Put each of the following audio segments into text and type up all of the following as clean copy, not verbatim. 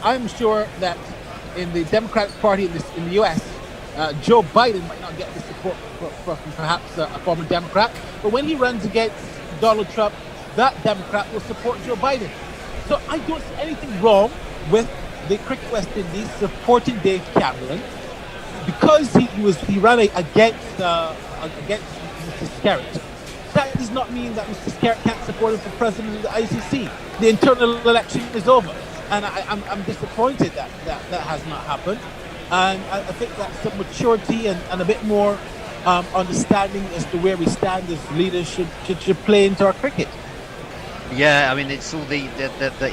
I'm sure that in the Democratic Party in the U.S., Joe Biden might not get the support from perhaps a former Democrat, but when he runs against Donald Trump, that Democrat will support Joe Biden. So I don't see anything wrong with the Cricket West Indies supporting Dave Cameron because he ran against Mr. Skerritt. That does not mean that Mr. Skerritt can't support him for president of the ICC. The internal election is over, and I'm disappointed that has not happened. And I think that some maturity and a bit more understanding as to where we stand as leaders should play into our cricket. Yeah, I mean, it's all the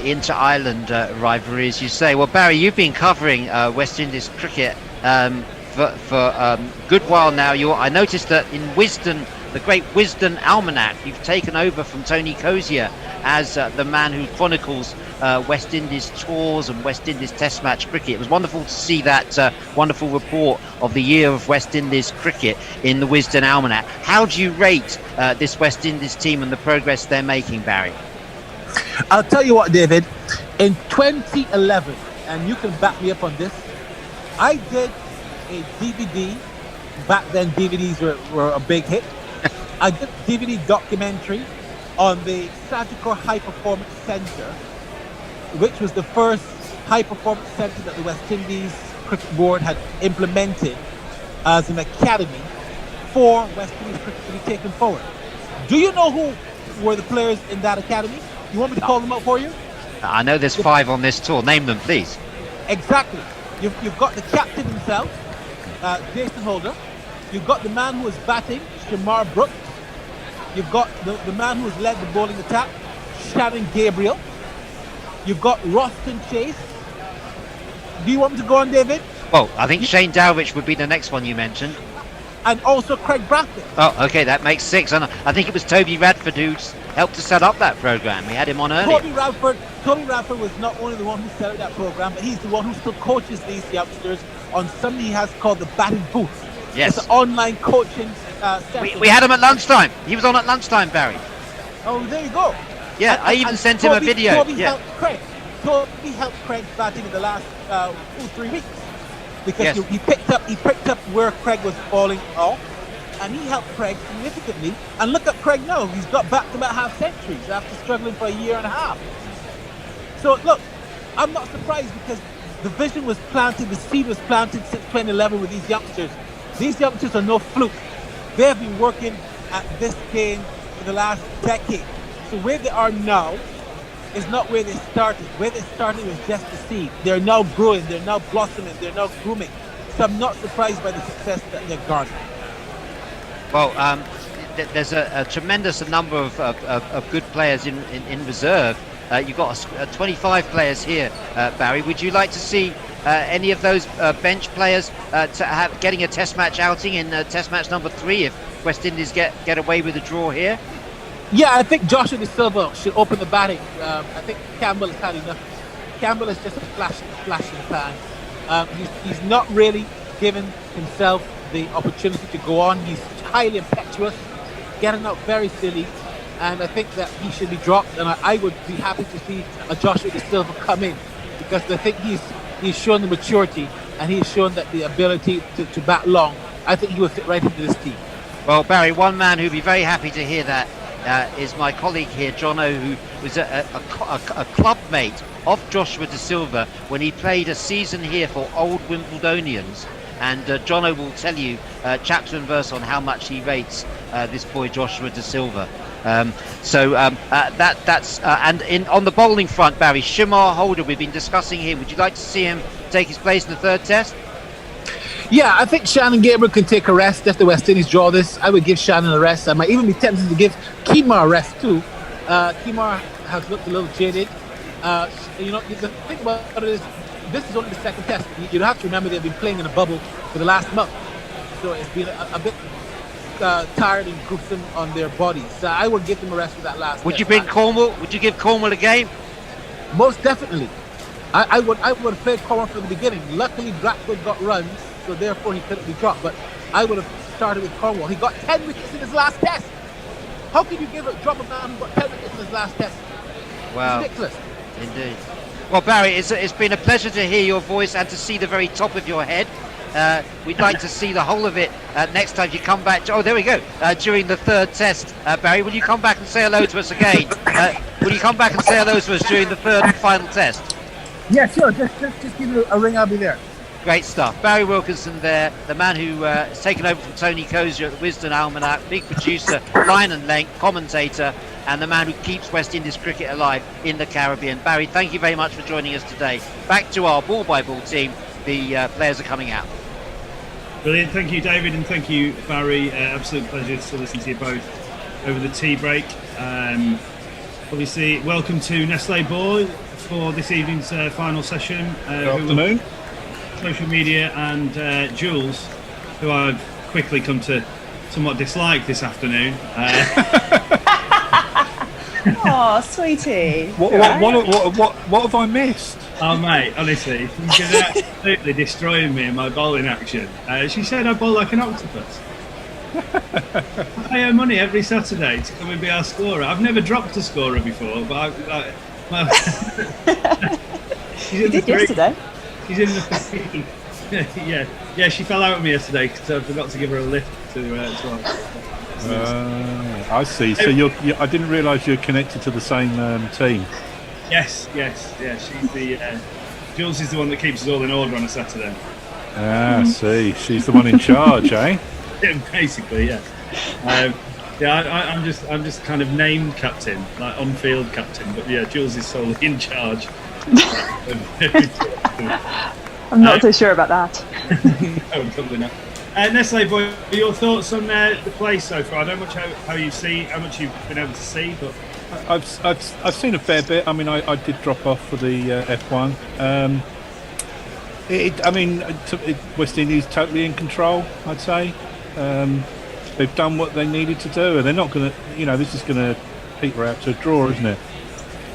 inter-island rivalry, as you say. Well, Barry, you've been covering West Indies cricket for a good while now. I noticed that in Wisden, the great Wisden Almanac, you've taken over from Tony Cozier as the man who chronicles West Indies tours and West Indies Test match cricket. It was wonderful to see that wonderful report of the year of West Indies cricket in the Wisden Almanac. How do you rate this West Indies team and the progress they're making, Barry? I'll tell you what, David. In 2011, and you can back me up on this, I did a DVD. Back then, DVDs were a big hit. I did a DVD documentary on the Sagicor High Performance Centre, which was the first high performance centre that the West Indies Cricket Board had implemented as an academy for West Indies cricket to be taken forward. Do you know who were the players in that academy? You want me to call them out for you? I know there's 5 on this tour. Name them, please. Exactly. You've got the captain himself, Jason Holder. You've got the man who is batting, Shamar Brooks. You've got the man who has led the bowling attack, Shannon Gabriel. You've got Roston Chase. Do you want me to go on, David? Well, I think Shane Dowrich would be the next one you mentioned. And also Craig Bradford. Oh, okay, that makes 6. And I think it was Toby Radford who helped to set up that programme. We had him on earlier. Toby Radford was not only the one who set up that programme, but he's the one who still coaches these youngsters on something he has called the batting booth. Yes. It's an online coaching session. We had him at lunchtime. He was on at lunchtime, Barry. Oh, there you go. Yeah, I even sent him a video. Toby helped Craig batting in the last 2-3 weeks because he picked up where Craig was falling off, and he helped Craig significantly. And look at Craig now; he's got back-to-back half centuries after struggling for a year and a half. So look, I'm not surprised because the vision was planted, the seed was planted since 2011 with these youngsters. These youngsters are no fluke. They have been working at this game for the last decade. So where they are now is not where they started. Where they started was just the seed. They're now growing, they're now blossoming, they're now grooming. So I'm not surprised by the success that they've garnered. Well, there's a tremendous number of good players in reserve. You've got 25 players here, Barry. Would you like to see any of those bench players getting a Test match outing in Test match number 3 if West Indies get away with a draw here? Yeah, I think Joshua De Silva should open the batting. I think Campbell has had enough. Campbell is just a flash in the pan. He's not really given himself the opportunity to go on. He's highly impetuous, getting out very silly, and I think that he should be dropped. And I would be happy to see a Joshua De Silva come in because I think he's shown the maturity and he's shown that the ability to bat long. I think he will fit right into this team. Well, Barry, one man who'd be very happy to hear that is my colleague here, Jono, who was a club mate of Joshua De Silva when he played a season here for Old Wimbledonians. And Jono will tell you chapter and verse on how much he rates this boy Joshua De Silva. On the bowling front, Barry, Shamar Holder, we've been discussing him. Would you like to see him take his place in the 3rd Test? Yeah, I think Shannon Gabriel can take a rest if the West Indies draw this. I would give Shannon a rest. I might even be tempted to give Kemar a rest too. Kemar has looked a little jaded. The thing about it is, this is only the 2nd Test. You have to remember they've been playing in a bubble for the last month, so it's been a bit tired and gruesome on their bodies. So I would give them a rest for that last. Would you bring Cornwall? Would you give Cornwall a game? Most definitely. I would have played Cornwall from the beginning. Luckily, Bradford got runs, so therefore he couldn't be dropped. But I would have started with Cornwall. He got 10 wickets in his last Test. How can you drop a man who got 10 wickets in his last Test? Wow. It's ridiculous. Indeed. Well, Barry, it's been a pleasure to hear your voice and to see the very top of your head. We'd like to see the whole of it next time you come back. Oh, there we go. During the third test, Barry, will you come back and say hello to us again? Will you come back and say hello to us during the third and final test? Yeah, sure. Just give me a ring. I'll be there. Great stuff. Barry Wilkinson there, the man who has taken over from Tony Cozier at the Wisden Almanac, big producer, line and length, commentator, and the man who keeps West Indies cricket alive in the Caribbean. Barry, thank you very much for joining us today. Back to our ball-by-ball team. The players are coming out. Brilliant. Thank you, David, and thank you, Barry. Absolute pleasure to listen to you both over the tea break. Obviously, welcome to Nestle Ball for this evening's final session. Good afternoon. Social media and Jules, who I've quickly come to somewhat dislike this afternoon. Oh, sweetie. What have I missed? Oh, mate, honestly, you're absolutely destroying me in my bowling action. She said I bowl like an octopus. I pay her money every Saturday to come and be our scorer. I've never dropped a scorer before, but You did yesterday. She's in the yeah. She fell out with me yesterday because I forgot to give her a lift to I see. So I didn't realise you're connected to the same team. Yes. She's the Jules is the one that keeps us all in order on a Saturday. I see. She's the one in charge, eh? Yeah, basically, yeah. I'm just kind of named captain, like on-field captain. But yeah, Jules is solely in charge. I'm not so sure about that. No, probably not. Nestle boy, your thoughts on the play so far? I don't know how much you've been able to see, but I've seen a fair bit. I mean, I did drop off for the F1. West Indies totally in control, I'd say. They've done what they needed to do, and they're not going to. This is going to peter out to a draw, isn't it?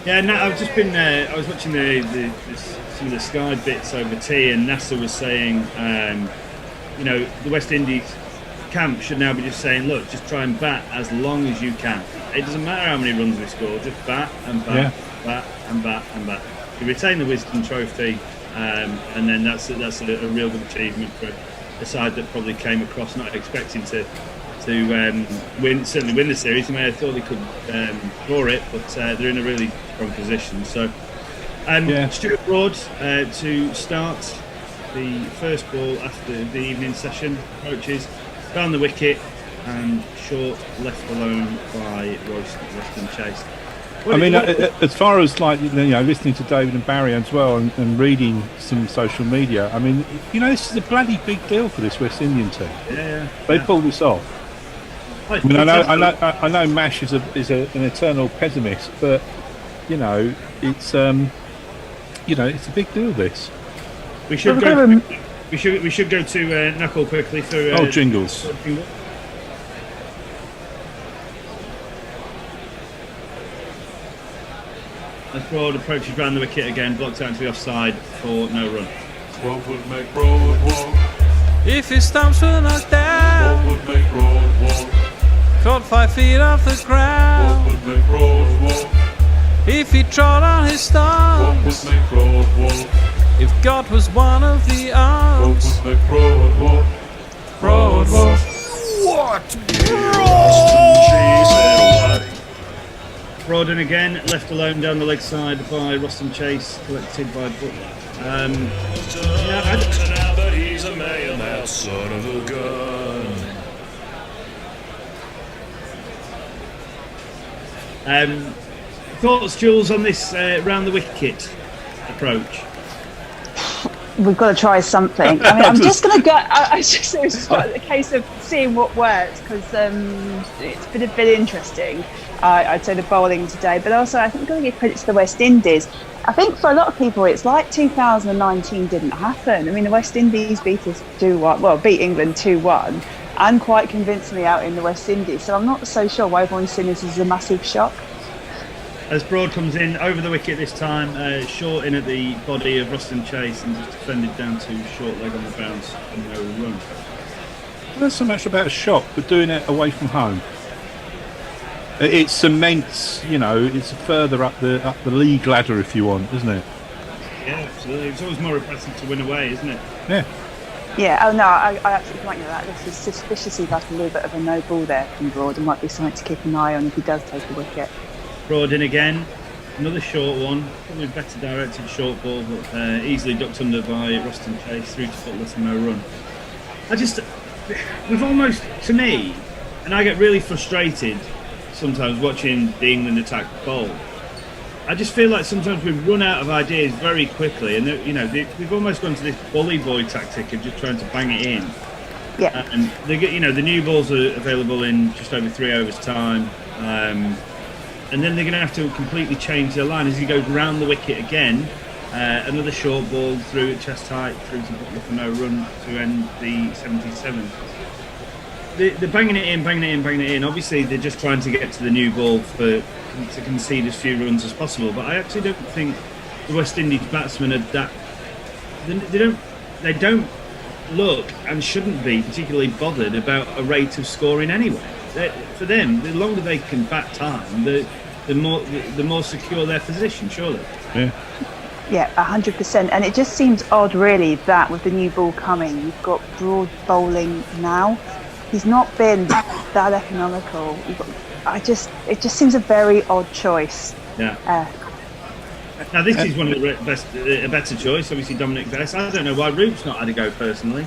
Yeah, no, I've just been. I was watching some of the Sky bits over tea, and NASA was saying, the West Indies camp should now be just saying, look, just try and bat as long as you can. It doesn't matter how many runs we score, just bat and bat, bat and bat and bat. You retain the Wisden Trophy, and then that's a real good achievement for a side that probably came across not expecting to win the series. You may have thought they could draw it, but they're in a really strong position. So, Stuart Broad to start the first ball after the evening session approaches down the wicket and short left alone by Royston Chase. As far as listening to David and Barry as well, and reading some social media, this is a bloody big deal for this West Indian team. They pulled this off. I know Mash is an eternal pessimist, but it's a big deal. This we should go to Knuckle quickly for jingles. As Broad approaches round the wicket again, blocked out to the offside for no run. What would make Broad walk? If his stumps were knocked down, What would make Broad walk? caught 5 feet off the ground. What would make Broad walk? If he trod on his What would stumps, make Broad walk? if God was one of the What arms, would make Broad walk? Broad walk. Broaden again, left alone down the leg side by Royston Chase, collected by Butler. But he's a mailman, son of a gun. Thoughts, Jules, on this round the wicket approach? We've got to try something. I'm just going to go. It was a case of seeing what works, because it's been a bit interesting. I'd say the bowling today, but also I think we've got to give credit to the West Indies. I think for a lot of people, it's like 2019 didn't happen. The West Indies beat us 2-1. Well, beat England 2-1, and quite convincingly out in the West Indies. So I'm not so sure why everyone's seen this as a massive shock. As Broad comes in over the wicket this time, short in at the body of Royston Chase and just defended down to short leg on the bounce for no run. Not so much about a shock, but doing it away from home. It cements, it's further up the league ladder, if you want, isn't it? Yeah, absolutely. It's always more impressive to win away, isn't it? Yeah. Yeah, oh no, I absolutely like that. This is suspiciously like a little bit of a no ball there from Broad. It might be something to keep an eye on if he does take a wicket. Broad in again. Another short one. Probably better directed short ball, but easily ducked under by Roston Chase through to footless and no run. We've almost, to me, and I get really frustrated sometimes watching the England attack bowl. I just feel like sometimes we've run out of ideas very quickly, and we've almost gone to this bully boy tactic of just trying to bang it in. Yeah. And they get, the new balls are available in just over 3 overs time, and then they're going to have to completely change their line as he goes round the wicket again. Another short ball through at chest height, through to Butler for no run to end the 77. They're banging it in. Obviously, they're just trying to get to the new ball to concede as few runs as possible. But I actually don't think the West Indies batsmen are that. They don't look and shouldn't be particularly bothered about a rate of scoring anyway. For them, the longer they can bat time, the more secure their position. Surely. Yeah. Yeah, 100%. And it just seems odd, really, that with the new ball coming, you've got Broad bowling now. He's not been that economical. It just seems a very odd choice. Yeah. Now this is one of the best, a better choice. Obviously, Dominic Bess. I don't know why Roop's not had a go personally.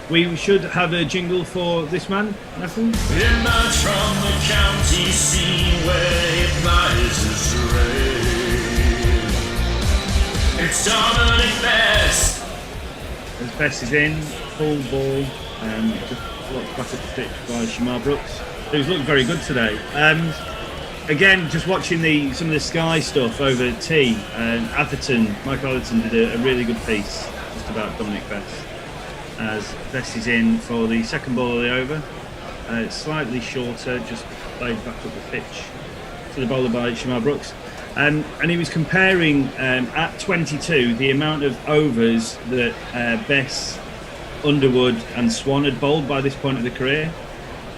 We should have a jingle for this man, Nathan. Emerge from the county sea where it rises rain. It's Dominic Bess. As Bess is in, full ball, just blocked back at the pitch by Shamar Brooks, who's looked very good today. Again, just watching some of the Sky stuff over at T, Michael Atherton did a really good piece just about Dominic Bess. As Bess is in for the second ball of the over. Slightly shorter, just played back up the pitch to the bowler by Shamar Brooks. And he was comparing at 22 the amount of overs that Bess, Underwood and Swan had bowled by this point of the career.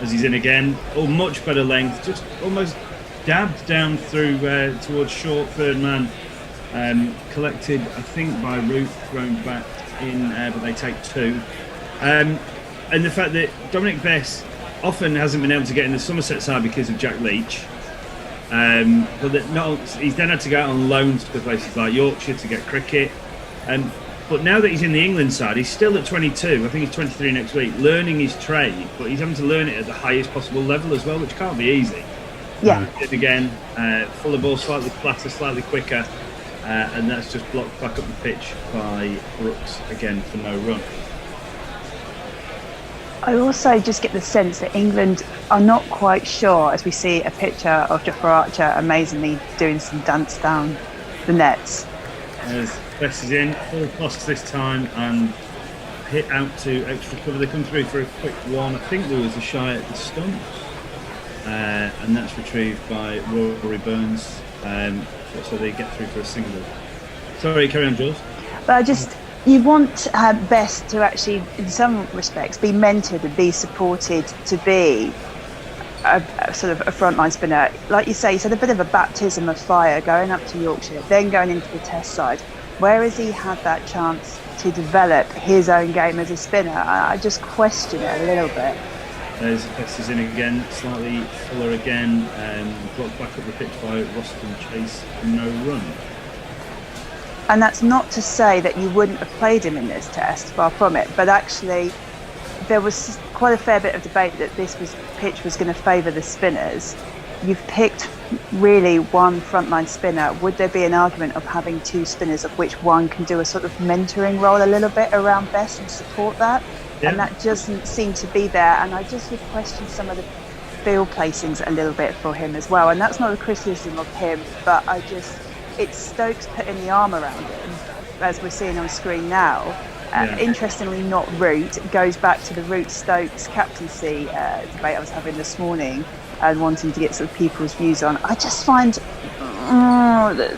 As he's in again, much better length, just almost dabbed down through towards short third man. Collected, I think, by Root, thrown back in, but they take 2. And the fact that Dominic Bess often hasn't been able to get in the Somerset side because of Jack Leach, but he's then had to go out on loan to places like Yorkshire to get cricket. But now that he's in the England side, he's still at 22. I think he's 23 next week, learning his trade, but he's having to learn it at the highest possible level as well, which can't be easy. Yeah. Again, fuller ball, slightly flatter, slightly quicker. And that's just blocked back up the pitch by Brooks again for no run. I also just get the sense that England are not quite sure, as we see a picture of Jofra Archer amazingly doing some dance down the nets. As Bess is in, full toss this time and hit out to extra cover. They come through for a quick one. I think there was a shy at the stumps. And that's retrieved by Rory Burns. So they get through for a single. Sorry, carry on, Jules. But you want Bess to actually, in some respects, be mentored and be supported to be a sort of a frontline spinner. Like you say, he's had a bit of a baptism of fire going up to Yorkshire, then going into the Test side. Where has he had that chance to develop his own game as a spinner? I just question it a little bit. As Bess is in again, slightly fuller again, blocked back up the pitch by Roston Chase, no run. And that's not to say that you wouldn't have played him in this Test, far from it, but actually there was quite a fair bit of debate that pitch was going to favour the spinners. You've picked really one frontline spinner. Would there be an argument of having 2 spinners, of which one can do a sort of mentoring role a little bit around Bess and support that? Yeah. And that doesn't seem to be there, and I just would question some of the field placings a little bit for him as well. And that's not a criticism of him, but it's Stokes putting the arm around him, as we're seeing on screen now. Interestingly, not Root. It goes back to the Root-Stokes captaincy debate I was having this morning and wanting to get sort of people's views on. I just find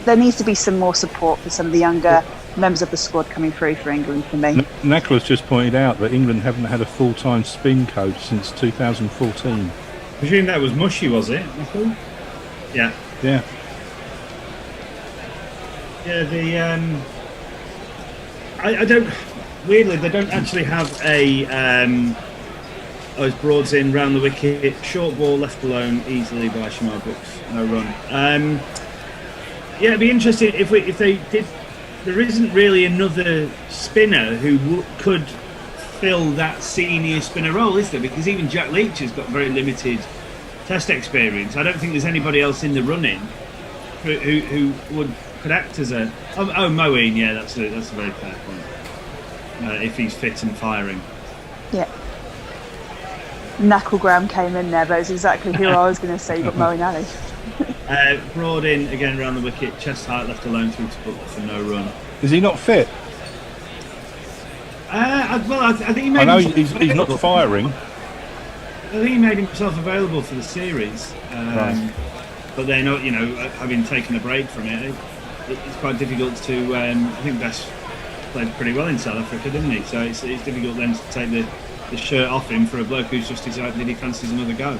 there needs to be some more support for some of the younger members of the squad coming through for England for me. Nicholas just pointed out that England haven't had a full-time spin coach since 2014. I presume that was Mushy, was it? Yeah. Yeah, I don't. Weirdly, they don't actually have a. Those Broads in round the wicket, short ball left alone easily by Shamar Brooks, no run. Yeah, it'd be interesting if they did. There isn't really another spinner who could fill that senior spinner role, is there? Because even Jack Leach has got very limited Test experience. I don't think there's anybody else in the running who could act as a. Moeen, yeah, that's a very fair point. If he's fit and firing. Yeah. Knucklegram came in there, but it's exactly who I was going to say. You got Moeen Ali. Broad in again around the wicket, chest height left alone through to Butler for no run. Is he not fit? I think he made. I know he's not firing. I think he made himself available for the series, Right. but they're not. Having taken a break from it, it's quite difficult to. I think Best played pretty well in South Africa, didn't he? So it's difficult then to take the shirt off him for a bloke who's just decided he fancies another go.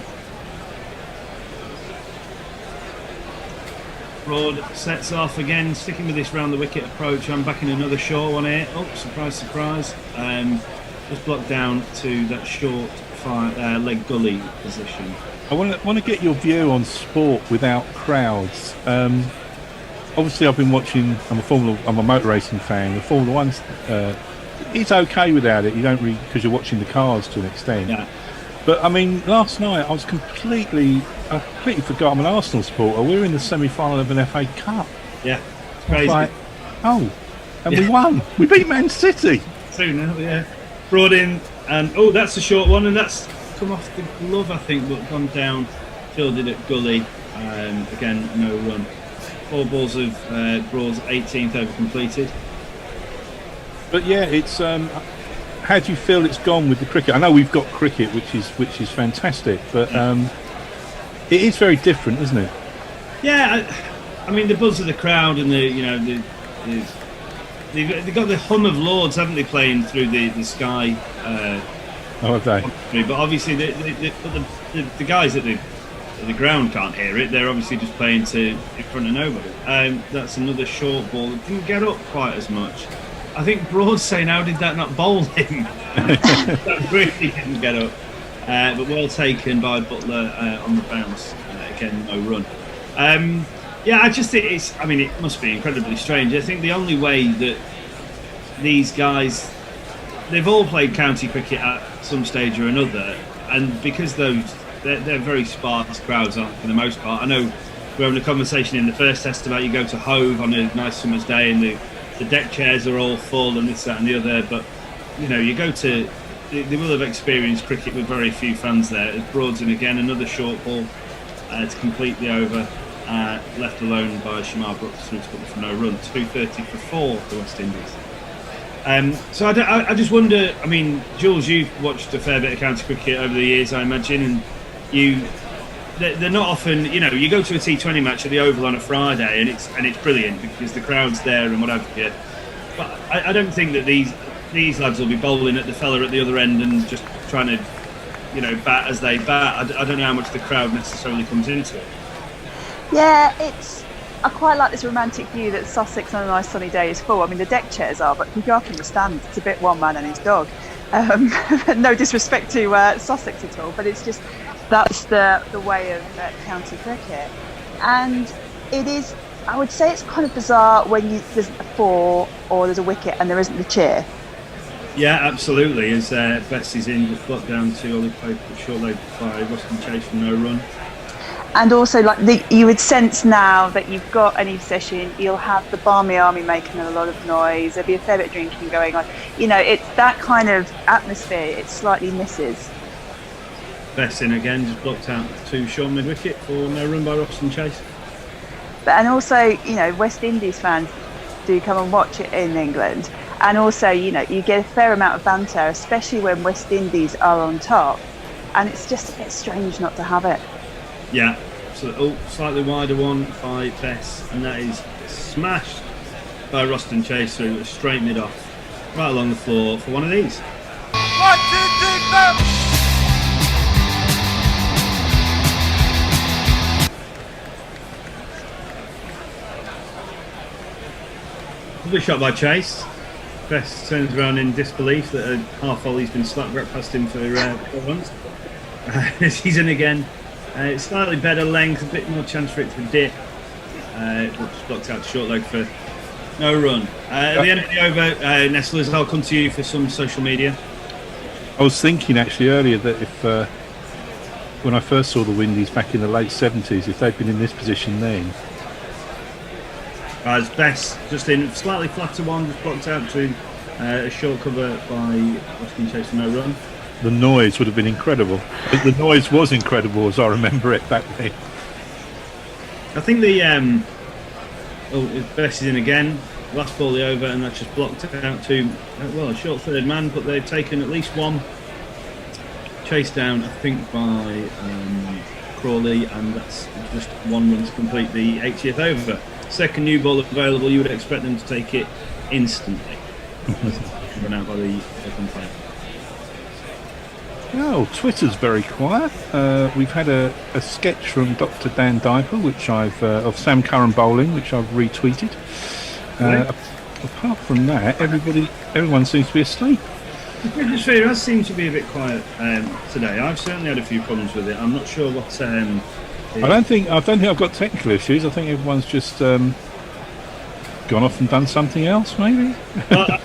Broad sets off again, sticking with this round the wicket approach. I'm backing another short one here. Oh, surprise, surprise. Just blocked down to that short leg gully position. I want to get your view on sport without crowds. Obviously, I've been watching. I'm a motor racing fan. The Formula One's it's okay without it. You don't really, because you're watching the cars to an extent. Yeah. But I mean, last night I completely forgot I'm an Arsenal supporter. We were in the semi-final of an FA Cup. Yeah, it's crazy. Like, we won. We beat Man City. 2-0, yeah. Broad in, and that's a short one, and that's come off the glove, I think, but gone down, fielded at gully. Again, no run. 4 balls of Broad's 18th over completed. But yeah, it's. How do you feel it's gone with the cricket? I know we've got cricket, which is fantastic, but it is very different, isn't it? Yeah, I mean the buzz of the crowd and they've got the hum of Lords, haven't they, playing through the sky? Have they? But obviously the guys at the ground can't hear it. They're obviously just playing in front of nobody. That's another short ball that didn't get up quite as much. I think Broad's saying, how did that not bowl him? That really didn't get up. But well taken by Butler on the bounce. Again, no run. I just think it must be incredibly strange. I think the only way that these guys, they've all played county cricket at some stage or another, and because they're very sparse crowds, aren't they, for the most part. I know we were having a conversation in the first test about you go to Hove on a nice summer's day and the deck chairs are all full and this, that and the other, but you go to, they will have experienced cricket with very few fans there. Broads in again, another short ball to complete the over, left alone by Shamar Brooks through to for no run. 230 for 4 for the West Indies. So I just wonder, I mean, Jules, you've watched a fair bit of county cricket over the years, I imagine, and they're not often, you go to a T20 match at the Oval on a Friday and it's brilliant because the crowd's there and what have you. But I don't think that these lads will be bowling at the fella at the other end and just trying to, bat as they bat. I don't know how much the crowd necessarily comes into it. Yeah, I quite like this romantic view that Sussex on a nice sunny day is full. I mean, the deck chairs are, but if you go up in the stands, it's a bit one man and his dog. No disrespect to Sussex at all, but it's just that's the way of county cricket, and it is. I would say it's kind of bizarre when there's a 4 or there's a wicket and there isn't the cheer. Yeah, absolutely. As Betsy's in, just blocked down to Ollie Pope, short leg by Rustin Chase for no run. And also, you would sense now that you've got an Eve session, you'll have the Barmy Army making a lot of noise. There'll be a fair bit of drinking going on. It's that kind of atmosphere. It slightly misses. Best in again, just blocked out to Sean mid wicket for no run by Rustin Chase. And also, West Indies fans do come and watch it in England. And also, you get a fair amount of banter, especially when West Indies are on top. And it's just a bit strange not to have it. Yeah, so slightly wider one by Bess, and that is smashed by Rustin Chase through straight mid off, right along the floor for one of these. 1, 2, 3, 4. Lovely shot by Chase. Best turns around in disbelief that a half volley's been slapped right past him for 4 runs. He's in again. Slightly better length, a bit more chance for it to dip. Just blocked out short leg for no run. At the end of the over, Nestlers, I'll come to you for some social media. I was thinking actually earlier that if when I first saw the Windies back in the late 70s, if they'd been in this position then. As Best just in slightly flatter one, just blocked out to a short cover by Austin Chase for no run. The noise would have been incredible. The noise was incredible as I remember it back then. I think the Best is in again. Last ball the over, and that's just blocked out to a short third man, but they've taken at least one chase down, I think, by Crawley, and that's just 1 run to complete the 80th over. Second new ball available, you would expect them to take it instantly. Run out by the umpire. Oh, Twitter's very quiet. We've had a sketch from Dr. Dan Diper, which I've of Sam Curran bowling, which I've retweeted. Apart from that, everyone seems to be asleep. It does seem to be a bit quiet today. I've certainly had a few problems with it. I'm not sure what. I don't think I've got technical issues. I think everyone's just gone off and done something else, maybe. Well,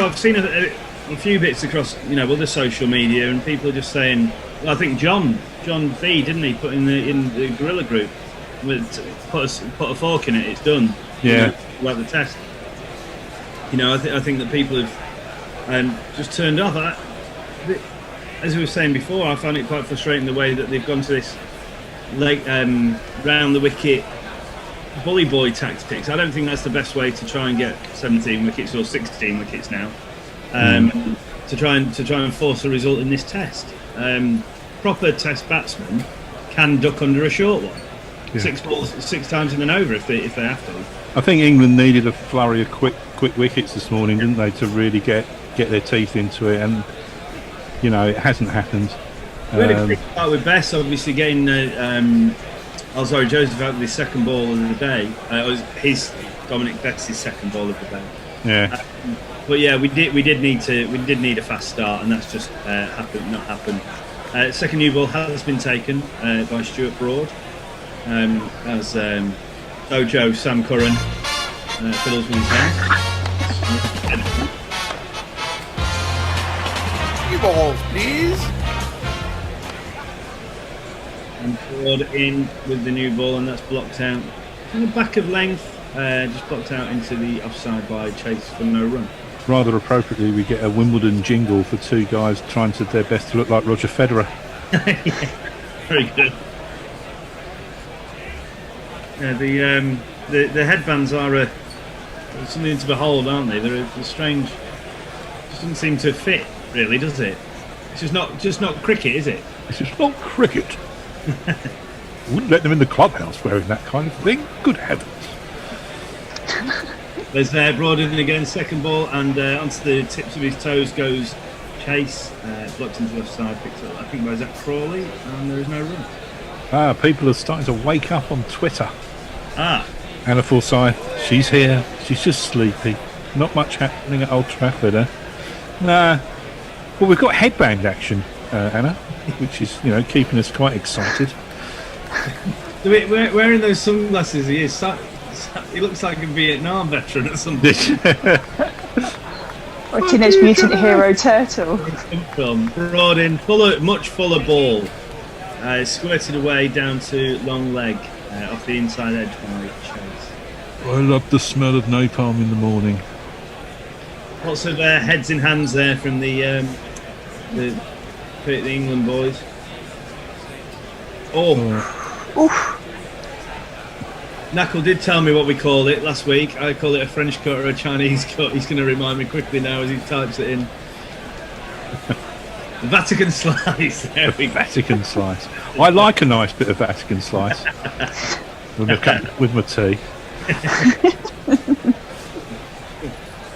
I've seen a few bits across, other social media, and people are just saying. Well, I think John B, didn't he, put in the Gorilla group, put a fork in it. It's done. Yeah. About the test. I think that people have just turned off. As we were saying before, I find it quite frustrating the way that they've gone to this round the wicket bully boy tactics. I don't think that's the best way to try and get 17 wickets or 16 wickets now. To try and force a result in this test. Proper test batsmen can duck under a short one. Yeah. 6 balls, 6 times in an over if they have to. I think England needed a flurry of quick wickets this morning, didn't they, to really get their teeth into it, and it hasn't happened. We had a quick start with Bess, obviously getting Joseph out with his second ball of the day. It was Dominic Bess's second ball of the day. Yeah. But yeah, we did need a fast start, and that's just not happened. Second new ball has been taken by Stuart Broad, as Dojo Sam Curran fiddles with his hair. New balls, please. And Broad in with the new ball, and that's blocked out in the back of length, just blocked out into the offside by Chase for no run. Rather appropriately, we get a Wimbledon jingle for 2 guys trying to their best to look like Roger Federer. Yeah, very good. Yeah, the headbands are something to behold, aren't they? They're strange. Just doesn't seem to fit, really, does it? It's just not cricket, is it? This is not cricket. Wouldn't let them in the clubhouse wearing that kind of thing. Good heavens. There's Broad in again, second ball, and onto the tips of his toes goes Chase, blocked into the offside, picked up, I think, by Zach Crawley, and there is no run. People are starting to wake up on Twitter. Anna Forsyth, she's here. She's just sleepy. Not much happening at Old Trafford, eh? Nah. Well, we've got headband action, Anna, which is, keeping us quite excited. Wearing those sunglasses, he looks like a Vietnam veteran or something. Or Teenage Mutant Hero Turtle. From Broad in, much fuller ball. Squirted away down to long leg, off the inside edge by Chase. I love the smell of napalm in the morning. Lots of heads in hands there from the England boys. Oof. Knuckle did tell me what we called it last week. I call it a French cut or a Chinese cut. He's going to remind me quickly now as he types it in. The Vatican slice. There we go. Vatican slice. I like a nice bit of Vatican slice with my tea.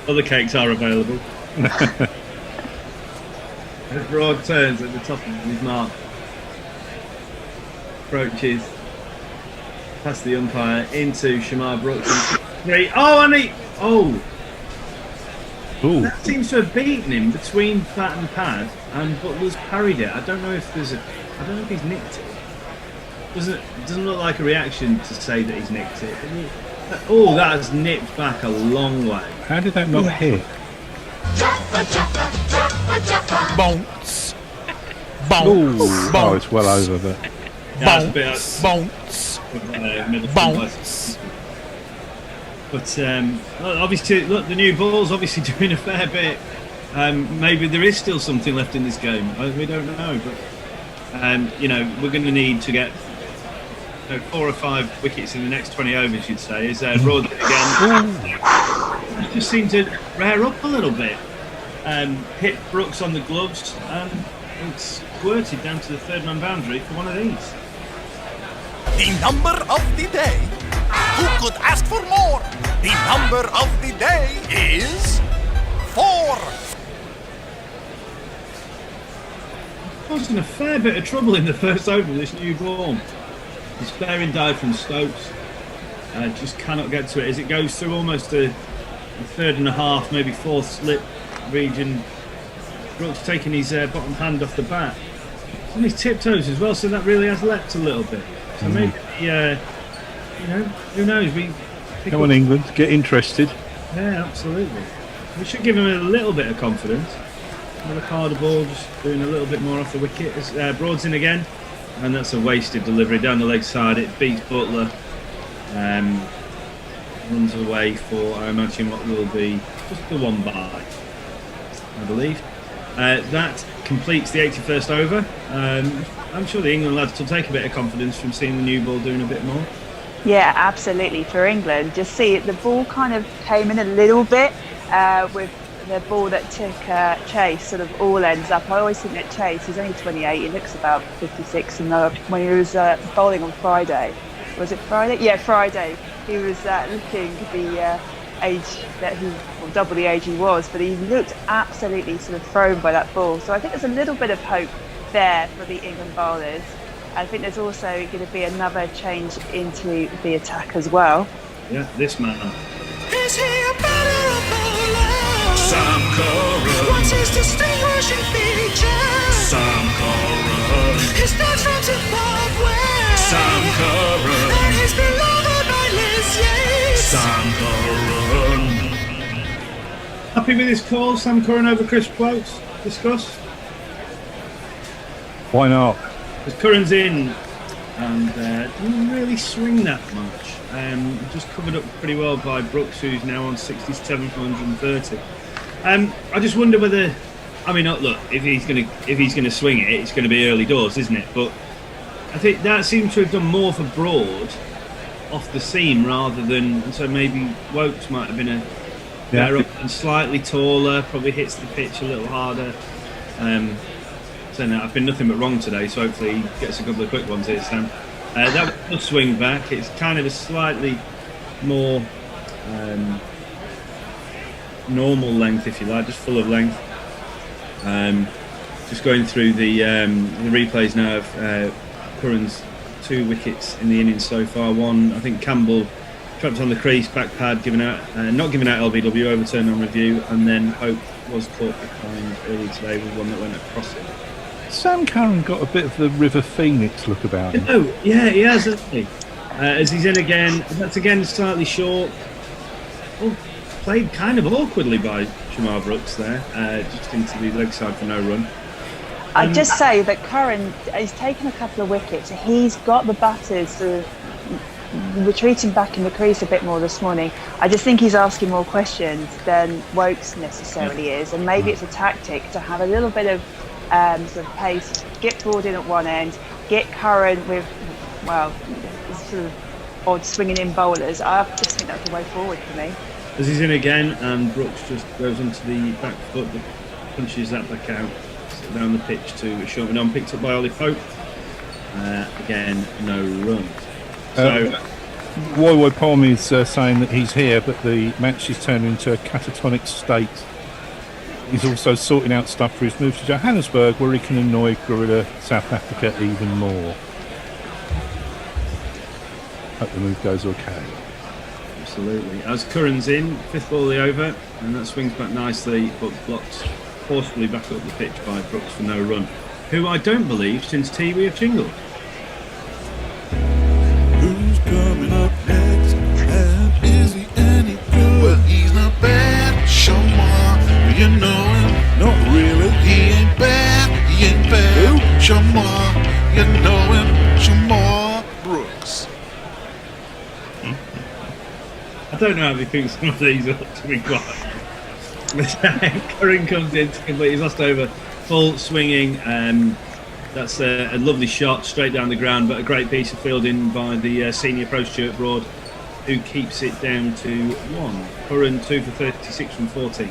Other cakes are available. Broad turns at the top of his mark. Approaches past the umpire into Shamar Brooks. 3. Oh, and Oh, Ooh. that seems to have beaten him between bat and pad, and Butler's parried it. I don't know if there's I don't know if he's nicked it. Doesn't look like a reaction to say that he's nicked it. Oh, that has nipped back a long way. How did that not hit? Bounce. Ooh. Oh, it's well over, but Yeah, Bounce. Bounce. But obviously, look, the new ball's obviously doing a fair bit. Maybe there is still something left in this game. We don't know, but we're going to need to get 4 or 5 wickets in the next 20 overs. You'd say is Broad again. It just seemed to rear up a little bit. Hit Brooks on the gloves and it's squirted down to the third man boundary for one of these. The number of the day. Who could ask for more? The number of the day is 4. Causing a fair bit of trouble in the first over of this new ball. His flaring dive from Stokes just cannot get to it as it goes through almost a third and a half, maybe fourth slip region. Brooks taking his bottom hand off the bat. On his tiptoes as well, so that really has leapt a little bit. So maybe, who knows? come on, England, get interested. Yeah, absolutely. We should give him a little bit of confidence. Another harder ball, just doing a little bit more off the wicket. As Broad's in again, and that's a wasted delivery down the leg side. It beats Butler. Runs away for, I imagine, what will be just the one by, I believe. That completes the 81st over. I'm sure the England lads will take a bit of confidence from seeing the new ball doing a bit more. Yeah, absolutely. For England, just see the ball kind of came in a little bit with the ball that took Chase sort of all ends up. I always think that Chase, he's only 28, he looks about 56, and when he was bowling on Friday, was it Friday? Yeah, Friday. He was looking the age that double the age he was, but he looked absolutely sort of thrown by that ball. So I think there's a little bit of hope there for the England bowlers. I think there's also going to be another change into the attack as well. Yeah, this man. Is he a batter or bowler? Sam Curran. What's his distinguishing feature? Sam Curran. He's not from Zimbabwe. Sam Curran. And he's beloved by Liz Yates. Sam Curran. Happy with his call, Sam Curran over Chris Quotes? Discuss. Why not? Because Curran's in and didn't really swing that much. Just covered up pretty well by Brooks, who's now on 67 for 130. I just wonder whether, look, if he's gonna swing it, it's going to be early doors, isn't it? But I think that seems to have done more for Broad off the seam rather than, and so maybe Wokes might have been a better up and slightly taller, probably hits the pitch a little harder. So no, I've been nothing but wrong today, so hopefully he gets a couple of quick ones here, Sam. That will swing back. It's kind of a slightly more normal length, if you like, just full of length. Just going through the replays now of Curran's 2 wickets in the innings so far. One, I think Campbell trapped on the crease, back pad, not giving out LBW, overturned on review, and then Hope was caught behind early today with one that went across it. Sam Curran got a bit of the River Phoenix look about him. Oh, yeah, he has, hasn't he? As he's in again, that's again slightly short. Oh, played kind of awkwardly by Shamar Brooks there, just into the leg side for no run. I'd just say that Curran, he's taken a couple of wickets. He's got the batters sort of retreating back in the crease a bit more this morning. I just think he's asking more questions than Wokes necessarily is, and maybe it's a tactic to have a little bit of sort of pace, get Broad in at one end, get Curran with, sort of odd swinging in bowlers. I just think that's the way forward for me. As he's in again, and Brooks just goes onto the back foot that punches that back out down the pitch to Shortman on, picked up by Ollie Pope. Again, no run. So Woy Palm is saying that he's here, but the match is turning into a catatonic state. He's also sorting out stuff for his move to Johannesburg, where he can annoy Gorilla South Africa even more. Hope the move goes okay. Absolutely. As Curran's in, 5th ball of the over, and that swings back nicely, but blocked forcefully back up the pitch by Brooks for no run, who I don't believe since tea we have jingled. Who's coming up next? And is he any good? Well, he's not bad, Shamar. You know him? Not really. He ain't bad. He ain't bad. Who? Shamar. You know him? Shamar Brooks. I don't know how he thinks some of these up, to be quite honest. Curran comes in to complete his last over, full swinging. That's a lovely shot straight down the ground, but a great piece of fielding by the senior pro Stuart Broad, who keeps it down to 1. Curran 2 for 36 from 14.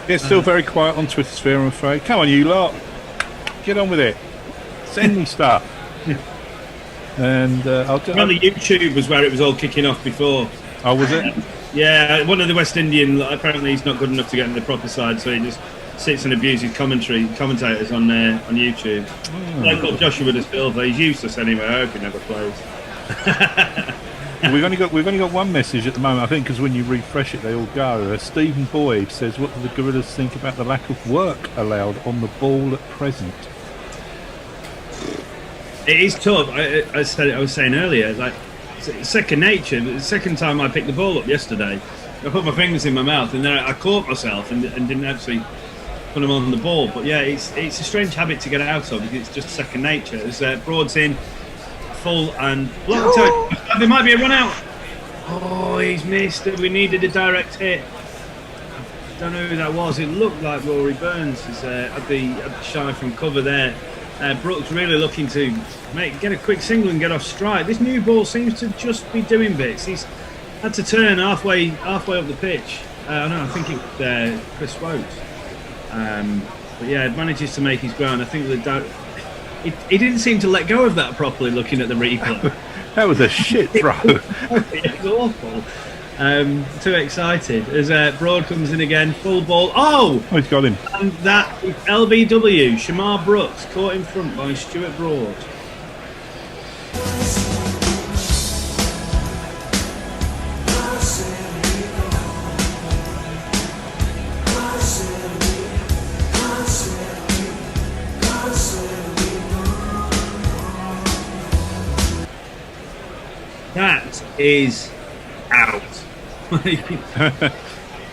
It's still very quiet on Twitter sphere, I'm afraid. Come on, you lot. Get on with it. Send me stuff. And I'll do On the YouTube was where it was all kicking off before. Oh, was it? Yeah, one of the West Indian, apparently he's not good enough to get in the proper side, so he just sits and abuses commentators on YouTube. Like called Joshua De Silva, he's useless anyway. I hope he never plays. We've only got one message at the moment, I think, because when you refresh it, they all go. Stephen Boyd says, "What do the Gorillas think about the lack of work allowed on the ball at present?" It is tough. I was saying earlier, like it's second nature. The second time I picked the ball up yesterday, I put my fingers in my mouth and then I caught myself and didn't actually put them on the ball. But yeah, it's a strange habit to get out of because it's just second nature. As Broad's in, full and blocked out. There might be a run out. Oh, he's missed it. We needed a direct hit. I don't know who that was. It looked like Rory Burns is at the shy from cover there. Brooks really looking to get a quick single and get off strike. This new ball seems to just be doing bits. He's had to turn halfway up the pitch. I think it's Chris Wout. But yeah, manages to make his ground. I think he didn't seem to let go of that properly. Looking at the replay, that was a shit throw. It was awful. Too excited as Broad comes in again, full ball. Oh, he's got him. And that is LBW, Shamar Brooks, caught in front by Stuart Broad. That is out.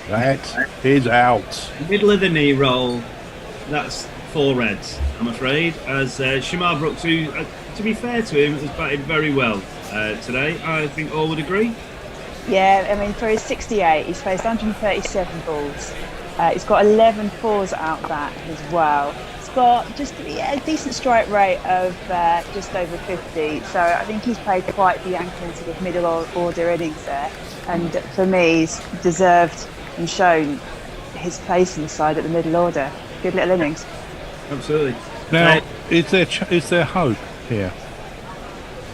That is out. Middle of the knee roll. That's 4 reds, I'm afraid. As Shamar Brooks, who, to be fair to him, has batted very well today. I think all would agree. Yeah, I mean, for his 68, he's faced 137 balls. He's got 11 fours out that as well. He's got just a decent strike rate of just over 50. So I think he's played quite the Yankee sort of middle order innings there. And for me, he's deserved and shown his place in the side at the middle order. Good little innings. Absolutely. Now, is there hope here?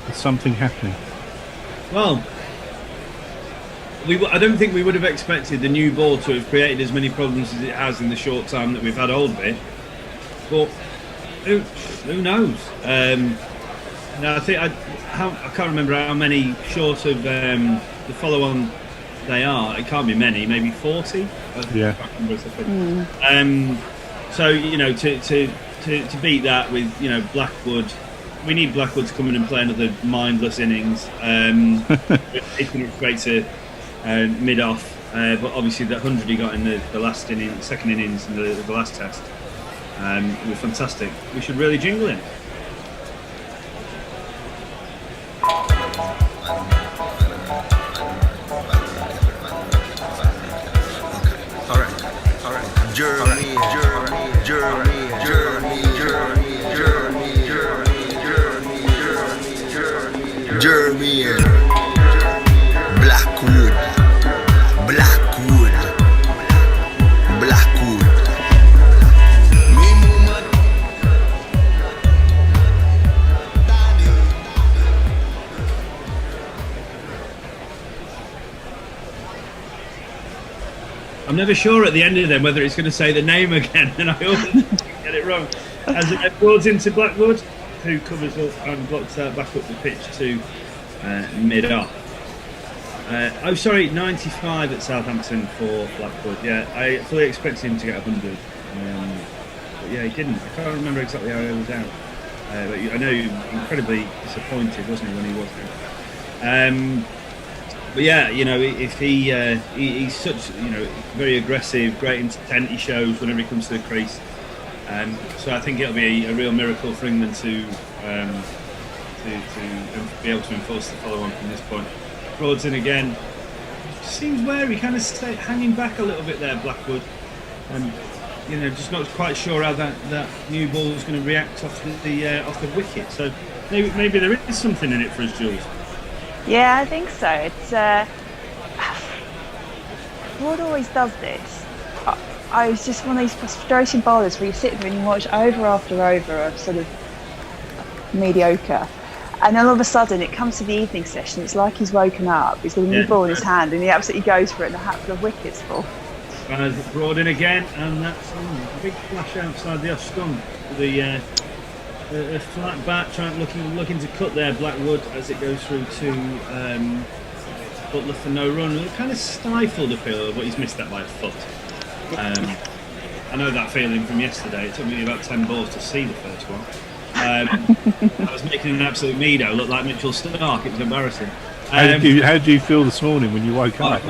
Is something happening? Well, I don't think we would have expected the new ball to have created as many problems as it has in the short time that we've had hold of it. But who knows? I think I can't remember how many short of the follow-on they are. It can't be many, maybe 40. Yeah. So to beat that with Blackwood, we need Blackwood to come in and play another mindless innings. It's going to great to mid off, but obviously that 100 he got in the last inning, second innings in the last test was fantastic. We should really jingle him. Jeremy, Blackwood. I'm never sure at the end of them whether it's going to say the name again, and I always get it wrong. As it broads into Blackwood, who covers up and blocks back up the pitch to mid-off. Sorry, 95 at Southampton for Blackwood. Yeah, I fully expected him to get 100. But yeah, he didn't. I can't remember exactly how he was out. But I know he was incredibly disappointed, wasn't he, when he was out. But yeah, you know, if he's such, you know, very aggressive, great intent he shows whenever he comes to the crease. So I think it'll be a real miracle for England to be able to enforce the follow-on from this point. Broad's in again. Seems wary, kind of hanging back a little bit there, Blackwood. You know, just not quite sure how that new ball is going to react off the wicket. So maybe there is something in it for us, Jules. Yeah, I think so. It's Broad always does this. I was just one of these frustrating bowlers where you sit there and you watch over after over of sort of mediocre, and then all of a sudden it comes to the evening session. It's like he's woken up. He's got a new ball in his hand, and he absolutely goes for it, and a hatful of wickets fall. Broad in again, and that's a big flash outside the off stump. The flat bat looking to cut there, Blackwood, as it goes through to Butler for no run. It kind of stifled a feel, but he's missed that by a foot. I know that feeling from yesterday. It took me about 10 balls to see the first one. I was making an absolute meadow look like Mitchell Stark. It was embarrassing. How did you feel this morning when you woke up?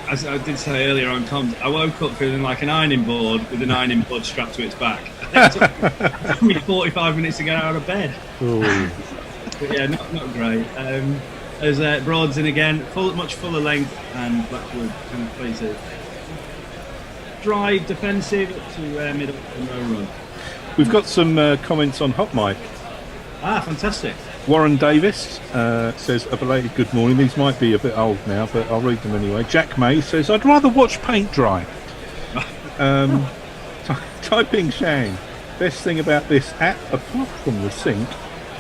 As I did say earlier on comms, I woke up feeling like an ironing board with an ironing board strapped to its back. It took me 45 minutes to get out of bed. But yeah, not great. As Broad's in again, much fuller length, and Blackwood kind of plays a drive defensive to middle for no run. We've got some comments on Hot Mic. Fantastic. Warren Davis says, a belated good morning. These might be a bit old now, but I'll read them anyway. Jack May says, I'd rather watch paint dry. Typing Shang, best thing about this app, apart from the sync,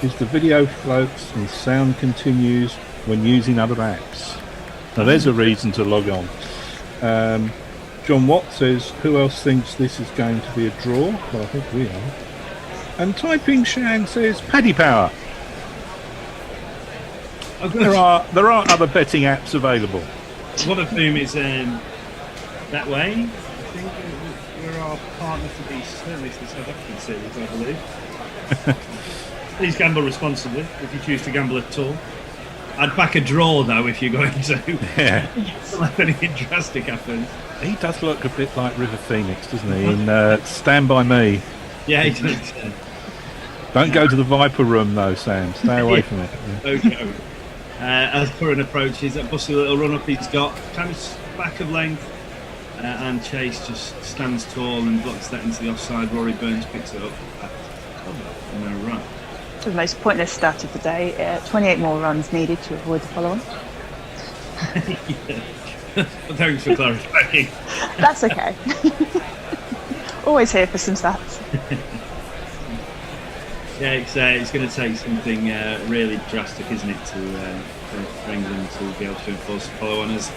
is the video floats and sound continues when using other apps. Now there's a reason to log on. John Watt says, who else thinks this is going to be a draw? Well, I think we are. And Typing Shang says, Paddy Power. There are other betting apps available. One of whom is that way. I think we're our partner for certainly for the South African series, I believe. Please gamble responsibly if you choose to gamble at all. I'd back a draw though if you're going to. Yeah. If anything drastic happens. He does look a bit like River Phoenix, doesn't he? In Stand By Me. Yeah, he does. Don't go to the Viper room though, Sam. Stay away from it. Yeah. Okay. As Curran approaches, that busty little run up he's got, kind of back of length, and Chase just stands tall and blocks that into the offside. Rory Burns picks it up at cover and no run. The most pointless stat of the day. 28 more runs needed to avoid the follow-on. Yeah. Thanks for clarifying. That's okay. Always here for some stats. Yeah, it's going to take something really drastic, isn't it, for England to be able to enforce the follow-on. As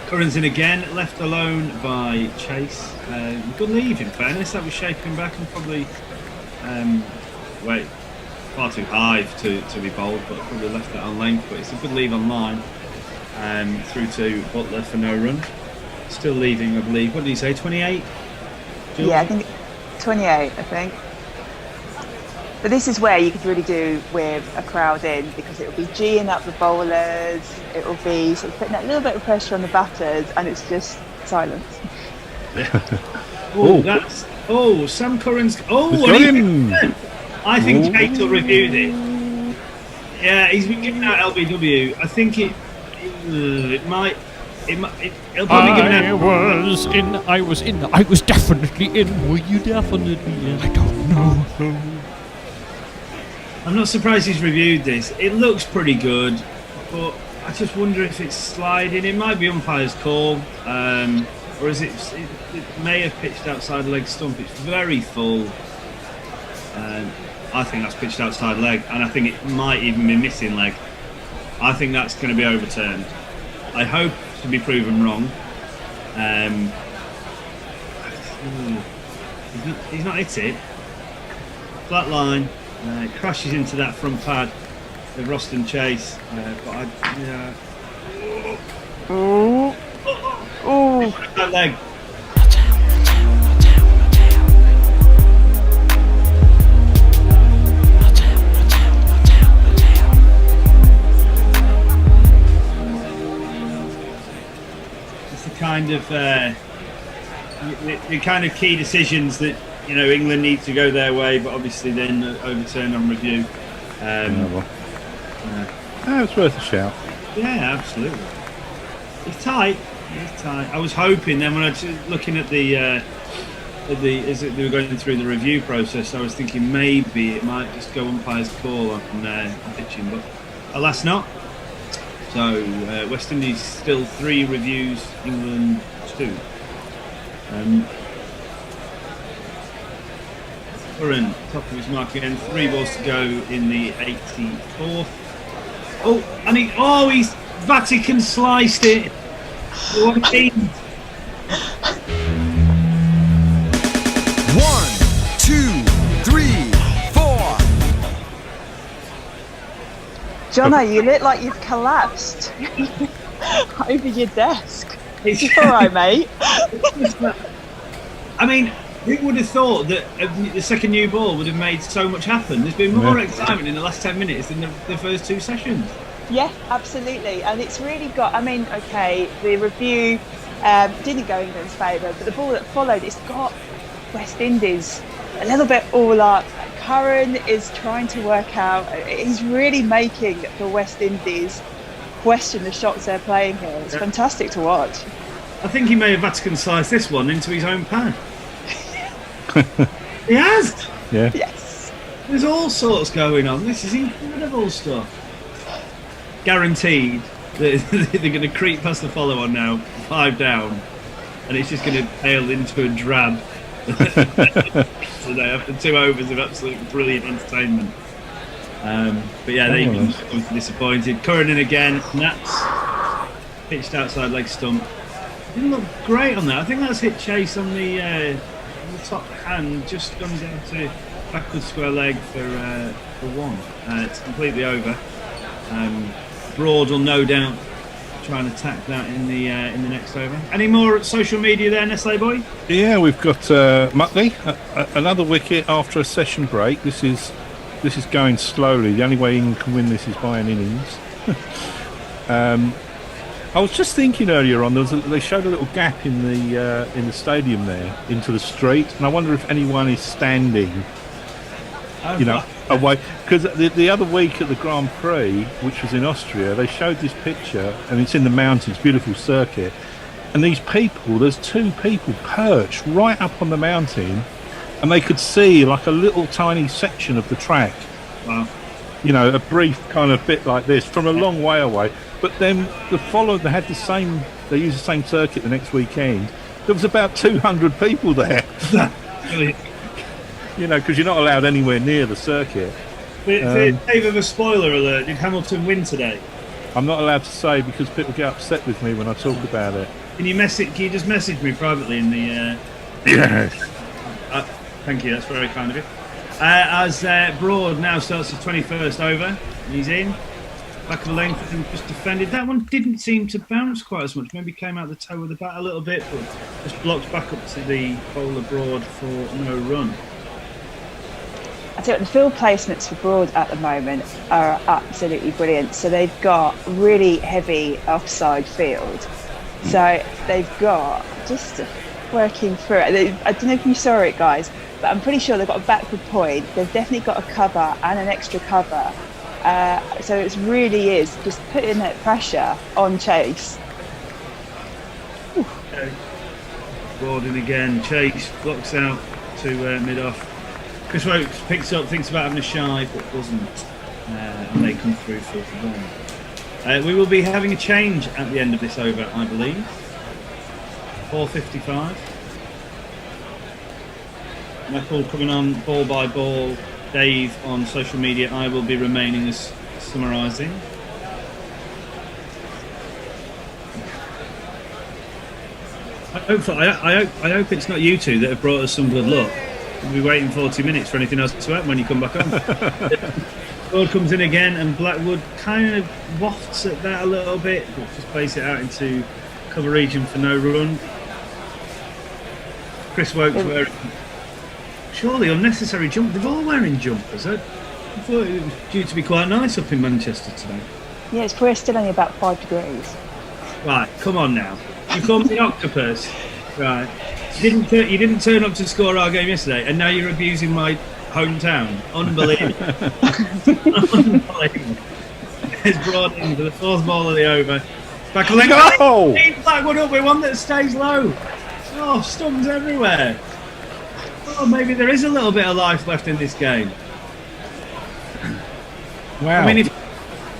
Curran's in again, left alone by Chase. Good leave, in fairness. That was shaping back and probably far too high to be bowled, but probably left that on length. But it's a good leave on line through to Butler for no run. Still leaving, I believe. What did he say? 28? Yeah, I think 28. I think. But this is where you could really do with a crowd in, because it will be geeing up the bowlers, it will be sort of putting that little bit of pressure on the batters, and it's just silence. Sam Curran's. I think Jake will review this. Yeah, he's been giving out LBW. I think it'll probably give it out. I was definitely in. Were you definitely in? I don't know. I'm not surprised he's reviewed this. It looks pretty good, but I just wonder if it's sliding. It might be umpire's call, or is it may have pitched outside leg stump. It's very full. I think that's pitched outside leg, and I think it might even be missing leg. I think that's going to be overturned. I hope to be proven wrong. He's not hit it. Flat line. Crashes into that front pad of Roston Chase, but Ooh. Ooh. That leg. It's the kind of the kind of key decisions that England need to go their way, but obviously then overturn on review. It's worth a shout. Yeah, absolutely. It's tight. It's tight. I was hoping then when I was looking at the as they were going through the review process, I was thinking maybe it might just go umpire's call on pitching, but alas not. So West Indies still 3 reviews, England 2. Curran, top of his mark again, 3 balls to go in the 84th. He's Vatican sliced it. What a team. 1, 2, 3, 4. Jono, you look like you've collapsed over your desk. It's all right, mate. I mean, who would have thought that the second new ball would have made so much happen? There's been more excitement in the last 10 minutes than the first 2 sessions. Yeah, absolutely. And it's really got, the review didn't go England's favour, but the ball that followed, it's got West Indies a little bit all up. Curran is trying to work out, he's really making the West Indies question the shots they're playing here. It's fantastic to watch. I think he may have Vatican sliced this one into his own pan. He has. Yeah. Yes. There's all sorts going on. This is incredible stuff. Guaranteed that they're going to creep past the follow-on now, 5 down, and it's just going to tail into a drab today after 2 overs of absolutely brilliant entertainment. But yeah, they obviously disappointed. Curran in again. Nats pitched outside leg stump. Didn't look great on that. I think that's hit Chase on the top hand, just gone down to backward square leg for 1. It's completely over. Broad will no doubt try and attack that in the next over. Any more social media there, Nestle boy? Yeah, we've got Muttley, another wicket after a session break. This is going slowly. The only way England can win this is by an innings. I was just thinking earlier on, they showed a little gap in the stadium there into the street, and I wonder if anyone is standing, away. Because the other week at the Grand Prix, which was in Austria, they showed this picture, and it's in the mountains, beautiful circuit, and there's 2 people perched right up on the mountain, and they could see like a little tiny section of the track. Wow. A brief kind of bit like this from a long way away. But then they used the same circuit the next weekend. There was about 200 people there. Because you're not allowed anywhere near the circuit. Dave, of a spoiler alert, did Hamilton win today? I'm not allowed to say because people get upset with me when I talk about it. Can you just message me privately in the... Yes. Thank you, that's very kind of you. As Broad now starts his 21st over, he's in. Back of the length and just defended. That one didn't seem to bounce quite as much. Maybe came out the toe of the bat a little bit, but just blocked back up to the bowler Broad for no run. I tell you what, the field placements for Broad at the moment are absolutely brilliant. So they've got really heavy offside field. So they've got just working through it. I don't know if you saw it, guys, but I'm pretty sure they've got a backward point. They've definitely got a cover and an extra cover. So it really is just putting that pressure on Chase. Okay. Broad in again. Chase blocks out to mid-off. Chris Wokes picks up, thinks about having a shy, but doesn't. And they come through for the ball. We will be having a change at the end of this over, I believe. 4:55. Michael coming on ball by ball. Dave on social media. I will be remaining as summarising. I hope it's not you two that have brought us some good luck. We'll be waiting 40 minutes for anything else to happen when you come back on. Broad comes in again, and Blackwood kind of wafts at that a little bit, but just plays it out into cover region for no run. Chris Wokes wearing surely unnecessary jump. They're all wearing jumpers. I thought it was due to be quite nice up in Manchester today. Yeah, we're still only about 5 degrees. Right, come on now. You called me an octopus. Right. You didn't turn up to score our game yesterday, and now you're abusing my hometown. Unbelievable. Unbelievable. There's Broad in for the 4th ball of the over. Back a leg. No! Blackwood up with one that stays low. Oh, stumps everywhere. Oh, maybe there is a little bit of life left in this game. Wow. I mean,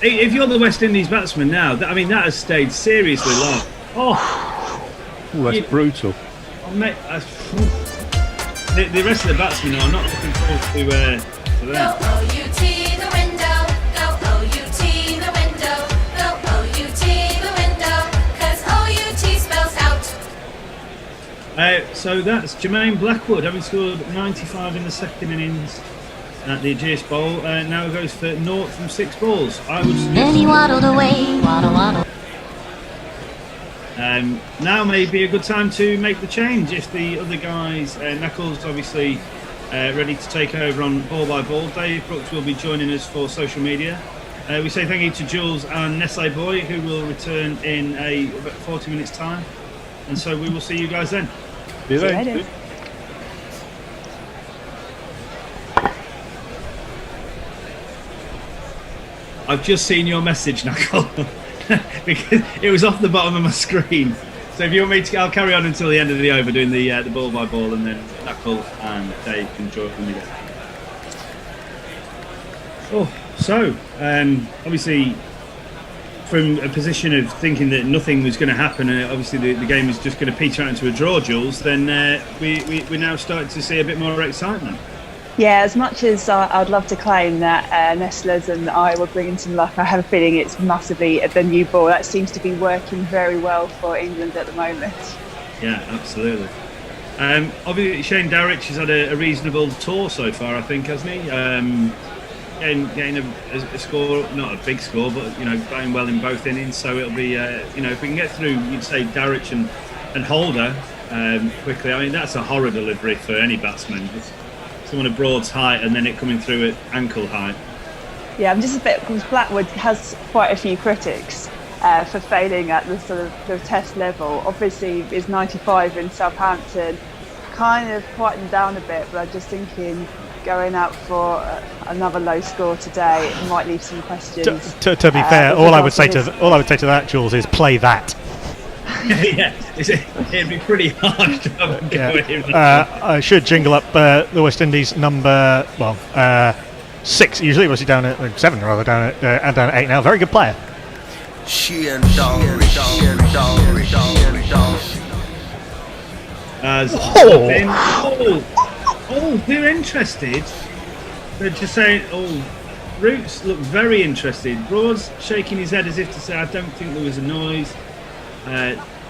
if you're the West Indies batsman now, that has stayed seriously low. Oh, That's brutal. oh mate, the rest of the batsmen are not looking forward to that. Go OUT the window, go OUT the window, go OUT the window, 'cause OUT spells out. So that's Jermaine Blackwood, having scored 95 in the second innings at the Ageas Bowl. Now goes for 0 from 6 balls. I would suggest. Then he waddled away, waddle, waddle. Now may be a good time to make the change if the other guys, Knuckles obviously ready to take over on ball by ball. Dave Brooks will be joining us for social media. We say thank you to Jules and Nestle Boy, who will return in about 40 minutes time, and so we will see you guys then. Do they? Later. I've just seen your message, Knuckle, because it was off the bottom of my screen. So if you want me to, I'll carry on until the end of the over doing the ball by ball, and then Knuckle and Dave can join me there. Oh, so obviously from a position of thinking that nothing was going to happen, and obviously the game was just going to peter out into a draw, Jules, then we're now starting to see a bit more excitement. Yeah, as much as I'd love to claim that Nestlers and I were bringing some luck, I have a feeling it's massively the new ball. That seems to be working very well for England at the moment. Yeah, absolutely. Obviously, Shane Darrich has had a reasonable tour so far, I think, hasn't he? Getting a score, not a big score, but batting well in both innings. So it'll be, if we can get through, you'd say Darrich and Holder quickly. I mean, that's a horror delivery for any batsman. It's someone at Broad's height and then it coming through at ankle height. Yeah, I'm just a bit, because Blackwood has quite a few critics for failing at the sort of the test level. Obviously, his 95 in Southampton kind of quietened down a bit, but I'm just thinking going out for another low score today, it might leave some questions. To be fair, all I would say to that, Jules, is play that. Yeah, it'd be pretty hard to have a go at him. I should jingle up the West Indies number 6. Usually, obviously down at 7, rather down at 8 now. Very good player. They're interested. They're just saying, Roots look very interested. Broad's shaking his head as if to say, I don't think there was a noise.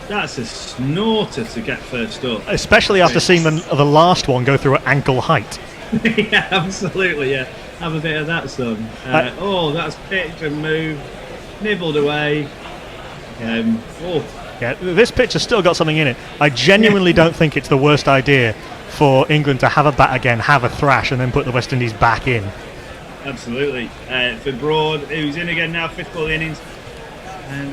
That's a snorter to get first up. Especially after seeing the last one go through at ankle height. Yeah, absolutely, yeah. Have a bit of that, son. That's picked and moved, nibbled away. Yeah, this pitch has still got something in it. I genuinely don't think it's the worst idea for England to have a bat again, have a thrash, and then put the West Indies back in. Absolutely. For Broad, who's in again now, 5th ball innings.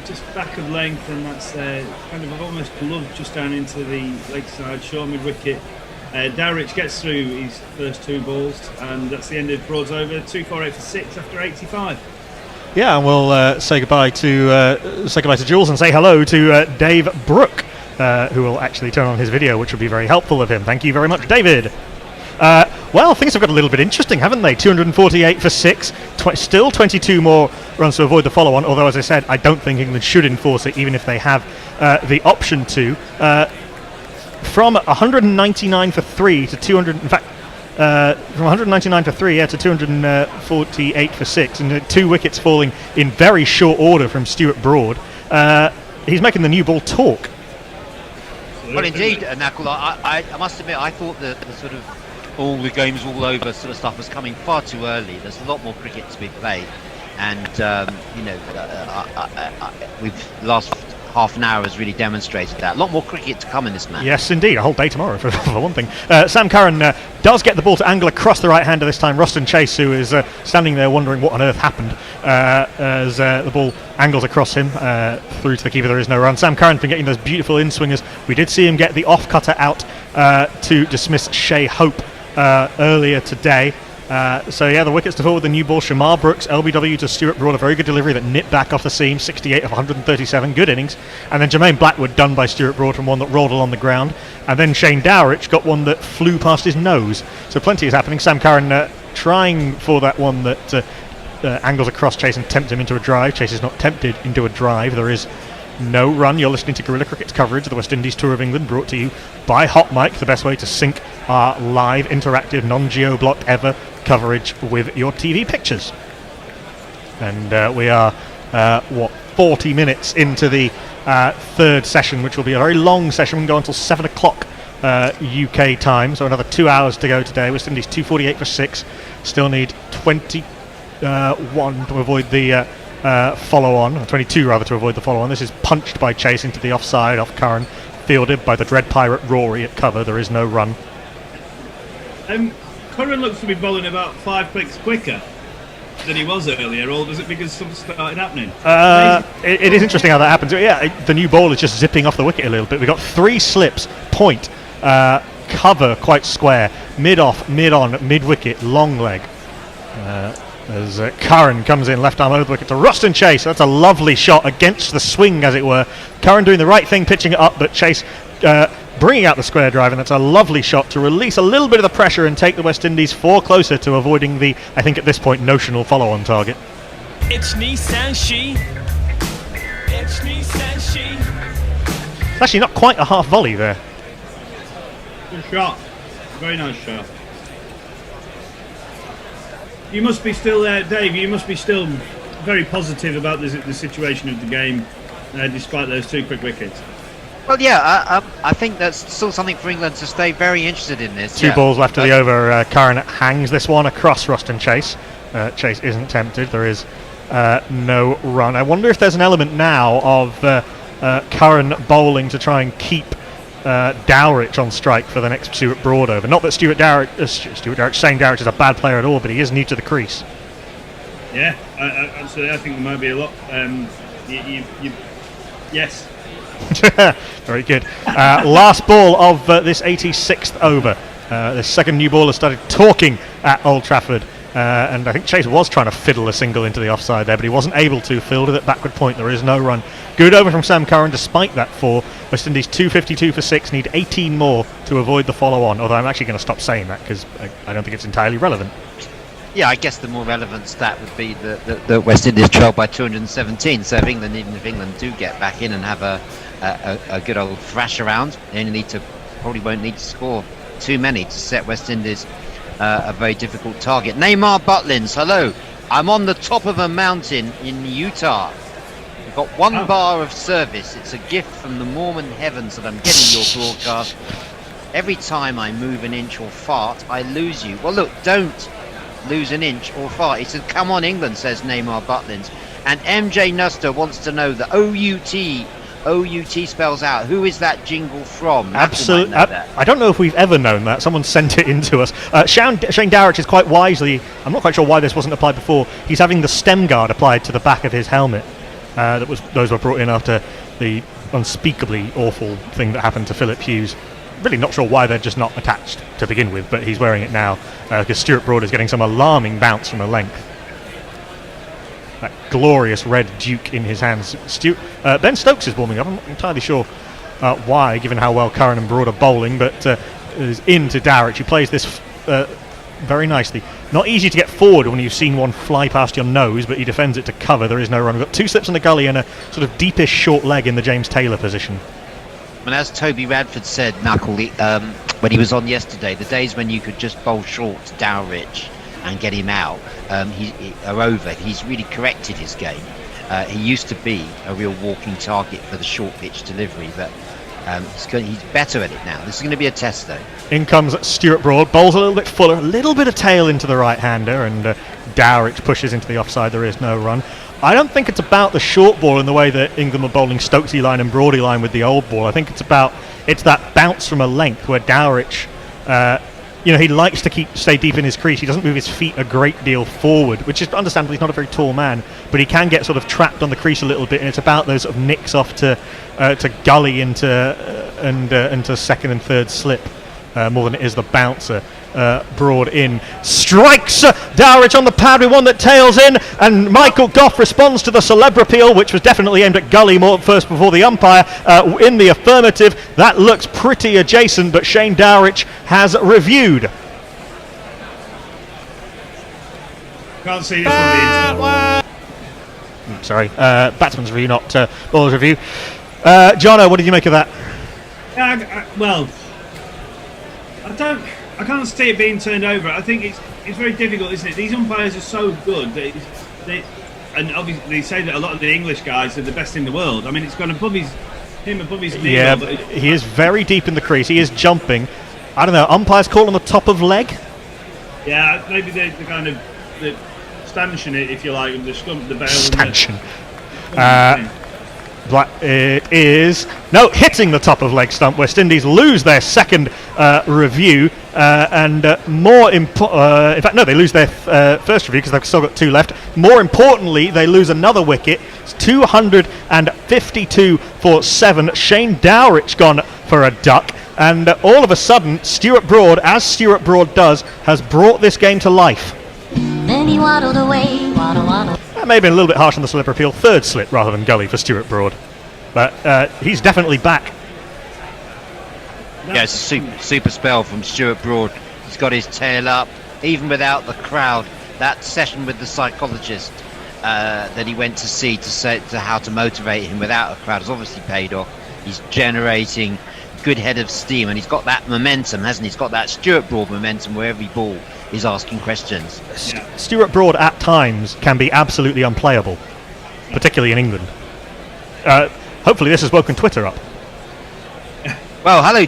Just back of length, and that's kind of almost gloved just down into the leg side, short mid wicket. Darrich gets through his first 2 balls, and that's the end of Broad's over. 248 for 6 after 85. Yeah, and we'll say goodbye to Jules and say hello to Dave Brooke, who will actually turn on his video, which will be very helpful of him. Thank you very much, David. Well, things have got a little bit interesting, haven't they? 248 for 6, still 22 more runs to avoid the follow-on, although, as I said, I don't think England should enforce it, even if they have the option to. From 199 for 3 to 200, in fact, from 199 for 3 to 248 for 6, and 2 wickets falling in very short order from Stuart Broad. He's making the new ball talk. Well, indeed, Knuckle. I must admit, I thought the sort of all the game's all over sort of stuff was coming far too early. There's a lot more cricket to be played, and we've last half an hour has really demonstrated that. A lot more cricket to come in this match. Yes, indeed. A whole day tomorrow, for one thing. Sam Curran does get the ball to angle across the right-hander this time. Ruston Chase, who is standing there wondering what on earth happened as the ball angles across him through to the keeper. There is no run. Sam Curran's been getting those beautiful in-swingers. We did see him get the off-cutter out to dismiss Shea Hope earlier today. The wickets to forward the new ball. Shamar Brooks, LBW to Stuart Broad, a very good delivery that nipped back off the seam, 68 of 137, good innings. And then Jermaine Blackwood done by Stuart Broad from one that rolled along the ground. And then Shane Dowrich got one that flew past his nose. So plenty is happening. Sam Curran trying for that one that angles across Chase and tempts him into a drive. Chase is not tempted into a drive. There is no run. You're listening to Guerrilla Cricket's coverage of the West Indies Tour of England, brought to you by Hot Mic, the best way to sync our live, interactive, non-geo-blocked ever coverage with your TV pictures. And we are 40 minutes into the third session, which will be a very long session. We can go until 7 o'clock UK time, so another 2 hours to go today. West Indies 248 for 6, still need 21 to avoid the follow-on, or 22 rather, to avoid the follow-on. This is punched by Chase into the offside off Curran, fielded by the Dread Pirate Rory at cover. There is no run. Curran looks to be bowling about 5 clicks quicker than he was earlier, or was it because something started happening? It is interesting how that happens. Yeah, the new ball is just zipping off the wicket a little bit. We've got 3 slips, point, cover quite square, mid-off, mid-on, mid-wicket, long leg. As Curran comes in, left arm over the wicket to Ruston Chase. That's a lovely shot against the swing, as it were. Curran doing the right thing, pitching it up, but Chase bringing out the square drive, and that's a lovely shot to release a little bit of the pressure and take the West Indies 4 closer to avoiding the, I think at this point, notional follow-on target. It's Nissan She. It's Nissan She. It's actually not quite a half volley there. Good shot. Very nice shot. You must be still there, Dave. You must be still very positive about the situation of the game, despite those 2 quick wickets. Well, yeah, I think that's still something for England to stay very interested in this. 2 balls left of the over. Curran hangs this one across Ruston Chase. Chase isn't tempted. There is no run. I wonder if there's an element now of Curran bowling to try and keep Dowrich on strike for the next Stuart Broad over. Not that Shane Dowrich is a bad player at all, but he is new to the crease. Yeah, absolutely. I think there might be a lot. Yes. Very good. Last ball of this 86th over. The second new ball has started talking at Old Trafford. And I think Chase was trying to fiddle a single into the offside there, but he wasn't able to. Fielded at backward point. There is no run. Good over from Sam Curran despite that 4. West Indies 252 for 6. Need 18 more to avoid the follow-on. Although I'm actually going to stop saying that because I don't think it's entirely relevant. Yeah, I guess the more relevant stat would be that West Indies trailed by 217. So even if England do get back in and have a good old thrash around, they probably won't need to score too many to set West Indies a very difficult target. Neymar Butlins, hello. I'm on the top of a mountain in Utah. We've got 1 bar of service. It's a gift from the Mormon heavens that I'm getting your broadcast. Every time I move an inch or fart, I lose you. Well, look, don't lose an inch or fart. He said, come on, England, says Neymar Butlins. And MJ Nuster wants to know the OUT spells out. Who is that jingle from? Absolutely. I don't know if we've ever known that. Someone sent it in to us. Shane Dowrich is quite wisely, I'm not quite sure why this wasn't applied before, he's having the stem guard applied to the back of his helmet. Those were brought in after the unspeakably awful thing that happened to Philip Hughes. Really not sure why they're just not attached to begin with, but he's wearing it now because Stuart Broad is getting some alarming bounce from the length. That glorious red Duke in his hands. Ben Stokes is warming up. I'm not entirely sure why, given how well Curran and Broad are bowling, but is into Dowrich, who plays this very nicely. Not easy to get forward when you've seen one fly past your nose, but he defends it to cover. There is no run. We've got 2 slips in the gully and a sort of deepish short leg in the James Taylor position. And as Toby Radford said, Knuckle, when he was on yesterday, the days when you could just bowl short to Dowrich and get him out are over. He's really corrected his game. He used to be a real walking target for the short pitch delivery, but He's better at it now. This is going to be a test, though. In comes Stuart Broad, bowls a little bit fuller, a little bit of tail into the right-hander, and Dowrich pushes into the offside. There is no run. I don't think it's about the short ball in the way that England were bowling Stokesy line and Broady line with the old ball. I think it's that bounce from a length where Dowrich, he likes to stay deep in his crease. He doesn't move his feet a great deal forward, which is understandable. He's not a very tall man, but he can get sort of trapped on the crease a little bit, and it's about those sort of nicks off to gully into second and third slip more than it is the bouncer. Broad in, strikes Dowrich on the pad with one that tails in, and Michael Gough responds to the celebra appeal, which was definitely aimed at Gully first before the umpire, in the affirmative. That looks pretty adjacent, but Shane Dowrich has reviewed. Can't see this on the internet. Sorry, batsman's review, not bowler's review. Jono, what did you make of that? I can't see it being turned over. I think it's very difficult, isn't it? These umpires are so good. And obviously they say that a lot of the English guys are the best in the world. I mean, it's gone above his knee. Yeah, he is very deep in the crease. He is jumping. I don't know. Umpires call on the top of leg. Yeah, maybe the kind of the stanchion, if you like, the stump, the bail. Stanchion. It is hitting the top of leg stump. West Indies lose their second review, and they lose their first review because they've still got two left. More importantly, they lose another wicket. It's 252 for 7. Shane Dowrich gone for a duck, and all of a sudden, Stuart Broad, as Stuart Broad does, has brought this game to life. Then he waddled away, waddle, waddle. That may have been a little bit harsh on the slip appeal. Third slip rather than gully for Stuart Broad. But he's definitely back. Yeah, it's a super spell from Stuart Broad. He's got his tail up, even without the crowd. That session with the psychologist that he went to see to how to motivate him without a crowd has obviously paid off. He's generating good head of steam, and he's got that momentum, hasn't he? He's got that Stuart Broad momentum where every ball is asking questions. Stuart Broad at times can be absolutely unplayable, particularly in England. Hopefully this has woken Twitter up. Well, hello,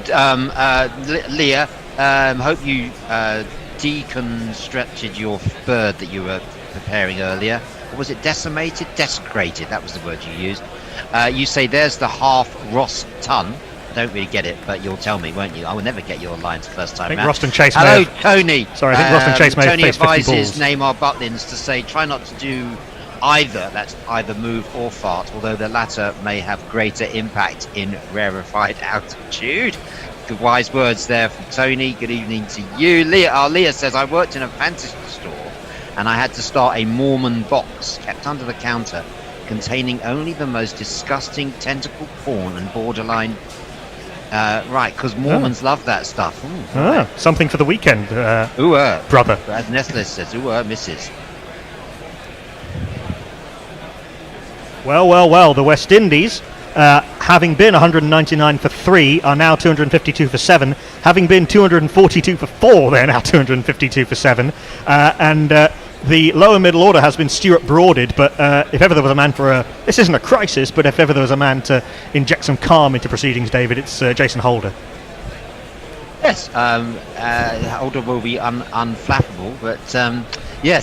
Leah. Hope you deconstructed your bird that you were preparing earlier. Or was it decimated? Desecrated, that was the word you used. You say there's the half Ross ton. I don't really get it, but you'll tell me, won't you? I will never get your lines first time I think round. Roston Chase Hello, Tony. Sorry, I think Roston Chase may have Tony faced 50 advises balls. Neymar Butlins to say try not to do either. That's either move or fart, although the latter may have greater impact in rarefied altitude. Good wise words there from Tony. Good evening to you. Leah says, I worked in a fantasy store and I had to start a Mormon box kept under the counter containing only the most disgusting tentacle porn and borderline because Mormons love that stuff. Ooh, something for the weekend, brother. As Nestle says, misses. Well, the West Indies, having been 199 for 3, are now 252 for 7. Having been 242 for 4, they're now 252 for 7. And the lower middle order has been Stuart Broaded, but if ever there was a man this isn't a crisis, but if ever there was a man to inject some calm into proceedings, David, it's Jason Holder. Yes, Holder will be unflappable, but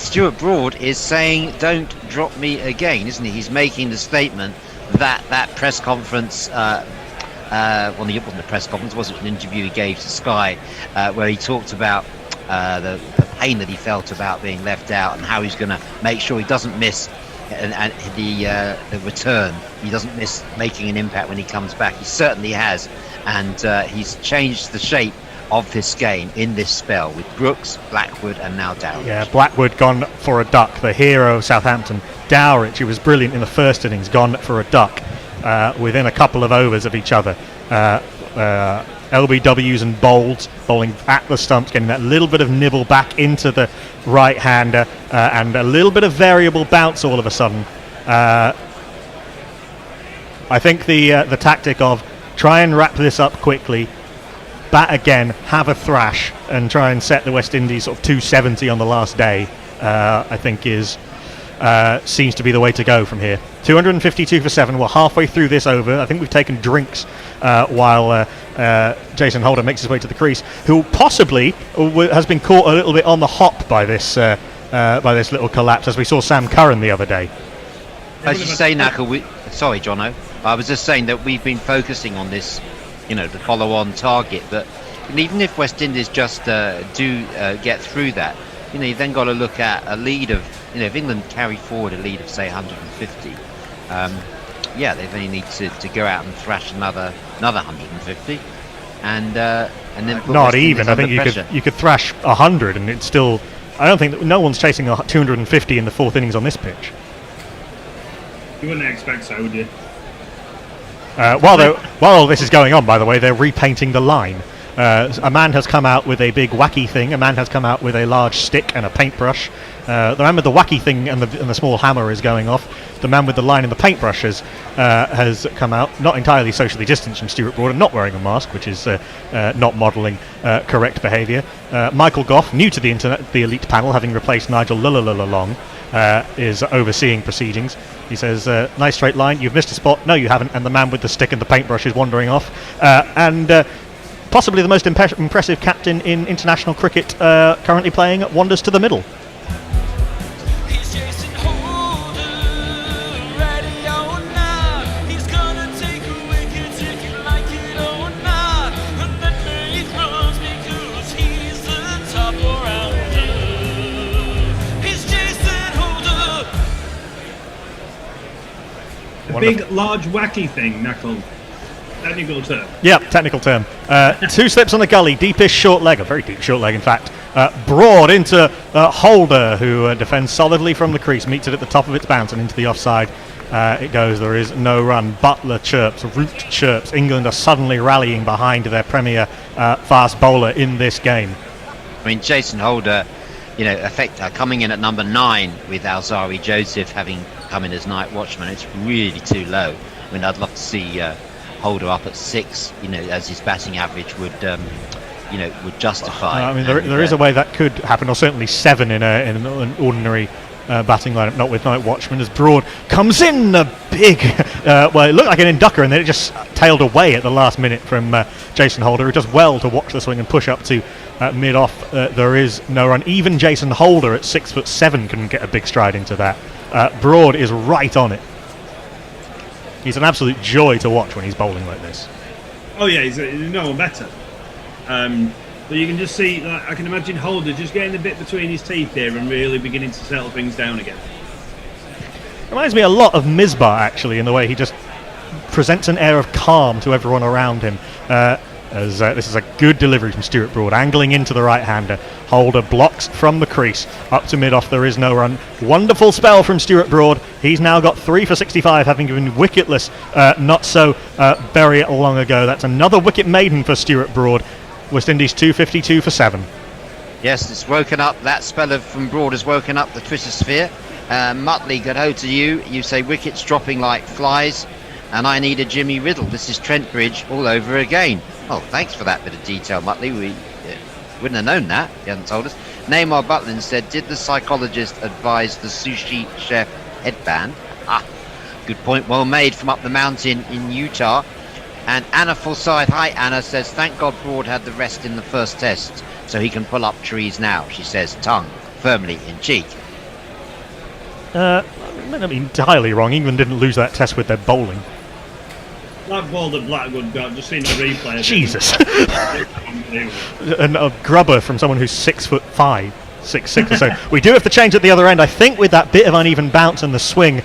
Stuart Broad is saying, don't drop me again, isn't he? He's making the statement that press conference, it wasn't a press conference, it wasn't an interview he gave to Sky, where he talked about the pain that he felt about being left out and how he's going to make sure he doesn't miss and the return. He doesn't miss making an impact when he comes back. He certainly has, and he's changed the shape of this game in this spell with Brooks, Blackwood and now Dowrich. Yeah, Blackwood gone for a duck, the hero of Southampton. Dowrich, who was brilliant in the first innings, gone for a duck within a couple of overs of each other. LBWs and bolds, bowling at the stumps, getting that little bit of nibble back into the right-hander, and a little bit of variable bounce all of a sudden. I think the tactic of try and wrap this up quickly, bat again, have a thrash, and try and set the West Indies sort of 270 on the last day, I think is seems to be the way to go from here. 252 for 7. We're halfway through this over. I think we've taken drinks while Jason Holder makes his way to the crease, who possibly has been caught a little bit on the hop by this little collapse, as we saw Sam Curran the other day. As you say, Knuckle, sorry, Jono. I was just saying that we've been focusing on this, the follow-on target. But even if West Indies just do get through that, you've then got to look at a lead of, if England carry forward a lead of, say, 150, they only need to go out and thrash another 150, and then put not West even. Indies I under think pressure. you could thrash 100, and it's still. I don't think that no one's chasing 250 in the fourth innings on this pitch. You wouldn't expect so, would you? While all this is going on, by the way, they're repainting the line. A man has come out with a big wacky thing. A man has come out with a large stick and a paintbrush. The man with the wacky thing and the small hammer is going off. The man with the line and the paintbrushes has come out, not entirely socially distanced from Stuart Broad and not wearing a mask, which is not modelling correct behaviour. Michael Gough, new to the elite panel, having replaced Nigel Long, is overseeing proceedings. He says, nice straight line, you've missed a spot. No, you haven't. And the man with the stick and the paintbrush is wandering off. Possibly the most impressive captain in international cricket currently playing wanders to the middle. Big, large, wacky thing, Knuckle. Technical term. Yep, technical term. 2 slips on the gully, deepish short leg, a very deep short leg in fact. Broad into Holder, who defends solidly from the crease, meets it at the top of its bounce and into the offside. It goes, there is no run. Butler chirps, Root chirps. England are suddenly rallying behind their premier fast bowler in this game. I mean, Jason Holder, coming in at number 9 with Alzari Joseph having come in as night watchman, it's really too low. I mean, I'd love to see Holder up at 6, as his batting average would justify. I mean, there is a way that could happen, or certainly 7 in an ordinary batting lineup, not with night watchman, as Broad comes in a big, it looked like an inducker, and then it just tailed away at the last minute from Jason Holder, who does well to watch the swing and push up to mid-off. There is no run. Even Jason Holder at 6'7" couldn't get a big stride into that. Broad is right on it. He's an absolute joy to watch when he's bowling like this. Oh yeah, he's no one better. But you can just see, I can imagine Holder just getting the bit between his teeth here and really beginning to settle things down again. Reminds me a lot of Misbah, actually, in the way he just presents an air of calm to everyone around him. This is a good delivery from Stuart Broad, angling into the right-hander. Holder blocks from the crease. Up to mid-off, there is no run. Wonderful spell from Stuart Broad. He's now got 3 for 65, having been wicketless not so very long ago. That's another wicket maiden for Stuart Broad. West Indies 252 for 7. Yes, it's woken up. That spell from Broad has woken up the Twitter sphere. Muttley, good ho to you. You say wickets dropping like flies, and I need a Jimmy Riddle. This is Trent Bridge all over again. Oh, thanks for that bit of detail, Muttley. We wouldn't have known that. He hadn't told us. Neymar Butlin said, did the psychologist advise the sushi chef headband? Good point, well made from up the mountain in Utah. And Anna Forsyth, hi Anna, says, thank God Broad had the rest in the first test, so he can pull up trees now, she says, tongue firmly in cheek. I mean, entirely wrong. England didn't lose that test with their bowling. That ball that Blackwood got, just seen the replay. Jesus. And a grubber from someone who's 6'5", 6'6" or so. We do have to change at the other end. I think with that bit of uneven bounce and the swing,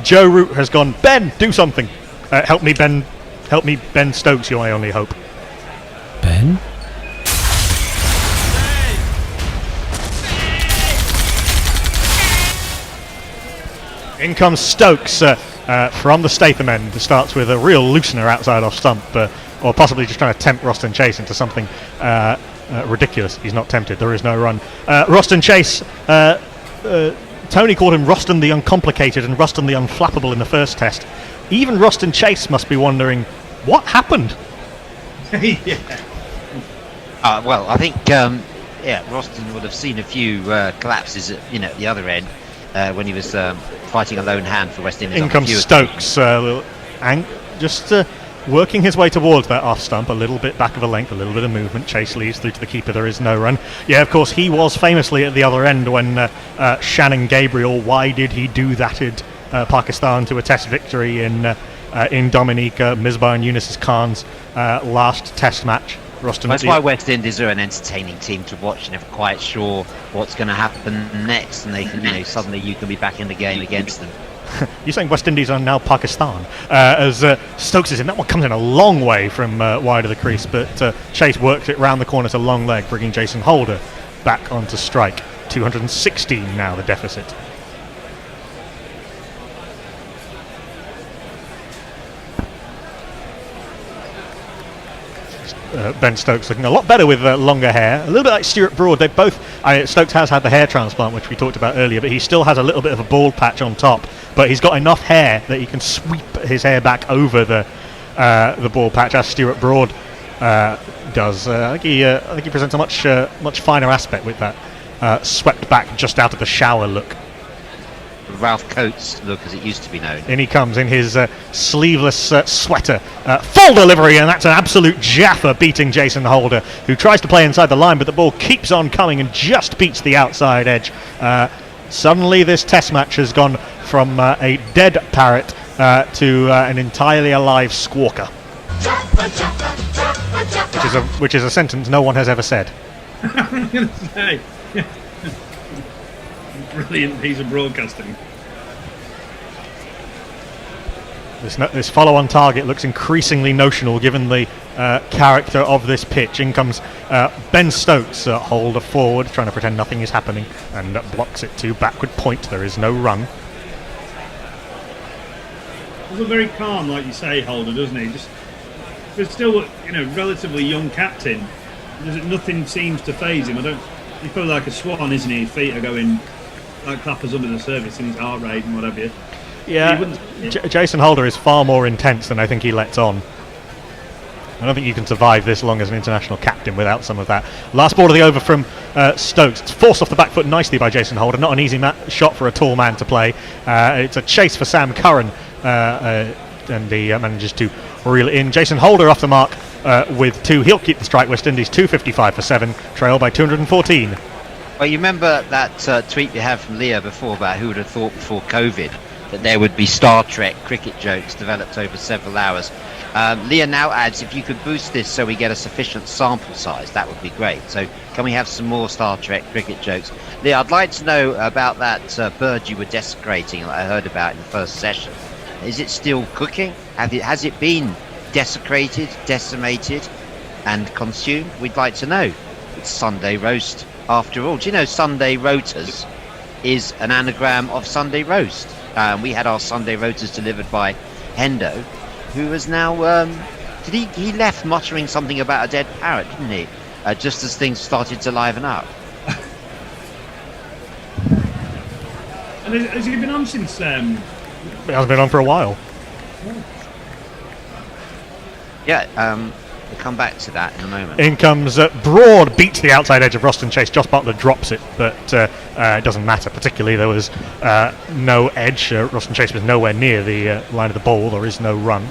Joe Root has gone, Ben, do something. Help me, Ben Stokes, you're my only hope. Ben? In comes Stokes from the Statham end. Starts with a real loosener outside off stump, or possibly just trying to tempt Roston Chase into something ridiculous. He's not tempted. There is no run. Roston Chase, Tony called him Roston the Uncomplicated and Roston the Unflappable in the first test. Even Roston Chase must be wondering, what happened? Yeah. Well, I think Roston would have seen a few collapses at the other end. when he was fighting a lone hand for West Indies. In comes Stokes, just working his way towards that off stump, a little bit back of a length, a little bit of movement. Chase leads through to the keeper, there is no run. Yeah, of course, he was famously at the other end when Shannon Gabriel, why did he do that Pakistan to a test victory in Dominica, Misbah and Yunus Khan's last test match. That's why West Indies are an entertaining team to watch. You're never quite sure what's going to happen next, and they can, suddenly you can be back in the game against them. You're saying West Indies are now Pakistan, as Stokes is in. That one comes in a long way from wide of the crease, but Chase works it round the corner to long leg, bringing Jason Holder back onto strike. 216 now, the deficit. Ben Stokes looking a lot better with longer hair, a little bit like Stuart Broad. They both. Stokes has had the hair transplant, which we talked about earlier, but he still has a little bit of a bald patch on top. But he's got enough hair that he can sweep his hair back over the bald patch, as Stuart Broad does. I think he presents a much finer aspect with that swept back, just out of the shower look. Ralph Coates look, as it used to be known. In he comes in his sleeveless sweater. Full delivery, and that's an absolute jaffer, beating Jason Holder, who tries to play inside the line, but the ball keeps on coming and just beats the outside edge. Suddenly this test match has gone from a dead parrot to an entirely alive squawker. Which is a sentence no one has ever said. I'm going to say... Brilliant piece of broadcasting. This follow-on target looks increasingly notional given the character of this pitch. In comes Ben Stokes, Holder forward, trying to pretend nothing is happening, and blocks it to backward point. There is no run. He's a very calm, like you say, Holder, doesn't he? But still, relatively young captain. Nothing seems to faze him. He's probably like a swan, isn't he? His feet are going like clappers under the surface, and his heart rate and whatever. Yeah, Jason Holder is far more intense than I think he lets on. I don't think you can survive this long as an international captain without some of that. Last ball of the over from Stokes. It's forced off the back foot nicely by Jason Holder. Not an easy shot for a tall man to play. It's a chase for Sam Curran, and he manages to reel it in. Jason Holder off the mark with 2. He'll keep the strike. West Indies 255 for 7, trail by 214. Well, you remember that tweet we had from Leo before about who would have thought before COVID that there would be Star Trek cricket jokes developed over several hours. Leah now adds, if you could boost this so we get a sufficient sample size, that would be great. So can we have some more Star Trek cricket jokes? Leah, I'd like to know about that bird you were desecrating that I heard about in the first session. Is it still cooking? Has it been desecrated, decimated and consumed? We'd like to know. It's Sunday roast after all. Do you know Sunday Rotors is an anagram of Sunday roast? We had our Sunday Rotors delivered by Hendo, who has now he left muttering something about a dead parrot, didn't he? Just as things started to liven up. And has he been on since It hasn't been on for a while. Yeah, we'll come back to that in a moment. In comes Broad, beats the outside edge of Roston Chase. Josh Butler drops it, but it doesn't matter. Particularly, there was no edge. Roston Chase was nowhere near the line of the ball. There is no run.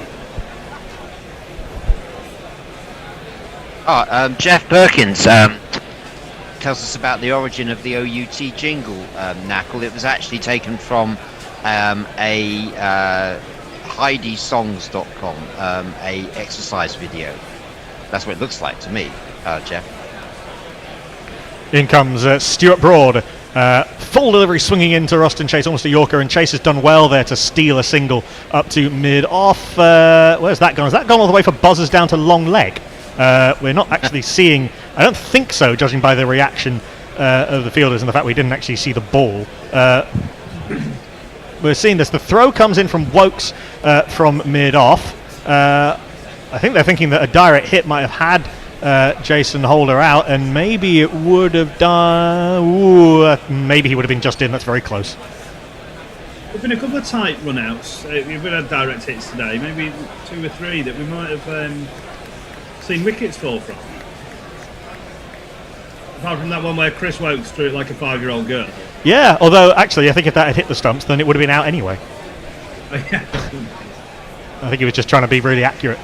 Jeff Perkins tells us about the origin of the OUT jingle, Knackle. It was actually taken from a HeidiSongs.com, a exercise video. That's what it looks like to me, Jeff. In comes Stuart Broad. Full delivery swinging into Roston Chase, almost a Yorker, and Chase has done well there to steal a single up to mid-off. Where's that gone? Has that gone all the way for buzzers down to long leg? We're not actually seeing... I don't think so, judging by the reaction of the fielders and the fact we didn't actually see the ball. We're seeing this. The throw comes in from Wokes from mid-off. I think they're thinking that a direct hit might have had Jason Holder out, and maybe it would have done... maybe he would have been just in. That's very close. There've been a couple of tight run-outs. We've had direct hits today, maybe 2 or 3 that we might have seen wickets fall from. Apart from that one where Chris Wokes threw it like a 5-year-old girl. Yeah, although actually I think if that had hit the stumps, then it would have been out anyway. I think he was just trying to be really accurate.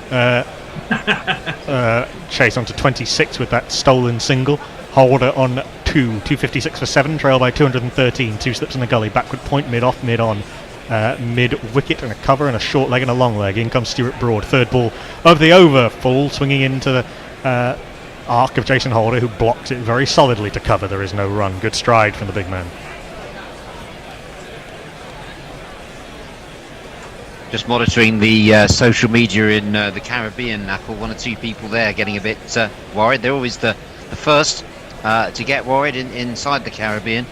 Chase onto 26 with that stolen single. Holder on 256 for 7, trail by 213. 2 slips in the gully, backward point, mid-off, mid-on. Mid-wicket and a cover and a short leg and a long leg. In comes Stuart Broad. Third ball of the over. Full swinging into the arc of Jason Holder, who blocks it very solidly to cover. There is no run. Good stride from the big man. Just monitoring the social media in the Caribbean, Knuckle. 1 or 2 people there getting a bit worried. They're always the first to get worried inside the Caribbean.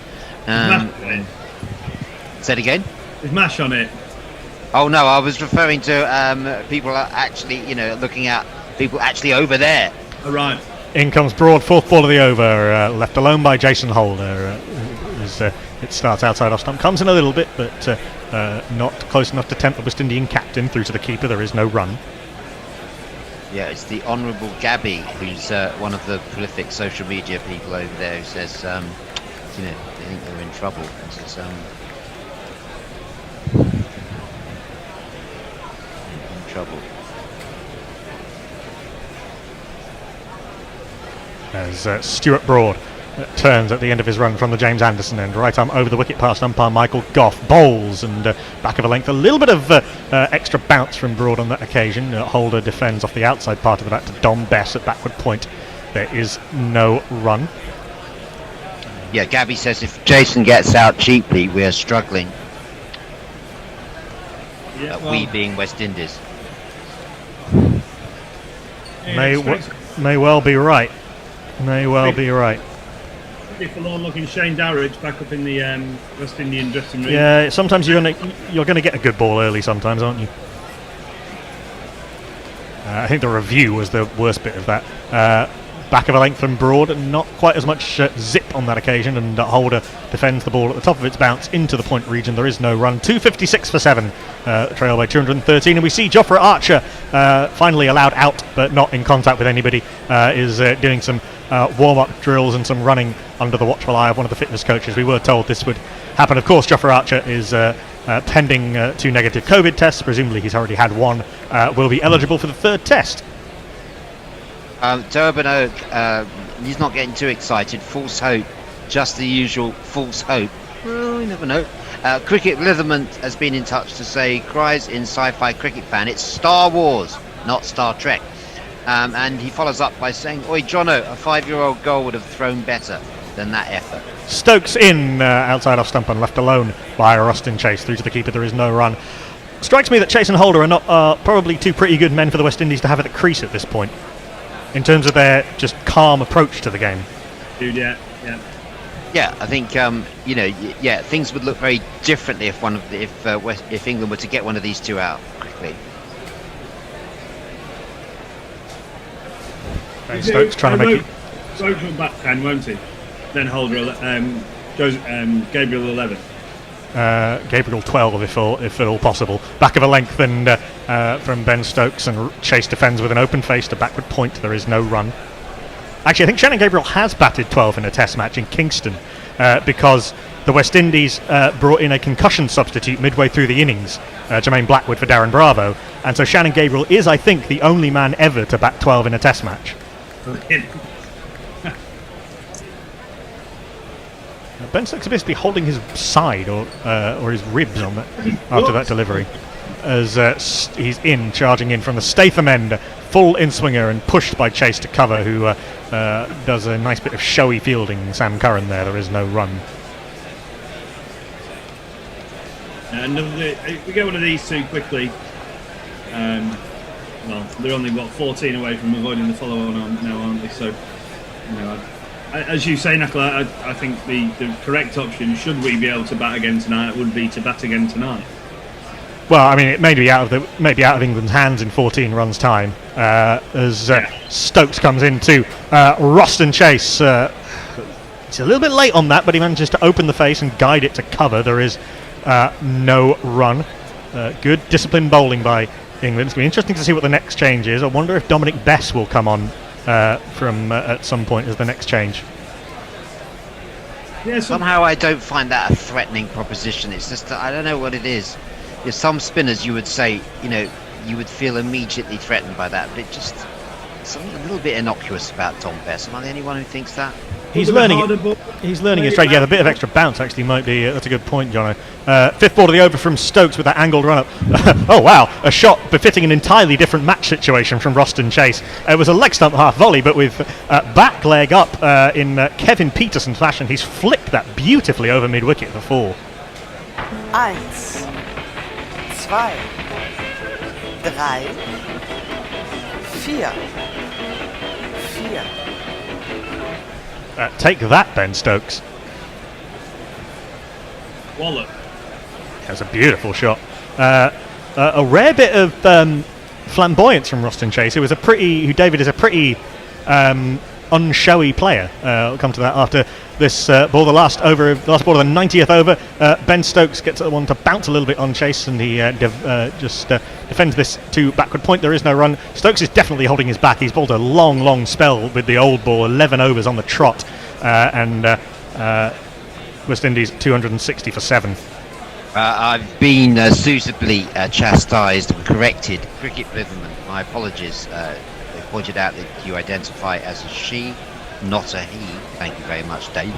Say it again? There's mash on it. Oh no, I was referring to people are actually, looking at people actually over there. All right. In comes Broad, 4th ball of the over, left alone by Jason Holder. It starts outside off stump, comes in a little bit, but not close enough to tempt the West Indian captain through to the keeper. There is no run. Yeah, it's the Honourable Gabby, who's one of the prolific social media people over there, who says, they think they're in trouble. It's, in trouble. As Stuart Broad turns at the end of his run from the James Anderson end, right arm over the wicket past umpire Michael Goff, bowls and back of a length, a little bit of extra bounce from Broad on that occasion. Holder defends off the outside part of the bat to Dom Bess at backward point. There is no run. Yeah, Gabby says if Jason gets out cheaply, we are struggling. Yeah, We being West Indies. May well be right. May well be right. Pretty forlorn-looking Shane Darridge back up in the West Indian dressing room. Yeah, sometimes you're gonna get a good ball early. Sometimes, aren't you? I think the review was the worst bit of that. Back of a length from Broad, and not quite as much zip on that occasion, and Holder defends the ball at the top of its bounce into the point region. There is no run. 256 for 7, trail by 213, and we see Jofra Archer finally allowed out, but not in contact with anybody, is doing some warm-up drills and some running under the watchful eye of one of the fitness coaches. We were told this would happen. Of course, Jofra Archer is pending 2 negative COVID tests. Presumably he's already had 1. Will be eligible for the 3rd test. Durban Oak, he's not getting too excited. False hope, just the usual false hope. Well, you never know. Cricket Litherman has been in touch to say, cries in sci-fi cricket fan, it's Star Wars, not Star Trek. And he follows up by saying, oi Jono, a 5-year-old goal would have thrown better than that effort. Stokes in outside off stump and left alone by Rustin Chase through to the keeper. There is no run. Strikes me that Chase and Holder are not probably 2 pretty good men for the West Indies to have at the crease at this point, in terms of their just calm approach to the game. Dude, yeah. Yeah, I think things would look very differently if if England were to get one of these 2 out quickly. Ben Stokes trying to make it. Stokes will bat 10, won't he? Then Holder, Gabriel 11. Gabriel 12 if at all possible. Back of a length and from Ben Stokes, and Chase defends with an open face to backward point. There is no run. Actually, I think Shannon Gabriel has batted 12 in a test match in Kingston because the West Indies brought in a concussion substitute midway through the innings, Jermaine Blackwood for Darren Bravo, and so Shannon Gabriel is, I think, the only man ever to bat 12 in a test match. Ben Stokes appears to be holding his side or his ribs on that after that delivery, as he's charging in from the Statham end, full in swinger and pushed by Chase to cover, who does a nice bit of showy fielding. Sam Curran there is no run. We get one of these 2 quickly. They're only 14 away from avoiding the follow-on now, aren't they? So, as you say, Nicola, I think the correct option, should we be able to bat again tonight, would be to bat again tonight. Well, I mean, it may be out of England's hands in 14 runs' time, as Stokes comes into Rustin Chase. It's a little bit late on that, but he manages to open the face and guide it to cover. There is no run. Good disciplined bowling by England. It's going to be interesting to see what the next change is. I wonder if Dominic Bess will come on from at some point as the next change. Yeah, Somehow I don't find that a threatening proposition. It's just that I don't know what it is. There's some spinners you would say, you would feel immediately threatened by that, but it just something a little bit innocuous about Tom Bess. Am I the only one who thinks that? He's learning his trade. Yeah, the bit of extra bounce actually might be. That's a good point, Jono. Fifth ball of the over from Stokes with that angled run up. Oh wow, a shot befitting an entirely different match situation from Roston Chase. It was a leg stump half volley, but with back leg up in Kevin Peterson fashion. He's flicked that beautifully over mid wicket for 4. 1, 2, 3, 4. Take that, Ben Stokes. Wallop. That's a beautiful shot. A rare bit of flamboyance from Roston Chase, who David is a pretty unshowy player. I'll come to that after this ball, the last ball of the 90th over. Ben Stokes gets the one to bounce a little bit on Chase, and he just defends this to backward point. There is no run. Stokes is definitely holding his back. He's bowled a long spell with the old ball, 11 overs on the trot, and West Indies 260 for 7. I've been suitably chastised and corrected. Cricket Riverman, my apologies. They pointed out that you identify as a she, not a he. Thank you very much, Dave.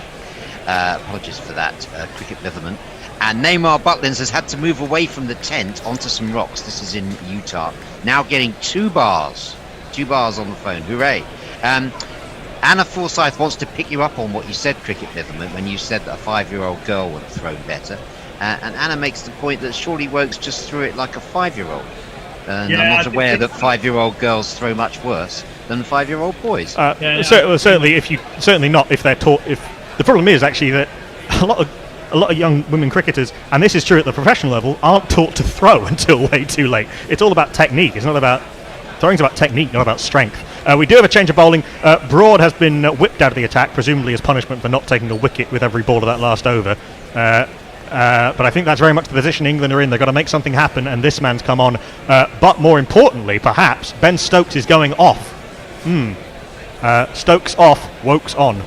Apologies for that, Cricket Riverman. And Neymar Butlins has had to move away from the tent onto some rocks. This is in Utah. Now getting 2 bars. 2 bars on the phone. Hooray. Anna Forsyth wants to pick you up on what you said, Cricket Riverman, when you said that a 5-year-old girl would have thrown better. And Anna makes the point that Shorty Wokes just threw it like a 5-year-old. And I'm not aware that 5-year-old girls throw much worse than 5-year-old boys. Certainly not if they're taught. If the problem is actually that a lot of young women cricketers, and this is true at the professional level, aren't taught to throw until way too late. It's all about technique. It's not about throwing's about technique, not about strength. We do have a change of bowling. Broad has been whipped out of the attack, presumably as punishment for not taking a wicket with every ball of that last over. But I think that's very much the position England are in. They've got to make something happen, and this man's come on. But more importantly, perhaps, Ben Stokes is going off. Stokes off, Wokes on.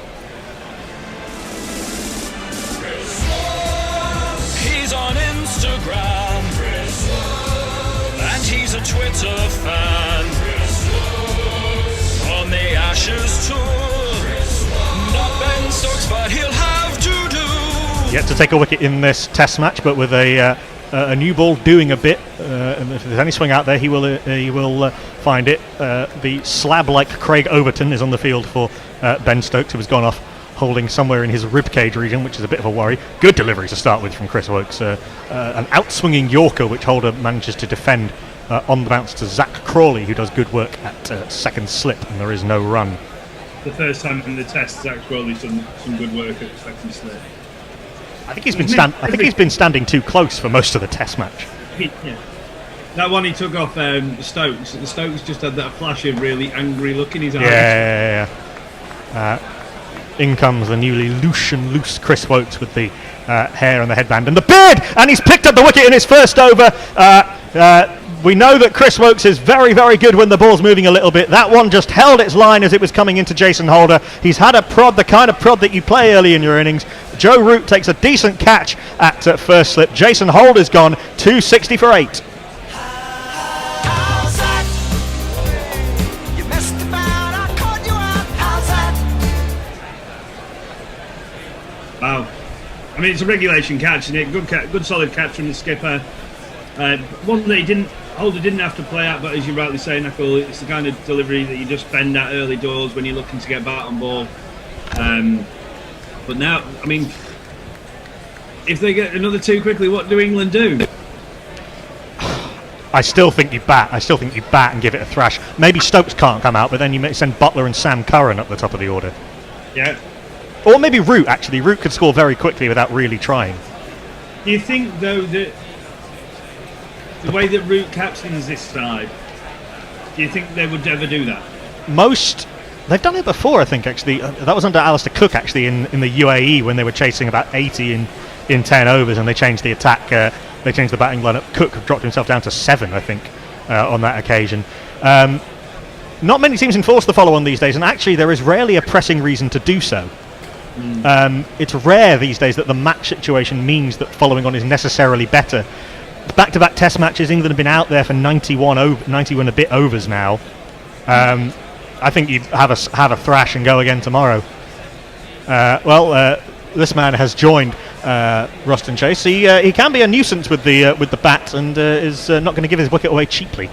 He's on Instagram, and he's a Twitter fan. On the Ashes tour, not Ben Stokes, but he'll have to do. Yet to take a wicket in this Test match, but with a new ball doing a bit. And if there's any swing out there, he will find it. The slab-like Craig Overton is on the field for Ben Stokes, who has gone off holding somewhere in his ribcage region, which is a bit of a worry. Good delivery to start with from Chris Wokes. An outswinging Yorker, which Holder manages to defend on the bounce to Zach Crawley, who does good work at second slip, and there is no run. The first time in the Test, Zach Crawley's done some good work at second slip. I think he's been standing too close for most of the Test match. Yeah. That one he took off Stokes. The Stokes just had that flash of really angry look in his eyes. Yeah. In comes the newly loose Chris Wokes with the hair and the headband and the beard, and he's picked up the wicket in his first over. We know that Chris Wokes is very, very good when the ball's moving a little bit. That one just held its line as it was coming into Jason Holder. He's had a prod, the kind of prod that you play early in your innings. Joe Root takes a decent catch at first slip. Jason Holder's gone 260 for 8. Wow. I mean, it's a regulation catch, isn't it? Good solid catch from the skipper. One that Holder didn't have to play out, but as you rightly say, Knuckle, it's the kind of delivery that you just bend at early doors when you're looking to get bat on ball. But now, I mean, if they get another 2 quickly, what do England do? I still think you bat and give it a thrash. Maybe Stokes can't come out, but then you may send Butler and Sam Curran up the top of the order. Yeah. Or maybe Root, actually. Root could score very quickly without really trying. Do you think, though, that the way that Root captains this side, do you think they would ever do that? They've done it before, I think, actually. That was under Alistair Cook, actually, in the UAE when they were chasing about 80 in 10 overs, and they changed the attack. They changed the batting lineup. Cook dropped himself down to 7, I think, on that occasion. Not many teams enforce the follow-on these days, and actually there is rarely a pressing reason to do so. It's rare these days that the match situation means that following on is necessarily better. Back-to-back Test matches, England have been out there for 91 and a bit overs now. I think you have a thrash and go again tomorrow. This man has joined Ruston Chase. He can be a nuisance with the bat and is not going to give his wicket away cheaply.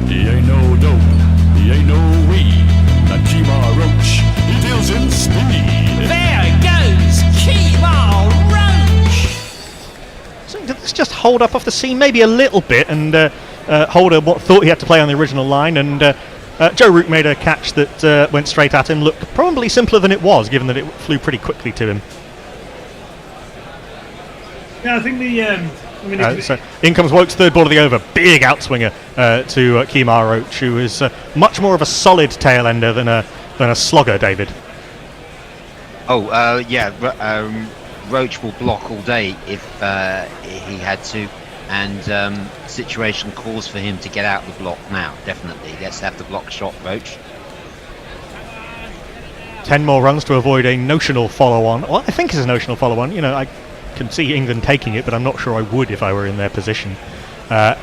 He ain't no dope, he ain't no weed. That Kemar Roach, he deals in speed. There goes Kemar Roach. So did this just hold up off the seam maybe a little bit, and Holder thought he had to play on the original line, and Joe Root made a catch that went straight at him. Looked probably simpler than it was, given that it flew pretty quickly to him. Yeah, I think So in comes Woke's third ball of the over. Big outswinger to Kemar Roach, who is much more of a solid tail ender than a slogger, David. Roach will block all day if he had to, and situation calls for him to get out the block now. Definitely, let's have the block shot, Roach. 10 more runs to avoid a notional follow-on. Well, I think it's a notional follow-on. You know, I can see England taking it, but I'm not sure I would if I were in their position.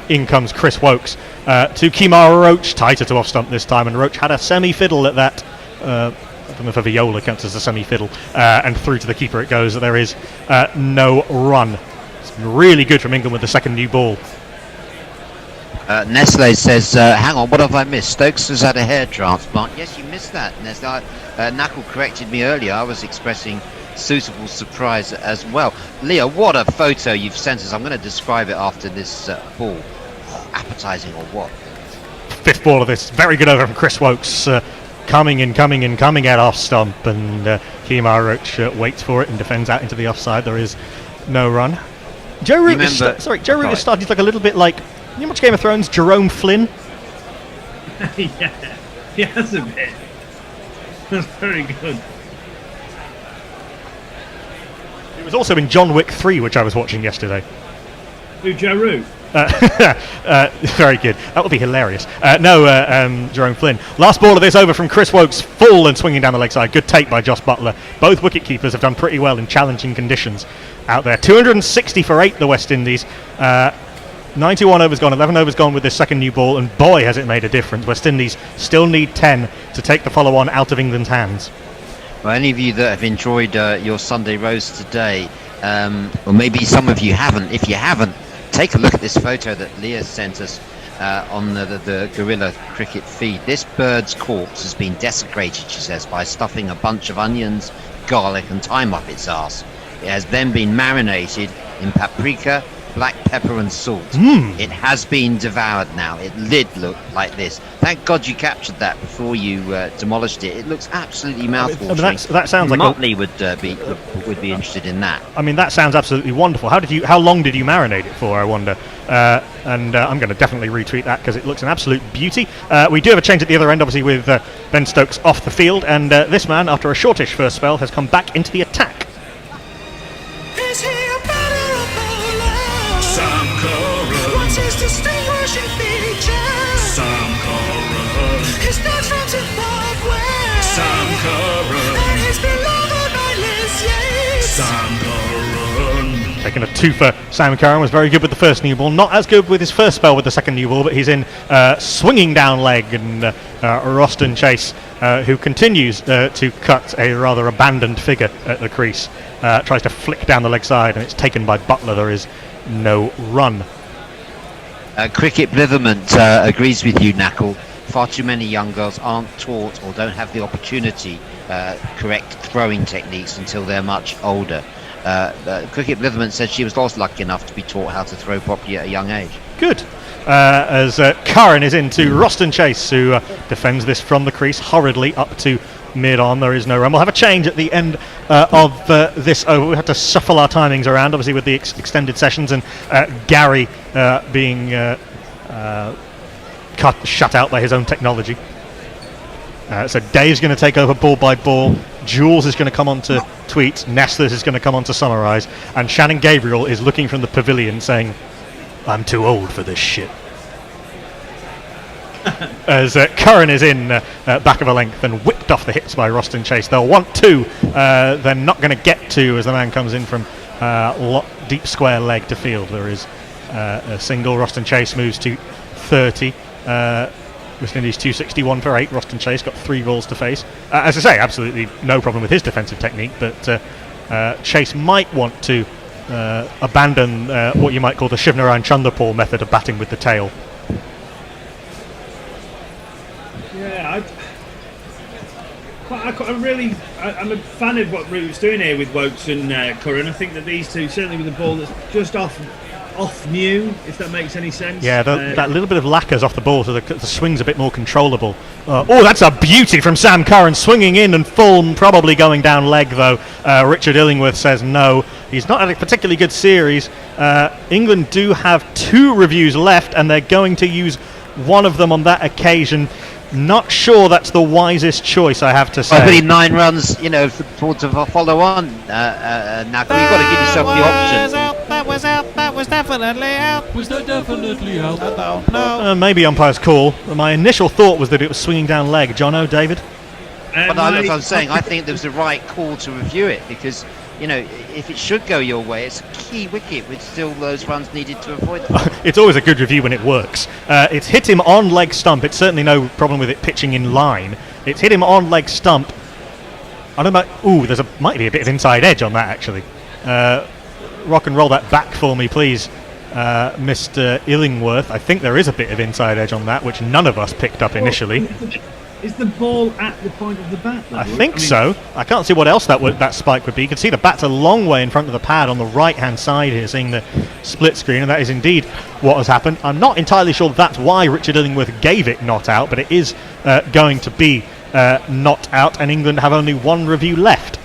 In comes Chris Wokes to Kemar Roach, tighter to off stump this time, and Roach had a semi-fiddle at that. I don't know if a viola counts as a semi-fiddle, and through to the keeper it goes. There is no run. It's been really good from England with the second new ball. Nestle says, hang on, what have I missed? Stokes has had a hair transplant. Yes, you missed that, Nestle. Knuckle corrected me earlier. I was expressing suitable surprise as well. Leah, what a photo you've sent us. I'm going to describe it after this ball. Appetizing or what? Fifth ball of this. Very good over from Chris Wokes. Coming at off stump, and Kemar Roach waits for it and defends out into the offside. There is no run. Joe Root is starting to look a little bit like, you know, much Game of Thrones, Jerome Flynn. Yeah, he has a bit. That's very good. He was also in John Wick 3, which I was watching yesterday. Who, Joe Root? Very good. That would be hilarious. Jerome Flynn. Last ball of this over from Chris Wokes, full and swinging down the leg side. Good take by Josh Butler. Both wicket keepers have done pretty well in challenging conditions out there. 260 for 8, the West Indies. 91 overs gone, 11 overs gone with this second new ball, and boy has it made a difference. West Indies still need 10 to take the follow-on out of England's hands. Well, any of you that have enjoyed your Sunday roast today, or maybe some of you haven't, if you haven't, take a look at this photo that Leah sent us on the Gorilla Cricket feed. This bird's corpse has been desecrated, she says, by stuffing a bunch of onions, garlic and thyme up its arse. It has then been marinated in paprika, black pepper and salt. It has been devoured now. It did look like this. Thank God you captured that before you demolished it. It looks absolutely mouth-watering. That sounds like Motley would be interested in that. I mean, that sounds absolutely wonderful. How long did you marinate it for, I wonder? I'm going to definitely retweet that because it looks an absolute beauty. We do have a change at the other end, obviously, with Ben Stokes off the field, and this man, after a shortish first spell, has come back into the attack. Is he a batter or bowler? Sam Curran. What's his distinguishing feature? Sam Curran. His dad's from Zimbabwe. Sam Curran. And he's beloved by Liz Yates. Sam Curran. Taking a 2 for Sam Curran. Was very good with the first new ball. Not as good with his first spell with the second new ball, but he's in swinging down leg, and Ruston Chase, who continues to cut a rather abandoned figure at the crease, tries to flick down the leg side, and it's taken by Butler. There is no run. Cricket Blitherment agrees with you, Knuckle. Far too many young girls aren't taught or don't have the opportunity correct throwing techniques until they're much older. Cricket Blitherman said she was also lucky enough to be taught how to throw properly at a young age. Good. As Curran is into Ruston Chase, who defends this from the crease hurriedly up to mid-on. There is no run. We'll have a change at the end of this over. We have to shuffle our timings around, obviously, with the extended sessions, and Gary being shut out by his own technology. So Dave's going to take over ball by ball. Jules is going to come on to tweet. Nestlers is going to come on to summarise. And Shannon Gabriel is looking from the pavilion saying, I'm too old for this shit. as Curran is in back of a length and whipped off the hits by Roston Chase. They'll want 2, they're not going to get 2 as the man comes in from deep square leg to field. There is a single. Roston Chase moves to 30. West Indies 261 for 8. Roston Chase got 3 balls to face. As I say, absolutely no problem with his defensive technique, but Chase might want to abandon what you might call the Shivnarine Chanderpaul method of batting with the tail. Yeah, I'm a fan of what Root's doing here with Wokes and Curran. I think that these two, certainly with the ball that's just off new, if that makes any sense. Yeah, that little bit of lacquers off the ball, so the swing's a bit more controllable. Oh, that's a beauty from Sam Curran, swinging in and full, probably going down leg though. Richard Illingworth says no. He's not had a particularly good series. England do have 2 reviews left, and they're going to use one of them on that occasion. Not sure that's the wisest choice, I have to say. Probably 9 runs, to follow on. Now you've got to give yourself the option. That was definitely out. Was that definitely out? I don't know. Maybe umpire's call. My initial thought was that it was swinging down leg. Jono, David? But I'm saying I think there was the right call to review it, because if it should go your way, it's a key wicket with still those runs needed to avoid them. It's always a good review when it works. It's hit him on leg stump. It's certainly no problem with it pitching in line. It's hit him on leg stump. I don't know. There might be a bit of inside edge on that, actually. Rock and roll that back for me, please, Mr. Illingworth. I think there is a bit of inside edge on that, which none of us picked up initially. Is the ball at the point of the bat? I think so. I can't see what else that spike would be. You can see the bat's a long way in front of the pad on the right-hand side here, seeing the split screen, and that is indeed what has happened. I'm not entirely sure that's why Richard Illingworth gave it not out, but it is going to be not out, and England have only 1 review left.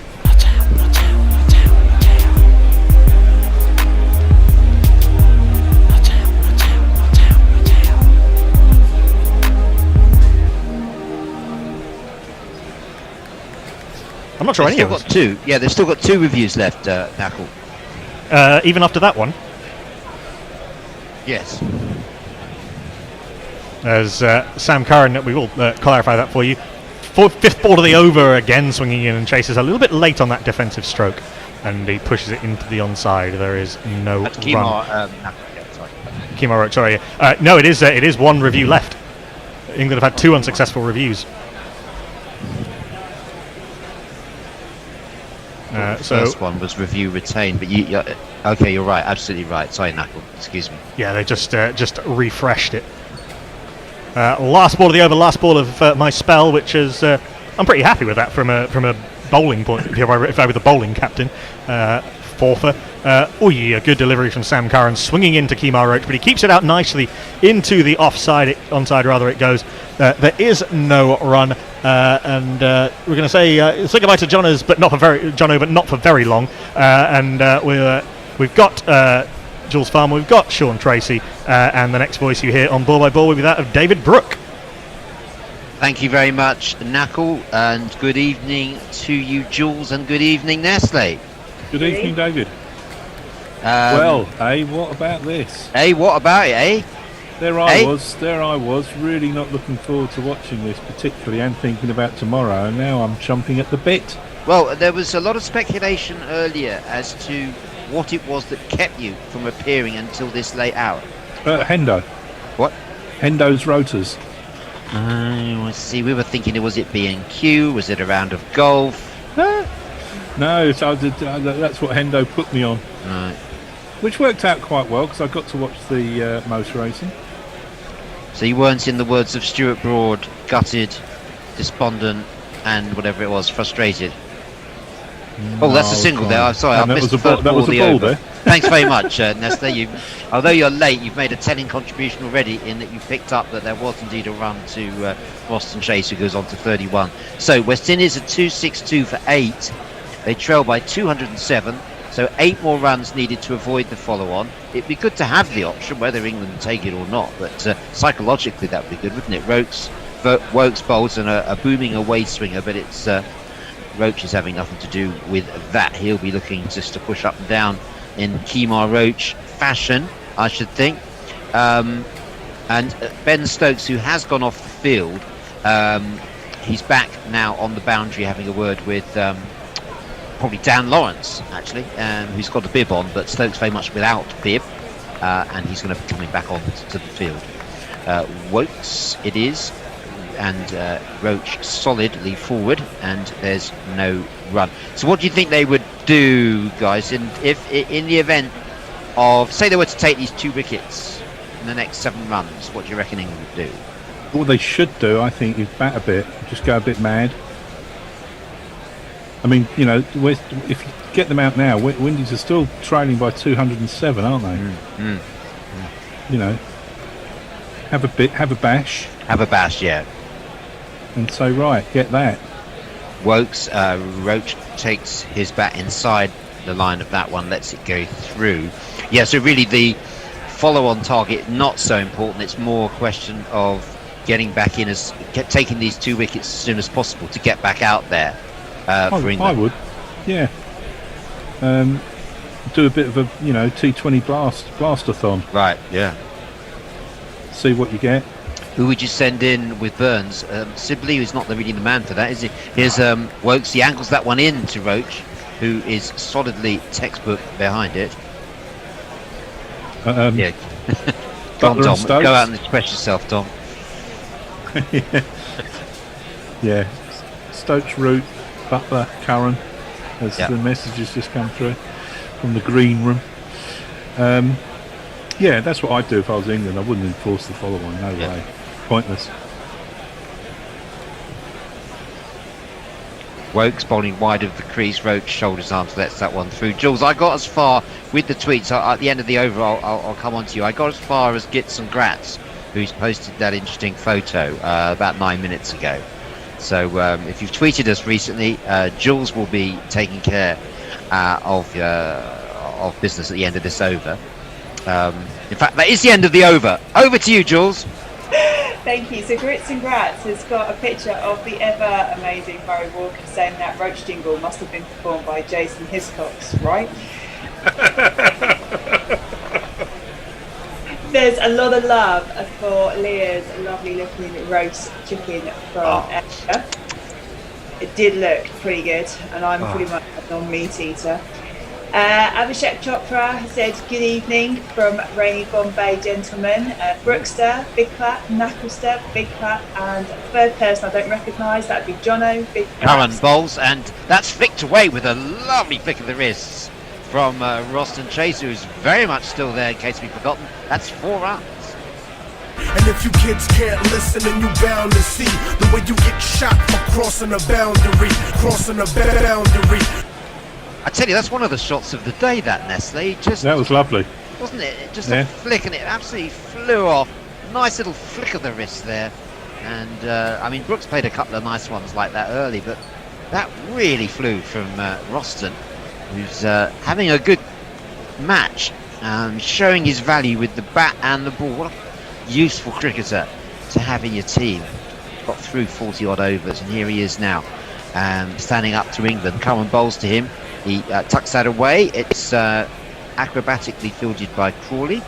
I'm not sure any of us. Got 2. Yeah, they've still got 2 reviews left, Knuckle. Even after that one? Yes. As Sam Curran, we will clarify that for you. 5th ball of the over, again swinging in, and chases a little bit late on that defensive stroke, and he pushes it into the onside. There is no That's run. Kemar Roach, sorry. No, it is 1 review left. England have had 2 unsuccessful reviews. The first one was review retained, but you're right, absolutely right. Sorry, Knuckle, excuse me. Yeah, they just refreshed it. Last ball of the over, last ball of my spell, which is I'm pretty happy with that from a bowling point. If I were the bowling captain, 4-fer. A good delivery from Sam Curran, swinging into Kemar Roach, but he keeps it out nicely into the onside rather it goes. There is no run, and we're going to say goodbye to Jono, but not for very long. We've got Jules Farmer, we've got Sean Tracy, and the next voice you hear on Ball by Ball will be that of David Brooke. Thank you very much, Knuckle, and good evening to you, Jules, and good evening, Nestle. Good evening, David. What about this? What about it, There I was, really not looking forward to watching this particularly, and thinking about tomorrow, and now I'm chomping at the bit. Well, there was a lot of speculation earlier as to what it was that kept you from appearing until this late hour. Hendo. What? Hendo's rotors. I see. We were thinking, was it B&Q? Was it a round of golf? No, that's what Hendo put me on. Right. Which worked out quite well, because I got to watch the motor racing. So you weren't, in the words of Stuart Broad, gutted, despondent, and whatever it was, frustrated? No, that's a single there. I'm sorry, I missed the first ball there. Thanks very much, Nestle. Although you're late, you've made a telling contribution already in that you picked up that there was indeed a run to Roston Chase, who goes on to 31. So West Indies are 262 for 8. They trail by 207. So 8 more runs needed to avoid the follow-on. It'd be good to have the option, whether England take it or not. But psychologically, that would be good, wouldn't it? Wokes bowls and a booming away swinger, but it's Roach is having nothing to do with that. He'll be looking just to push up and down in Kemar Roach fashion, I should think. And And Ben Stokes, who has gone off the field, he's back now on the boundary having a word with probably Dan Lawrence, actually, who's got a bib on, but Stokes very much without bib, and he's going to be coming back on to the field. Wokes it is, and Roach solidly forward, and there's no run. So what do you think they would do, guys, if in the event of, say they were to take these 2 wickets in the next 7 runs, what do you reckon England would do? What they should do, I think, is bat a bit, just go a bit mad. I mean, you know, if you get them out now, Windies are still trailing by 207, aren't they? You know, have a bash. Have a bash, yeah. And say, right, get that. Wokes, Roach takes his bat inside the line of that one, lets it go through. Yeah, so really the follow-on target not so important. It's more a question of getting back in, taking these 2 wickets as soon as possible to get back out there for England. I would, yeah. Do a bit of a T20 blastathon. Right, yeah. See what you get. Who would you send in with Burns? Sibley, who's not really the man for that, is he? Here's Wokes. He angles that one in to Roach, who is solidly textbook behind it. Yeah. Tom, go out and express yourself, Tom. Yeah. Stokes, Root, Butler, Curran, as the messages just come through from the green room. Yeah, that's what I'd do if I was England. I wouldn't enforce the follow-on. No way. Pointless. Wokes bowling wide of the crease. Roach shoulders, arms, lets that one through. Jules, I got as far with the tweets. At the end of the over, I'll come on to you. I got as far as Gits and Gratz, who's posted that interesting photo about 9 minutes ago. So if you've tweeted us recently, Jules will be taking care of business at the end of this over. In fact, that is the end of the over. Over to you, Jules. Thank you. So Grits and Grats has got a picture of the ever amazing Barry Walker saying that Roach jingle must have been performed by Jason Hiscox, right? There's a lot of love for Leah's lovely looking roast chicken from Edinburgh. It did look pretty good, and I'm pretty much a non-meat eater. Abhishek Chopra has said good evening from rainy Bombay, gentlemen. Brookster, big clap. Knucklester, big clap. And third person I don't recognise, that'd be Jono, big clap. Curran bowls, and that's flicked away with a lovely flick of the wrists from Roston Chase, who's very much still there in case we've forgotten. That's 4 runs. And if you kids can't listen, then you bound to see the way you get shot for crossing a boundary, I tell you, that's one of the shots of the day, that Nestle. That was lovely, wasn't it? Just a flick, and it absolutely flew off. Nice little flick of the wrist there. And I mean, Brooks played a couple of nice ones like that early, but that really flew from Roston, who's having a good match, showing his value with the bat and the ball. What a useful cricketer to have in your team. Got through 40 odd overs, and here he is now, standing up to England. Curran bowls to him. He tucks that away. It's acrobatically fielded by Crawley,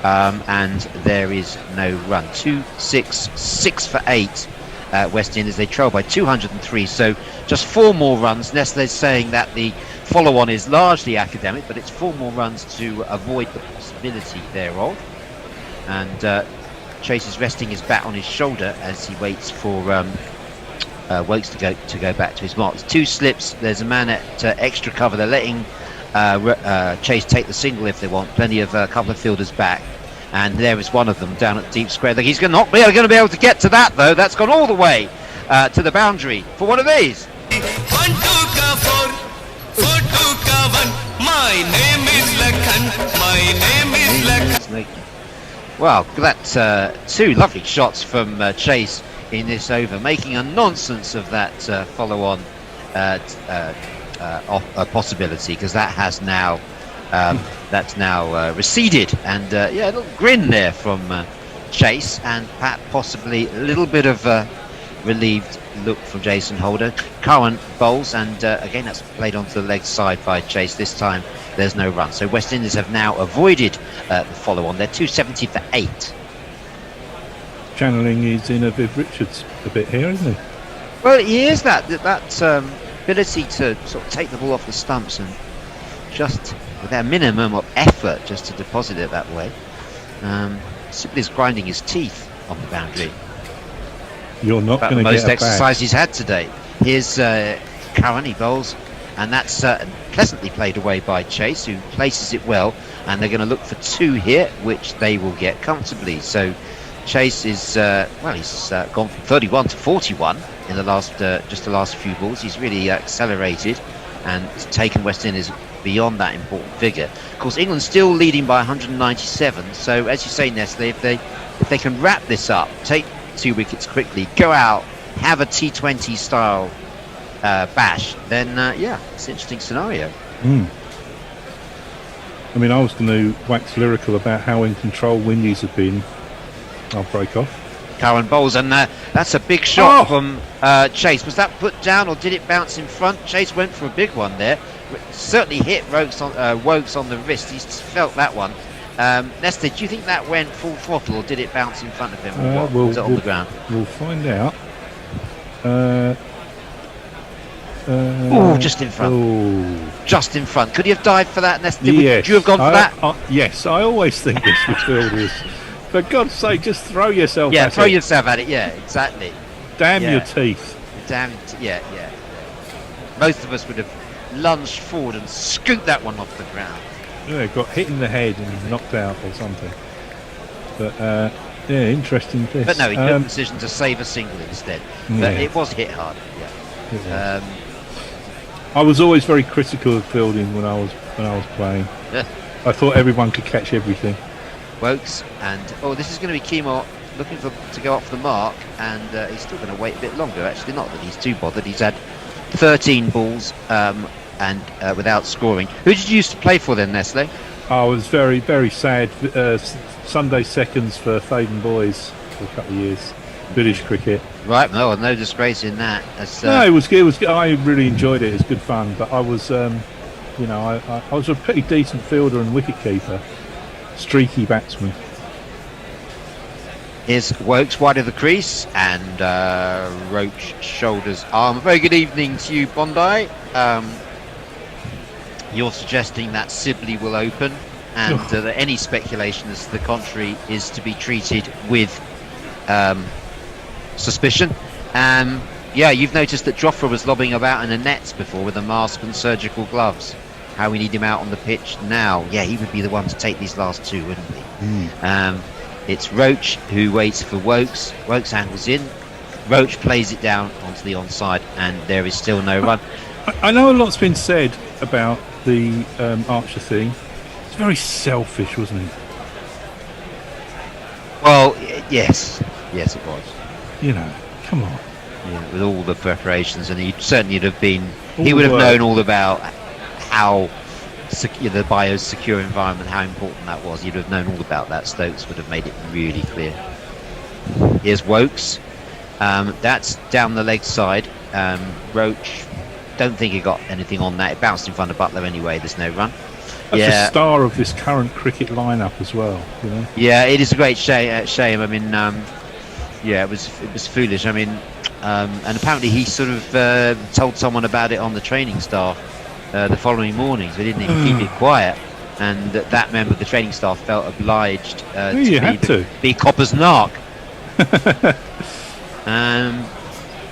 and there is no run. 6 for 8 West Indies. They trail by 203, so just 4 more runs. Nestle's saying that the follow-on is largely academic, but it's 4 more runs to avoid the possibility thereof. And Chase is resting his bat on his shoulder as he waits for Wokes to go back to his marks. 2 slips. There's a man at extra cover. They're letting Chase take the single if they want. Plenty of a couple of fielders back, and there is one of them down at deep square. He's not going to be able to get to that though. That's gone all the way to the boundary for one of these. 1 2 ka 4 4 2 ka 1. My name is Lakhan. My name is Lakhan. Well, that's 2 lovely shots from Chase in this over, making a nonsense of that follow-on possibility, because that has now receded, and a little grin there from Chase, and perhaps possibly a little bit of a relieved look from Jason Holder. Curran bowls, and again that's played onto the leg side by Chase. This time there's no run, so West Indies have now avoided the follow-on. They're 270 for 8. channeling his inner Viv Richards a bit here, isn't he? Well, he is that ability to sort of take the ball off the stumps and just with a minimum of effort just to deposit it that way. Simply is grinding his teeth on the boundary. You're not going to get most a exercise he's had today. Here's Curran, he bowls, and that's pleasantly played away by Chase, who places it well, and they're going to look for 2 here, which they will get comfortably. So Chase is he's gone from 31 to 41 in the last few balls. He's really accelerated and taken West Indies beyond that important figure. Of course, England's still leading by 197. So as you say, Nestle, if they can wrap this up, take 2 wickets quickly, go out, have a T20 style bash, then it's an interesting scenario. I mean, I was going to wax lyrical about how in control Windies have been. I'll break off. Curran bowls, and that's a big shot from Chase. Was that put down or did it bounce in front? Chase went for a big one there. Certainly hit Wokes on the wrist. He felt that one. Nestor, do you think that went full throttle or did it bounce in front of him? Or was it on the ground? We'll find out. Just in front. Just in front. Could he have dived for that, Nestor? Yes. Would you have gone for that? Yes, I always think this with fielders. For God's sake, just throw yourself at it. Yeah, throw yourself at it. Yeah, exactly. Damn your teeth. Yeah. Most of us would have lunged forward and scooped that one off the ground. Yeah, got hit in the head and knocked out or something. But interesting this. But no, he took the decision to save a single instead. But it was hit hard. Yeah. I was always very critical of fielding when I was playing. Yeah. I thought everyone could catch everything. Wokes, and this is going to be Kimo looking to go off the mark, and he's still going to wait a bit longer. Actually, not that he's too bothered. He's had 13 balls and without scoring. Who did you used to play for then, Nestle? I was very, very sad. Sunday seconds for Faden Boys for a couple of years. British cricket. Right, no disgrace in that. No, it was good. I really enjoyed it. It was good fun. But I was, I was a pretty decent fielder and wicket keeper. Streaky batsman. Here's Wokes wide of the crease, and Roach shoulders arm. Very good evening to you, Bondi. You're suggesting that Sibley will open, and that any speculation as to the contrary is to be treated with suspicion. You've noticed that Jofra was lobbing about in the nets before with a mask and surgical gloves. How we need him out on the pitch now. Yeah, he would be the one to take these last 2, wouldn't he? It's Roach who waits for Wokes. Wokes angles in. Roach plays it down onto the onside, and there is still no run. I know a lot's been said about the Archer thing. It's very selfish, wasn't it? Well, yes, it was. Come on. Yeah, with all the preparations, and he certainly would have been. He would have known all about how the biosecure environment, how important that was. He'd have known all about that. Stokes would have made it really clear. Here's Wokes. That's down the leg side. Roach, don't think he got anything on that. It bounced in front of Butler anyway. There's no run. That's the star of this current cricket lineup as well. Yeah, it is a great shame. I mean, it was foolish. I mean, and apparently he sort of told someone about it on the training staff the following morning. So he didn't even keep it quiet, and that member of the training staff felt obliged to be Copper's narc.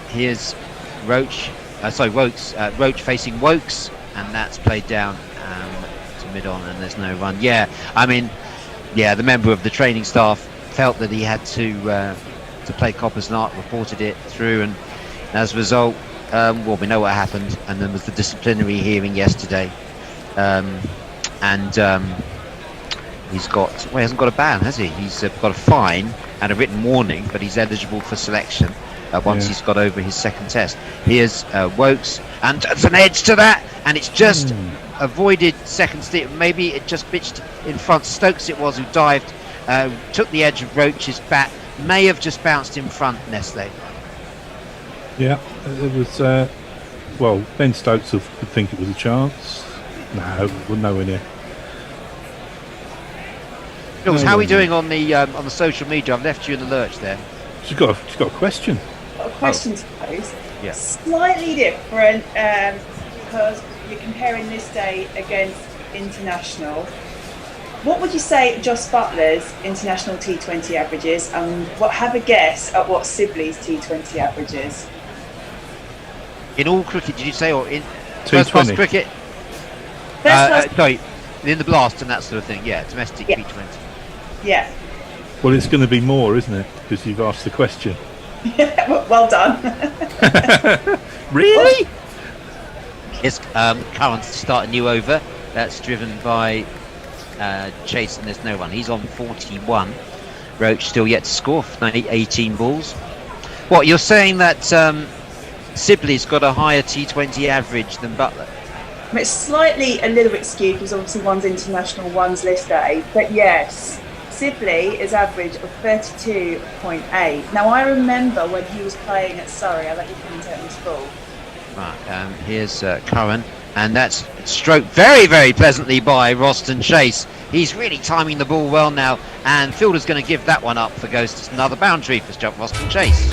Here's Roach. Wokes. Roach facing Wokes, and that's played down to mid-on, and there's no run. Yeah, I mean, the member of the training staff felt that he had to play Copper's narc, reported it through, and as a result, we know what happened, and there was the disciplinary hearing yesterday, and he hasn't got a ban, has he? He's got a fine and a written warning, but he's eligible for selection once he's got over his second test. Here's Wokes, and there's an edge to that, and it's just avoided second stick. Maybe it just pitched in front. Stokes it was who dived, took the edge of Roach's bat, may have just bounced in front, Nestle. Yeah, it was. Ben Stokes would think it was a chance. No, nowhere near. Jules, No, how are we no. doing on the social media? I've left you in the lurch there. She's got a question. Got a question to pose. Yeah. Slightly different because you're comparing this day against international. What would you say Joss Butler's international T20 averages, and have a guess at what Sibley's T20 averages? In all cricket, did you say, or in T20. first class cricket? First class, Sorry, in the blast and that sort of thing. Yeah, domestic Yeah. T20. yeah. Well, it's going to be more, isn't it? Because you've asked the question. Well done. Really? It's Curran to start a new over. That's driven by Chase, and there's no one. He's on 41. Roach still yet to score for 18 balls. What, you're saying that Sibley's got a higher T20 average than Butler? It's slightly a little bit skewed because obviously one's international, one's list A. But yes, Sibley is average of 32.8. Now I remember when he was playing at Surrey. I'll let you comment on his ball. Right, here's Curran, and that's stroked very, very pleasantly by Roston Chase. He's really timing the ball well now, and fielder's going to give that one up for goes to another boundary for Roston Chase.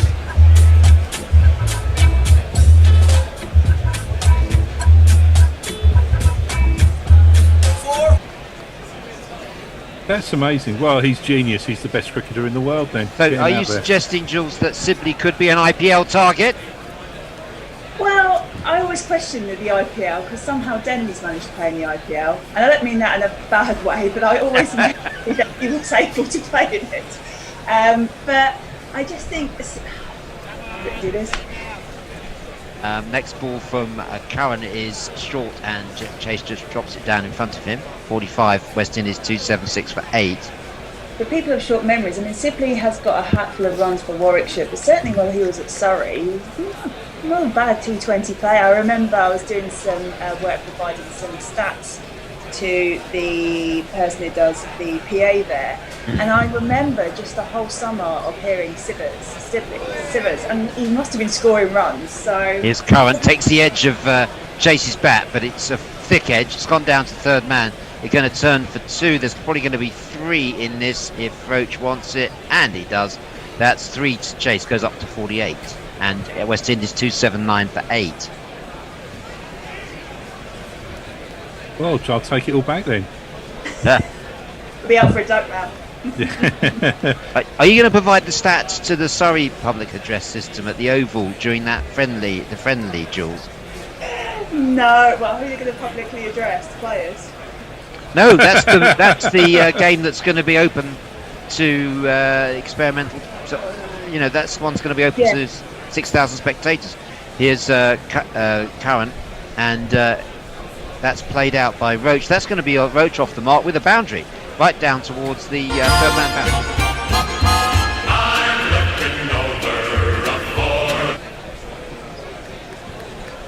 That's amazing. Well, he's genius. He's the best cricketer in the world then. So Getting are out you there. suggesting, Jules, that Sibley could be an IPL target? Well, I always question the IPL because somehow Denley's managed to play in the IPL, and I don't mean that in a bad way, but I always know that he was able to play in it. But I just think do this. Next ball from Curran is short, and Chase just drops it down in front of him. 45, West Indies 276 for 8. For people of short memories, I mean, Sibley has got a hatful of runs for Warwickshire, but certainly while he was at Surrey, he was not a bad T20 player. I remember I was doing some work providing some stats to the person who does the PA there, and I remember just the whole summer of hearing Sivers, and he must have been scoring runs. So Here's Curran, takes the edge of Chase's bat, but it's a thick edge. It's gone down to third man. They're going to turn for 2. There's probably going to be 3 in this if Roach wants it, and he does. That's 3 to Chase, goes up to 48, and West Indies 279 for 8. Well, I'll take it all back then. be up for a duck now. Are you going to provide the stats to the Surrey public address system at the Oval during that friendly, Jules? No, well, who are you going to publicly address? Players? No, that's the game that's going to be open to experimental. So, that's one's going to be open to 6,000 spectators. Here's Curran, and that's played out by Roach. That's going to be Roach off the mark with a boundary, right down towards the third man boundary.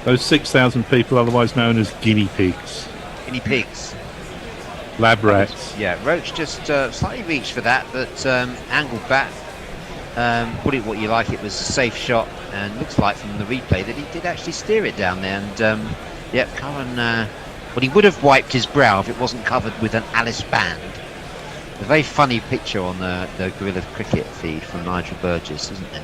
Those 6,000 people, otherwise known as guinea pigs. Guinea pigs. Lab rats. Yeah, Roach just slightly reached for that, but angled back. Put it what you like, it was a safe shot, and looks like from the replay that he did actually steer it down there. And Curran, he would have wiped his brow if it wasn't covered with an Alice band. A very funny picture on the Gorilla Cricket feed from Nigel Burgess, isn't it?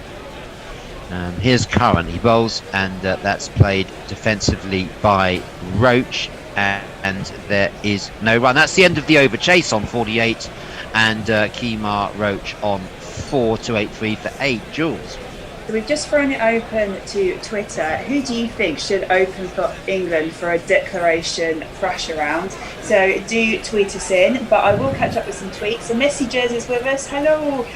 Here's Curran, he bowls, and that's played defensively by Roach, and there is no run. That's the end of the over. Chase on 48, and Kemar Roach on 4 to 8-3 for 8. Jules. So we've just thrown it open to Twitter. Who do you think should open for England for a declaration thrash around? So do tweet us in, but I will catch up with some tweets. So Messengers is with us. Hello,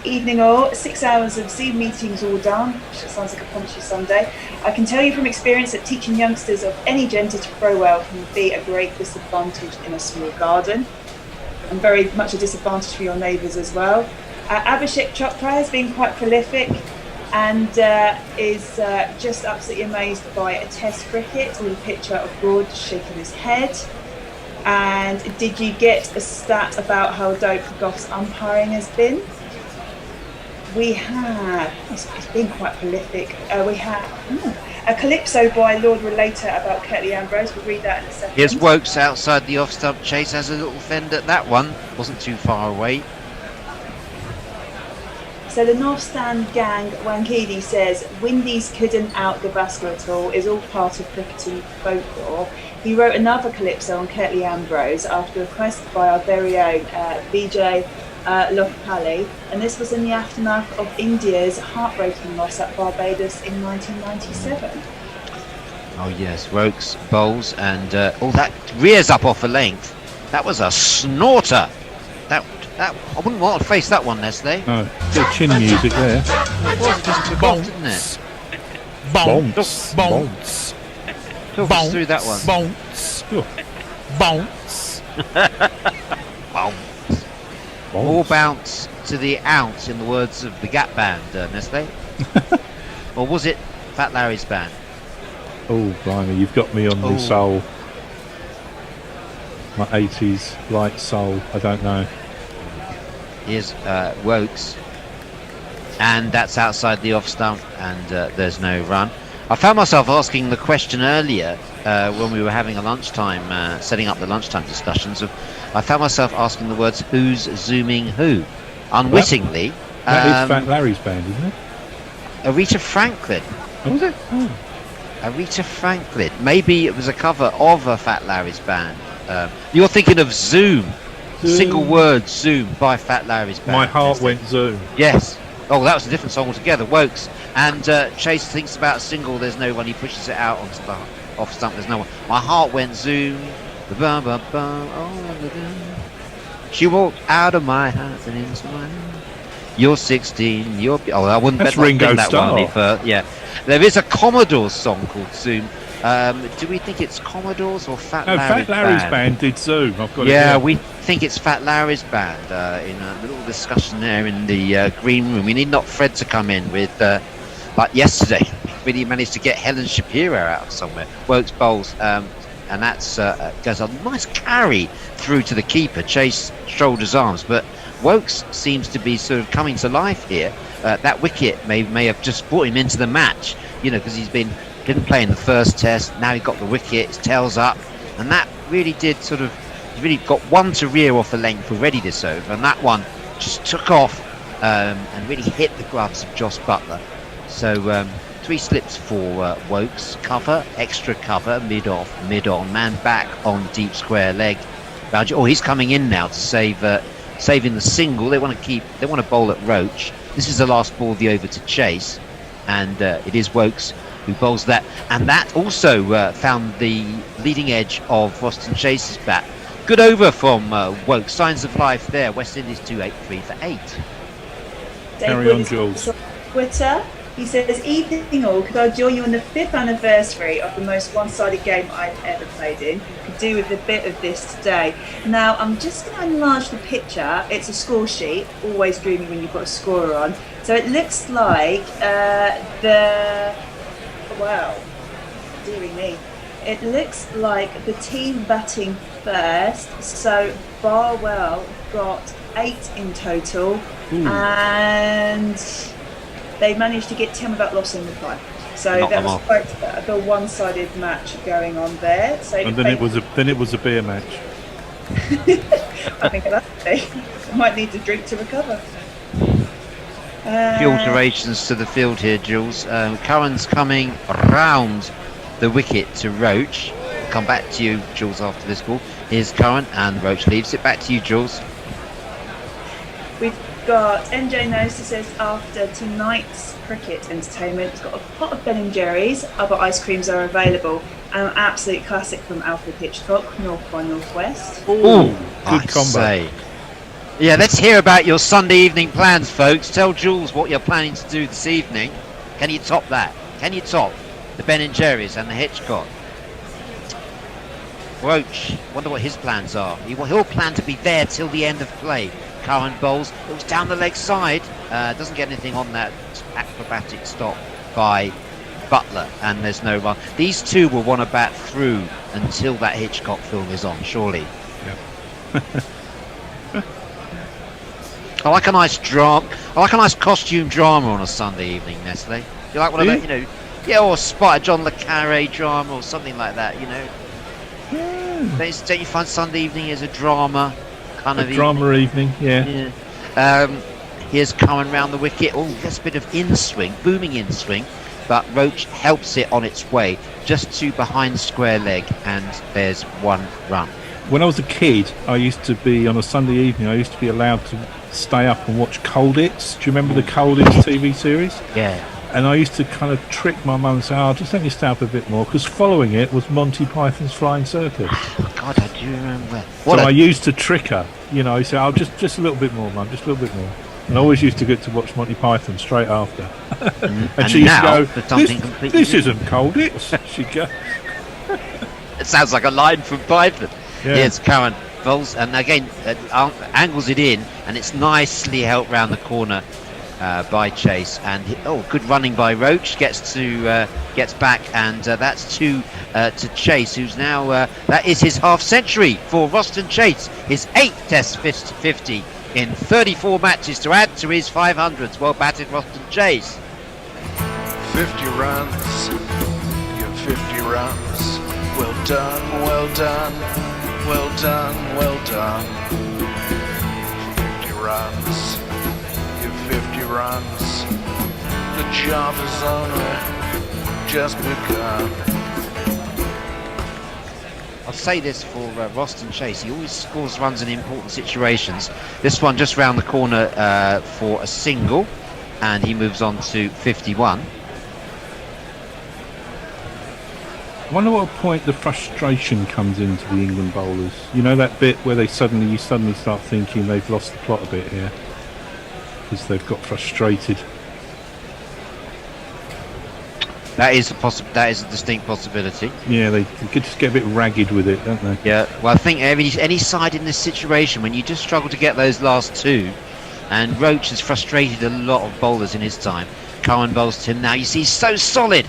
evening all. 6 hours of Zoom meetings all done, which sounds like a punchy Sunday. I can tell you from experience that teaching youngsters of any gender to throw well can be a great disadvantage in a small garden, and very much a disadvantage for your neighbours as well. Abhishek Chopra has been quite prolific, and is just absolutely amazed by a test cricket with a picture of Broad shaking his head. And did you get a stat about how dope Goff's umpiring has been? We have, it's been quite prolific. We have A calypso by Lord Relator about Ketley Ambrose. We'll read that in a second. Here's Wokes outside the off stump. Chase has a little fend at that one. Wasn't too far away. So the North Stand gang, Wankidi says, Windies couldn't out Gavaskar at all, is all part of cricketing folklore. He wrote another calypso on Ketley Ambrose after a request by our very own Vijay Lokapalli, and this was in the aftermath of India's heartbreaking loss at Barbados in 1997. Oh yes, Wokes bowls and that rears up off a length. That was a snorter. That I wouldn't want to face that one, Nestle. No, good chin music there. It was just took off, didn't it? Bounce, bounce, Talk us through that one. bounce, bounce. Bounce. More bounce to the ounce, in the words of the Gap Band, Nestle. Or was it Fat Larry's band? Oh, blimey, you've got me on the soul. My 80s light soul, I don't know. Here's Wokes, and that's outside the off stump, and there's no run. I found myself asking the question earlier when we were having a lunchtime, setting up the lunchtime discussions. I found myself asking the words "Who's zooming who?" unwittingly. That is Fat Larry's band, isn't it? Aretha Franklin. Oh, was it? Oh. Aretha Franklin. Maybe it was a cover of a Fat Larry's band. You're thinking of Zoom. Single word Zoom by Fat Larry's band. My heart went zoom. Yes. Oh, that was a different song altogether. Wokes. And Chase thinks about a single. There's no one. He pushes it out onto the off stump. There's no one. My heart went zoom. She walked out of my house and into mine. You're 16. You're. Oh, I wouldn't That's bet Ringo that Starr. one any further. Yeah. There is a Commodores song called Zoom. Do we think it's Commodores or Fat Larry's Fat Larry's band did Zoom. I've got it. Yeah, here. we think it's Fat Larry's band. In a little discussion there in the green room. We need not Fred to come in with, like yesterday, really managed to get Helen Shapiro out of somewhere. Wokes bowls, and that's goes a nice carry through to the keeper. Chase shoulders arms, but Wokes seems to be sort of coming to life here. That wicket may have just brought him into the match, because didn't play in the first test. Now he got the wicket, his tail's up, and that really did really got one to rear off the length already this over, and that one just took off and really hit the gloves of Joss Butler. So 3 slips for Wokes. Cover, extra cover, mid off, mid on, man back on deep square leg. Oh, he's coming in now to saving the single. They want to bowl at Roach. This is the last ball of the over to Chase, and it is Wokes who bowls that, and that also found the leading edge of Boston Chase's bat. Good over from Wokes. Signs of life there. West Indies 2-8-3 for 8. Carry on, Jules. Twitter, he says, evening all, could I join you on the 5th anniversary of the most one-sided game I've ever played in? Could do with a bit of this today. Now, I'm just going to enlarge the picture. It's a score sheet, always dreamy when you've got a scorer on. So it looks like wow, dearie me. It looks like the team batting first, so Barwell got 8 in total, and they managed to get 10 without losing the time. So that was quite the one-sided match going on there. So and then it was a beer match. I think I might need to drink to recover. Few alterations to the field here, Jules. Curran's coming round the wicket to Roach. I'll come back to you, Jules, after this ball. Here's Curran, and Roach leaves it. Back to you, Jules. We've got MJ Nose who says, after tonight's cricket entertainment, it's got a pot of Ben & Jerry's. Other ice creams are available. And an absolute classic from Alfred Hitchcock, North by Northwest. Ooh, good combo. Yeah, let's hear about your Sunday evening plans, folks. Tell Jules what you're planning to do this evening. Can you top that? Can you top the Ben & Jerry's and the Hitchcock? Roach, wonder what his plans are. He'll plan to be there till the end of play. Curran bowls, it was down the leg side. Doesn't get anything on that acrobatic stop by Butler, and there's no run. These two will want to bat through until that Hitchcock film is on, surely. Yeah. I like a nice drama. I like a nice costume drama on a Sunday evening, Nestle. You like one of that, Yeah, or spot a John le Carré drama or something like that, you know. Don't you find Sunday evening as a drama kind of drama evening? Yeah. Here's Cohen round the wicket. Oh, that's a bit of in-swing, booming in-swing, but Roach helps it on its way, just to behind square leg, and there's 1 run. When I was a kid, I used to be, on a Sunday evening, I used to be allowed to stay up and watch Colditz. Do you remember the Colditz TV series? Yeah. And I used to kind of trick my mum and say, "Oh, just let me stay up a bit more," because following it was Monty Python's Flying Circus. Oh, God, I do remember. I used to trick her, you know, say, "Oh, just a little bit more, Mum, just a little bit more." And I always used to get to watch Monty Python straight after. And she used to go, this isn't Colditz. She'd go. It sounds like a line from Python. Yeah. Here's Cohen, bowls, and again, angles it in, and it's nicely helped round the corner by Chase, and good running by Roach, gets back, and that's two to Chase, who's now that is his half century for Roston Chase, his 8th Test 50 in 34 matches to add to his 500s. Well batted, Roston Chase. 50 runs, your 50 runs. Well done, well done, well done, well done. 50 runs, your 50 runs. The job is only just begun. I'll say this for Roston Chase, he always scores runs in important situations. This one just round the corner for a single, and he moves on to 51. I wonder what point the frustration comes into the England bowlers. You know that bit where you suddenly start thinking they've lost the plot a bit here because they've got frustrated. That is a distinct possibility. Yeah, they could just get a bit ragged with it, don't they? Yeah, well, I think any side in this situation, when you just struggle to get those last two, and Roach has frustrated a lot of bowlers in his time. Cohen bowls to him now. You see, he's so solid.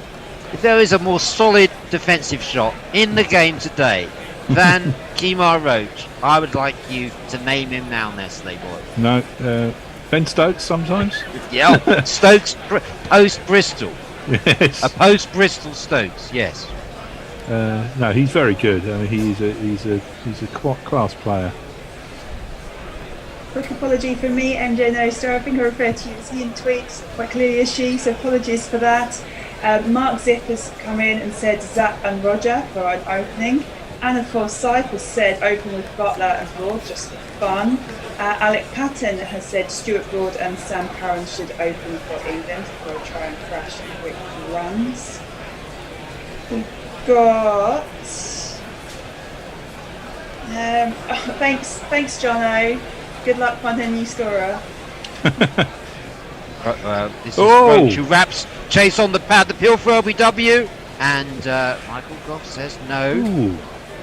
If there is a more solid defensive shot in the game today than Kemar Roach, I would like you to name him now, Nestle boy. No, Ben Stokes sometimes. Yeah, Stokes post Bristol. Yes. A post Bristol Stokes, yes. No, he's very good. I mean, he's a class player. Quick apology from me, MJ No-Star. I think I referred to you as he in tweets quite clearly as she, so apologies for that. Mark Zip has come in and said Zap and Roger for an opening. Anna Forsyth has said open with Butler and Broad just for fun. Alec Patton has said Stuart Broad and Sam Curran should open for England for a try and crash and quick runs. We've got thanks Jono. Good luck finding a new scorer. This is Roach who wraps Chase on the pad. The pill for LBW, and Michael Goff says no.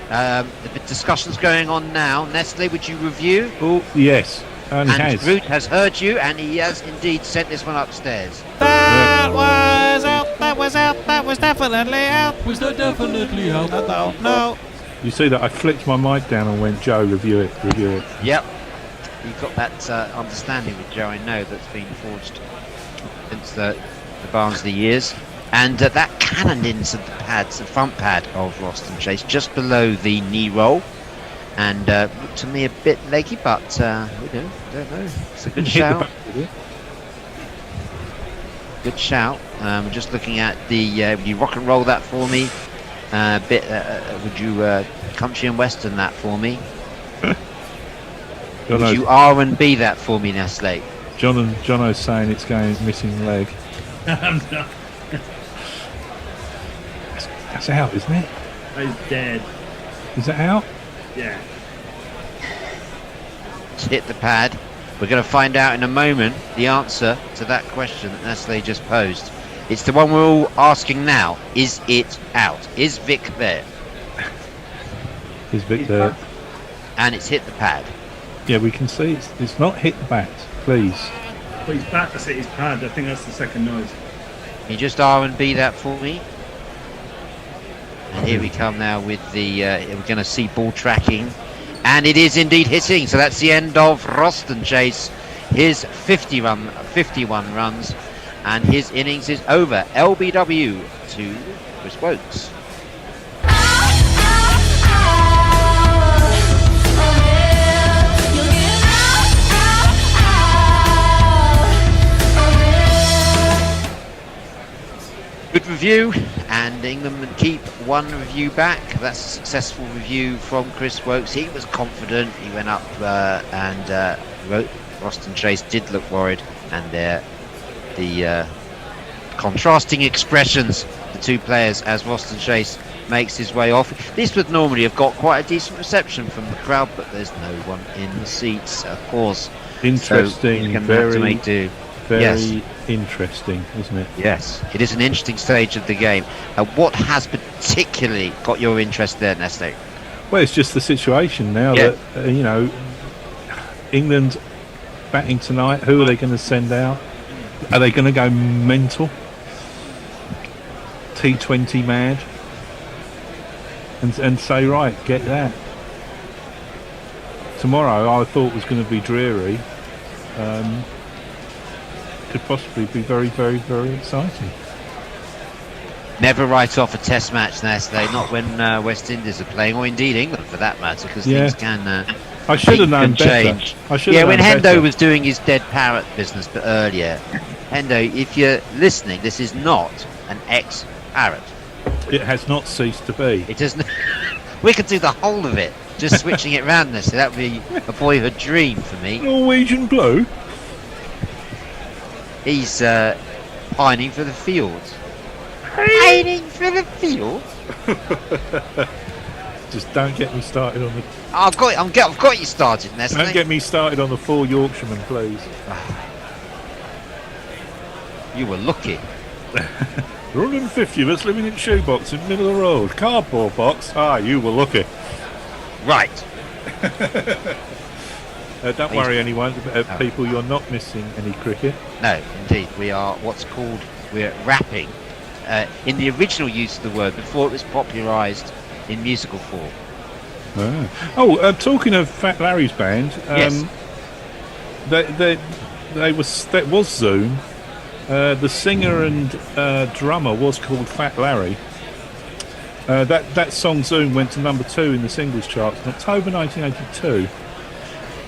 The discussion's going on now. Nestle, would you review? Oh, yes. And Root has heard you, and he has indeed sent this one upstairs. That was out. That was out. That was definitely out. Was that definitely out? No. You see that I flicked my mic down and went, Joe, review it. Yep. You've got that understanding with Joe, I know, that's been forged since the Barnsley years. And that cannoned into the front pad of Roston Chase, just below the knee roll. And looked to me a bit leggy, but don't know. It's a good shout. Good shout. Just looking at the. Would you rock and roll that for me? Would you country and western that for me? Would you R&B that for me, Nestle? Jono's saying it's going missing leg. That's out, isn't it? He's dead. Is that out? Yeah. It's hit the pad. We're going to find out in a moment the answer to that question that Nestle just posed. It's the one we're all asking now. Is it out? Is Vic there? Is Vic there? And it's hit the pad. Yeah, we can see it's not hit the bat, please. But his bat has hit his pad. I think that's the second noise. Can you just R&B that for me? And here we come now with the, we're going to see ball tracking. And it is indeed hitting. So that's the end of Roston Chase. His 51 runs. and his innings is over. LBW to Chris Wokes. Good review, and England keep one review back. That's a successful review from Chris Wokes. He was confident. He went up and wrote. Roston Chase did look worried, and the contrasting expressions, the two players, as Roston Chase makes his way off. This would normally have got quite a decent reception from the crowd, but there's no one in the seats, of course. Interesting, so very, have to make do. very Yes. interesting, isn't it? Yes, it is an interesting stage of the game. What has particularly got your interest there, Nestle? Well, it's just the situation now that England batting tonight. Who are they going to send out? Are they going to go mental, T20 mad, and say, right, get that? Tomorrow, I thought was going to be dreary. Could possibly be very, very, very exciting. Never write off a test match, Nestle, not when West Indies are playing, or indeed England for that matter, because things can I should have known better. change. Yeah, when Hendo was doing his dead parrot business but earlier, Hendo, if you're listening, this is not an ex-parrot. It has not ceased to be. It doesn't. We could do the whole of it, just switching it round, Nestle. That would be a boyhood dream for me. Norwegian Blue. He's pining for the fields. Pining for the fields? Just don't get me started on the. I've got you started, Nestle. Don't get me started on the 4 Yorkshiremen, please. You were lucky. 150 of us living in shoebox in the middle of the road. Cardboard box. Ah, you were lucky. Right. Don't worry, anyone. People, you're not missing any cricket. No, indeed. We are we're rapping in the original use of the word before it was popularised in musical form. Talking of Fat Larry's band, yes. That was Zoom. The singer and drummer was called Fat Larry. That song Zoom went to number 2 in the singles charts in October 1982.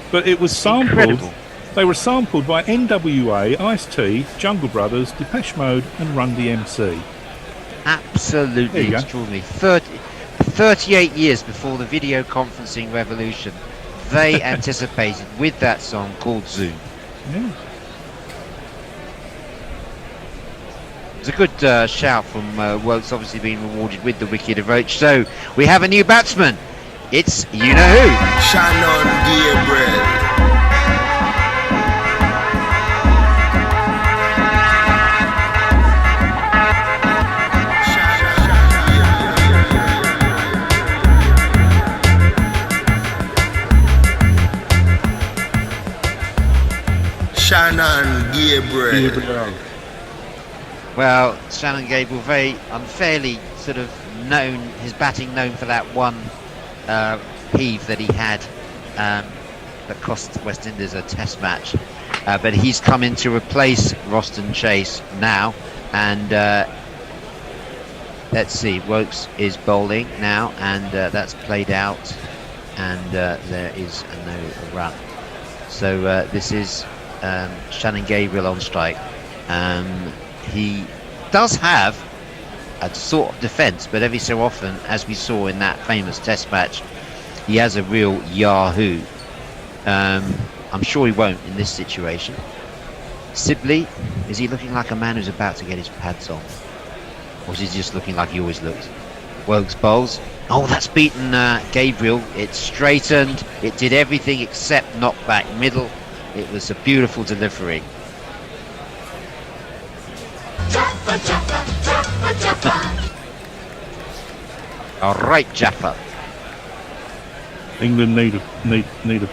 But it was sampled. Incredible. They were sampled by NWA, Ice-T, Jungle Brothers, Depeche Mode, and Run DMC. Absolutely extraordinary. 38 years before the video conferencing revolution, they anticipated with that song called Zoom. Yeah. It's a good shout from Wokes, obviously being rewarded with the wicket of Roach. So we have a new batsman. It's you-know-who. Shannon Gabriel. Shannon Gabriel. Well, Shannon Gabriel, very unfairly sort of known, his batting known for that one heave that he had that cost West Indies a test match. But he's come in to replace Roston Chase now. And let's see, Wokes is bowling now, and that's played out. And there is a no run. So this is Shannon Gabriel on strike. He does have a sort of defence, but every so often, as we saw in that famous test match, he has a real yahoo. I'm sure he won't in this situation. Sibley, is he looking like a man who's about to get his pads on? Or is he just looking like he always looks? Wokes bowls. Oh, that's beaten Gabriel. It straightened. It did everything except knock back middle. It was a beautiful delivery. All right, Jaffa. England need a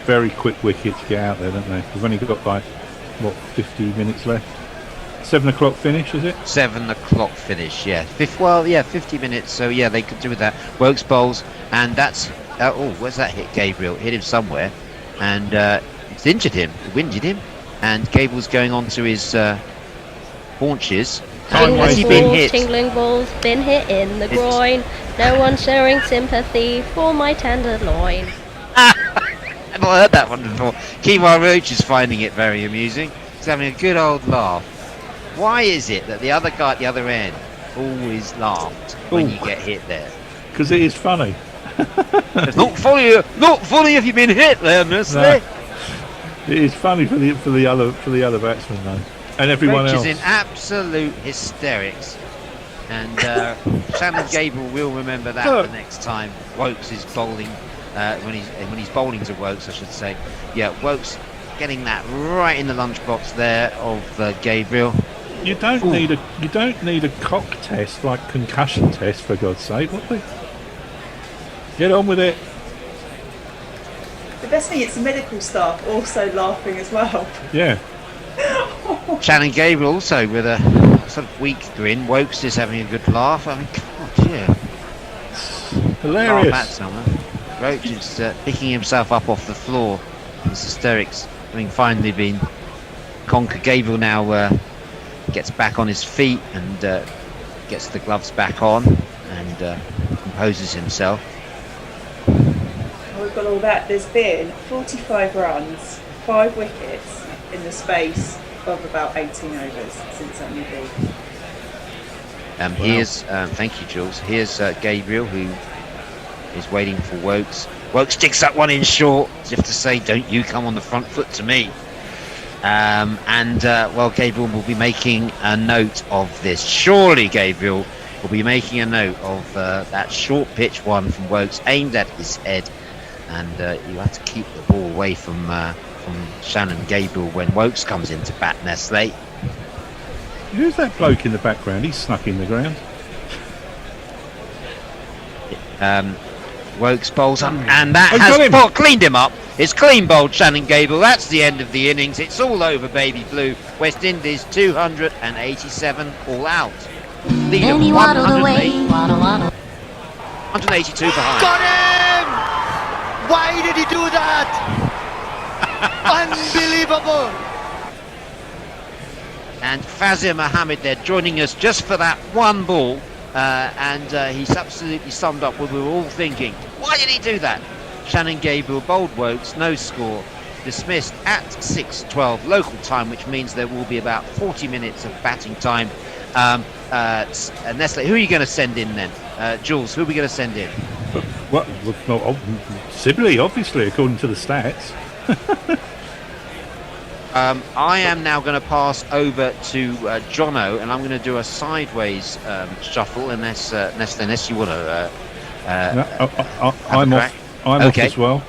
very quick wicket to get out there, don't they? We've only got 50 minutes left. 7 o'clock finish, is it? 7 o'clock finish, yeah. 50 minutes. So yeah, they could do with that. Wokes bowls, and that's where's that hit? Gabriel hit him somewhere, and it's injured him. It winded him, and Gabriel's going on to his haunches. Time Has he wasting. been balls, hit? tingling balls, been hit in the It's- groin. No one showing sympathy for my tenderloin. I've not heard that one before. Kemar Roach is finding it very amusing. He's having a good old laugh. Why is it that the other guy at the other end always laughed when you get hit there? Because it is funny. It's not funny if you've been hit there, mister. No. It is funny for the other batsmen though, and everyone Roach else. is in absolute hysterics, and Shannon Gabriel will remember that Look. the next time Wokes is bowling. When he's bowling to Wokes, I should say. Yeah, Wokes getting that right in the lunchbox there of Gabriel. You don't need a cock test like concussion test, for God's sake. What the? Get on with it. The best thing, it's the medical staff also laughing as well. Yeah. Shannon Gabriel also with a sort of weak grin. Wokes is having a good laugh. I mean, God, yeah. Hilarious. Laugh at someone. Roach is picking himself up off the floor. His hysterics having finally been conquered. Gabriel now gets back on his feet and gets the gloves back on and composes himself. We've got all that. There's been 45 runs, 5 wickets in the space of about 18 overs since that movie. Here's thank you, Jules. Here's Gabriel, who is waiting for Wokes. Wokes sticks that one in short, as if to say, "Don't you come on the front foot to me." Well, Gabriel will be making a note of this. Surely Gabriel will be making a note of that short pitch one from Wokes aimed at his head, and you have to keep the ball away from Shannon Gabriel when Wokes comes in to bat, Nestle. Who's that bloke in the background? He's snuck in the ground. Wokes bowls up, and that Oh, got him. has cleaned him up. It's clean bowled Shannon Gabriel. That's the end of the innings. It's all over, baby blue. West Indies 287 all out. Lead of 182 behind. Got him! Why did he do that? Unbelievable! And Fazir Mohammed there joining us just for that one ball. He's absolutely summed up what we were all thinking. Why did he do that? Shannon Gabriel bowled Wokes, no score, dismissed at 6:12 local time, which means there will be about 40 minutes of batting time. Nestle, who are you going to send in then? Jules, who are we going to send in? Well, Sibley, obviously, according to the stats. I am now going to pass over to Jono, and I'm going to do a sideways shuffle, unless you want to. I'm off. I'm off as well.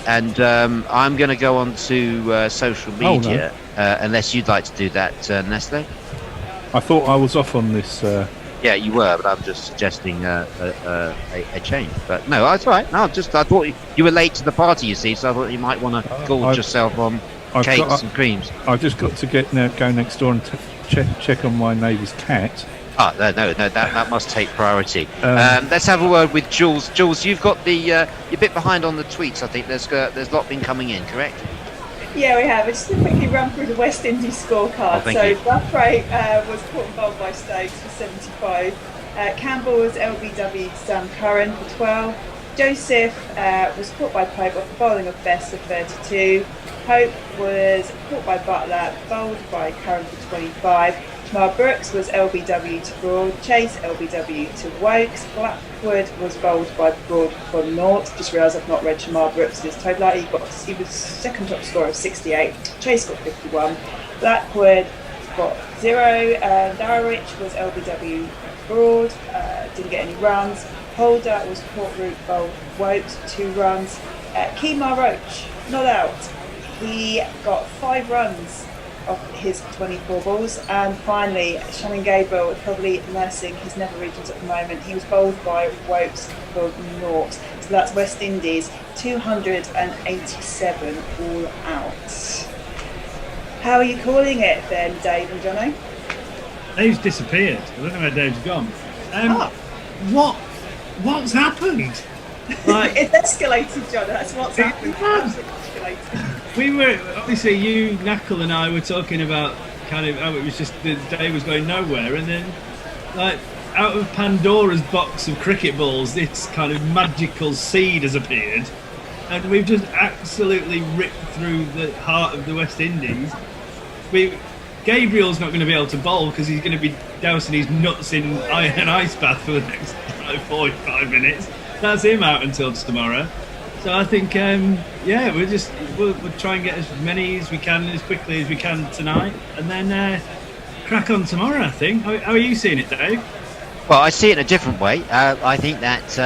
And I'm going to go on to social media, unless you'd like to do that, Nestle. I thought I was off on this. Yeah, you were, but I'm just suggesting a change. But no, that's all right. No, I thought you were late to the party, you see, so I thought you might want to gorge yourself on cakes and creams. I've just got to go next door and check on my neighbour's cat. No, that must take priority. Let's have a word with Jules. Jules, you've got you're a bit behind on the tweets. I think there's a lot been coming in, correct? Yeah, we have. Just to quickly run through the West Indies scorecard. Thank you. Rathray was caught and bowled by Stokes for 75. Campbell was LBW to Sam Curran for 12. Joseph was caught by Pope off the bowling of Best for 32. Pope was caught by Butler, bowled by Curran for 25. Shamar Brooks was LBW to Broad, Chase LBW to Wokes, Blackwood was bowled by Broad for naught. Just realised I've not read Shamar Brooks' total. He was second top scorer of 68, Chase got 51, Blackwood got 0, Darrowich was LBW Broad, didn't get any runs. Holder was Port Root bowled Wokes, 2 runs. Kemar Roach, not out. He got 5 runs of his 24 balls, and finally Shannon Gabriel probably nursing his nether regions at the moment. He was bowled by Wokes for naught, so that's West Indies 287 all out. How are you calling it then, Dave and Jono? Dave's disappeared. I don't know where Dave's gone. What's happened? It's escalated, Jono. That's what's happened. It's escalated. We were, obviously, you, Knuckle, and I were talking about kind of how it was just the day was going nowhere, and then like out of Pandora's box of cricket balls, this kind of magical seed has appeared, and we've just absolutely ripped through the heart of the West Indies. Gabriel's not going to be able to bowl because he's going to be dousing his nuts in an ice bath for the next 45 minutes. That's him out until tomorrow. So I think, we'll try and get as many as we can as quickly as we can tonight, and then crack on tomorrow, I think. How are you seeing it, Dave? Well, I see it in a different way. I think that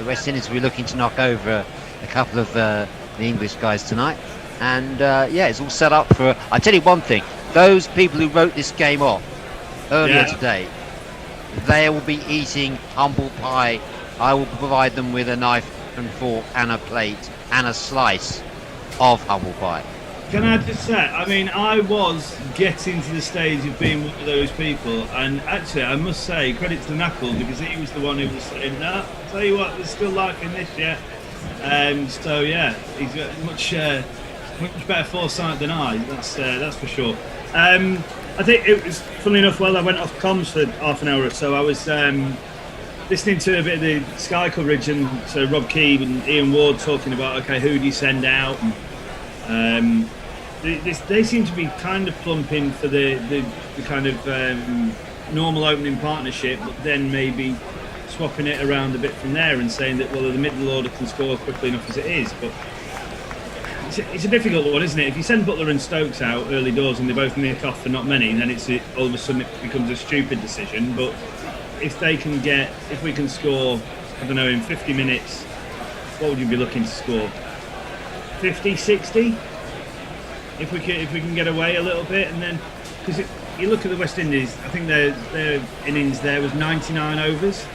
West Indies will be looking to knock over a couple of the English guys tonight. And, it's all set up for... I'll tell you one thing. Those people who wrote this game off earlier today, they will be eating humble pie. I will provide them with a knife and fork and a plate and a slice of humble pie. Can I just say, I mean, I was getting to the stage of being one of those people, and actually I must say credit to Knuckle, because he was the one who was saying, no, tell you what, there's still life in this yet. So yeah, he's got much better foresight than I, that's for sure. I think it was, funnily enough, while I went off comms for half an hour or so, I was listening to a bit of the Sky coverage, and so Rob Keane and Ian Ward talking about, okay, who do you send out? And, they seem to be kind of plumping for the kind of normal opening partnership, but then maybe swapping it around a bit from there and saying that, well, the middle order can score quickly enough as it is. But it's a difficult one, isn't it? If you send Butler and Stokes out early doors and they both nick off for not many, then all of a sudden it becomes a stupid decision. But if we can score, I don't know, in 50 minutes, what would you be looking to score? 50, 60? If we can get away a little bit, and then because you look at the West Indies, I think their innings there was 99 overs,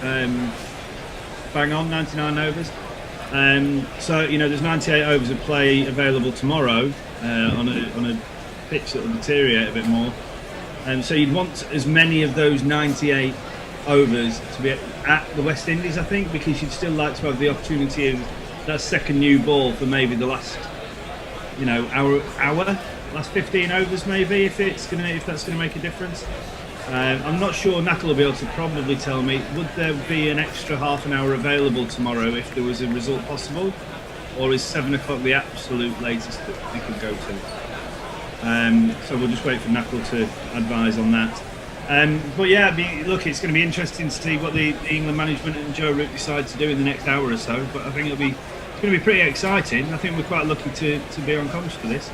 bang on 99 overs. So there's 98 overs of play available tomorrow on a pitch that will deteriorate a bit more. So you'd want as many of those 98 overs to be at the West Indies, I think, because you'd still like to have the opportunity of that second new ball for maybe the last, last 15 overs, maybe, if that's gonna make a difference. I'm not sure Knuckle will be able to probably tell me, would there be an extra half an hour available tomorrow if there was a result possible, or is 7 o'clock the absolute latest that we could go to? So we'll just wait for Knuckle to advise on that. But yeah, look, it's going to be interesting to see what the England management and Joe Root decide to do in the next hour or so. But I think it's going to be pretty exciting. I think we're quite lucky to be on comms for this.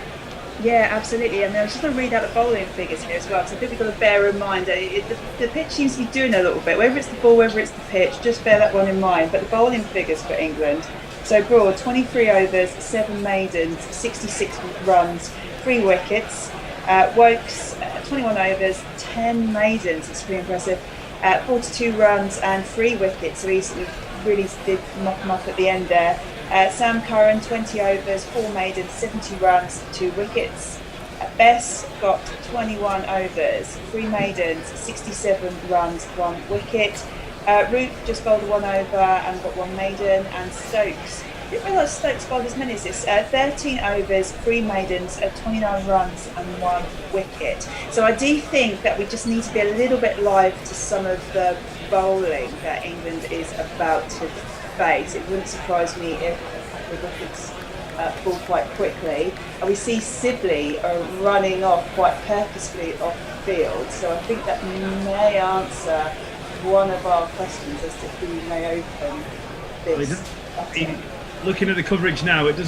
Yeah, absolutely. I mean, I was just going to read out the bowling figures here as well, because I think we've got to bear in mind that the pitch seems to be doing a little bit. Whether it's the ball, whether it's the pitch, just bear that one in mind. But the bowling figures for England: so Broad, 23 overs, 7 maidens, 66 runs, 3 wickets. Wokes, 21 overs, 10 maidens. It's pretty impressive. 42 runs and 3 wickets. So he really did knock him off at the end there. Sam Curran, 20 overs, 4 maidens, 70 runs, 2 wickets. Bess got 21 overs, 3 maidens, 67 runs, 1 wicket. Root just bowled 1 over and got 1 maiden. And Stokes, I didn't realise Stokes bowled as many as this. 13 overs, 3 maidens, 29 runs and 1 wicket. So I do think that we just need to be a little bit live to some of the bowling that England is about to face. It wouldn't surprise me if a couple of wickets fall quite quickly. And we see Sibley running off quite purposefully off the field. So I think that may answer one of our questions as to who may open this. Looking at the coverage now, it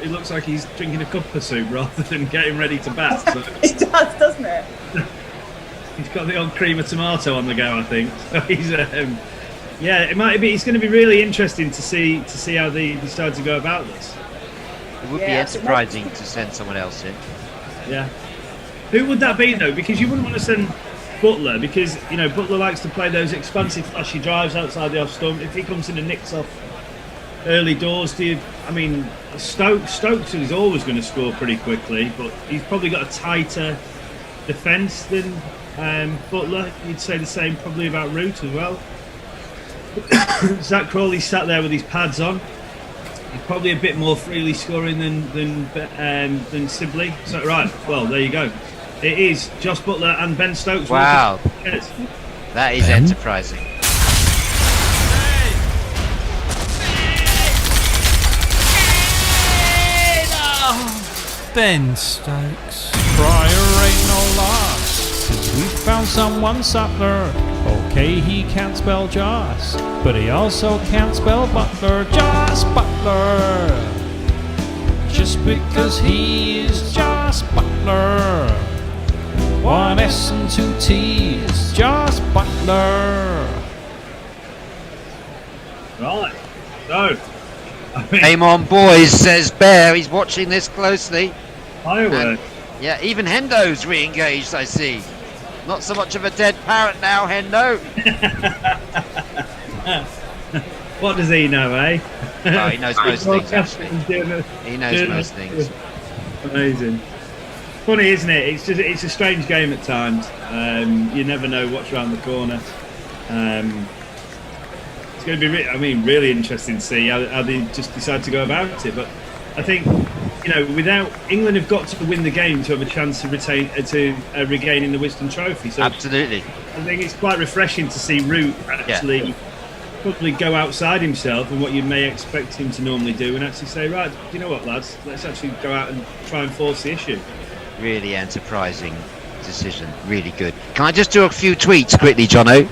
looks like he's drinking a cup of soup rather than getting ready to bat. So. It does, doesn't it? He's got the old cream of tomato on the go, I think. So he's, it might be. It's going to be really interesting to see how they decide to go about this. It would be enterprising to send someone else in. Yeah. Who would that be though? Because you wouldn't want to send Butler, because Butler likes to play those expansive, flashy drives outside the off stump. If he comes in and nicks off early doors, Stokes is always going to score pretty quickly, but he's probably got a tighter defence than Butler. You'd say the same probably about Root as well. Zach Crawley sat there with his pads on. He's probably a bit more freely scoring than Sibley. So right, well there you go. It is Josh Butler and Ben Stokes. Wow. Yes. That is enterprising. Ben Stokes. Pryor ain't no loss, 'cause we found someone subtler. Okay, he can't spell Joss, but he also can't spell Butler. Joss Butler. Just because he is Joss Butler. One S and two T's. Joss Butler. Right. So, Game on, boys, says Bear. He's watching this closely. Fireworks. Yeah, even Hendo's re-engaged, I see. Not so much of a dead parrot now, Hendo. What does he know, eh? Oh, he knows most things, actually. He knows most things. Amazing. Funny, isn't it? It's a strange game at times. You never know what's around the corner. It's going to be, really interesting to see how they just decide to go about it. But I think, without England have got to win the game to have a chance to regaining the Wisden Trophy. So absolutely, I think it's quite refreshing to see Root actually probably go outside himself and what you may expect him to normally do, and actually say, right, you know what, lads, let's actually go out and try and force the issue. Really enterprising decision. Really good. Can I just do a few tweets quickly, Jono?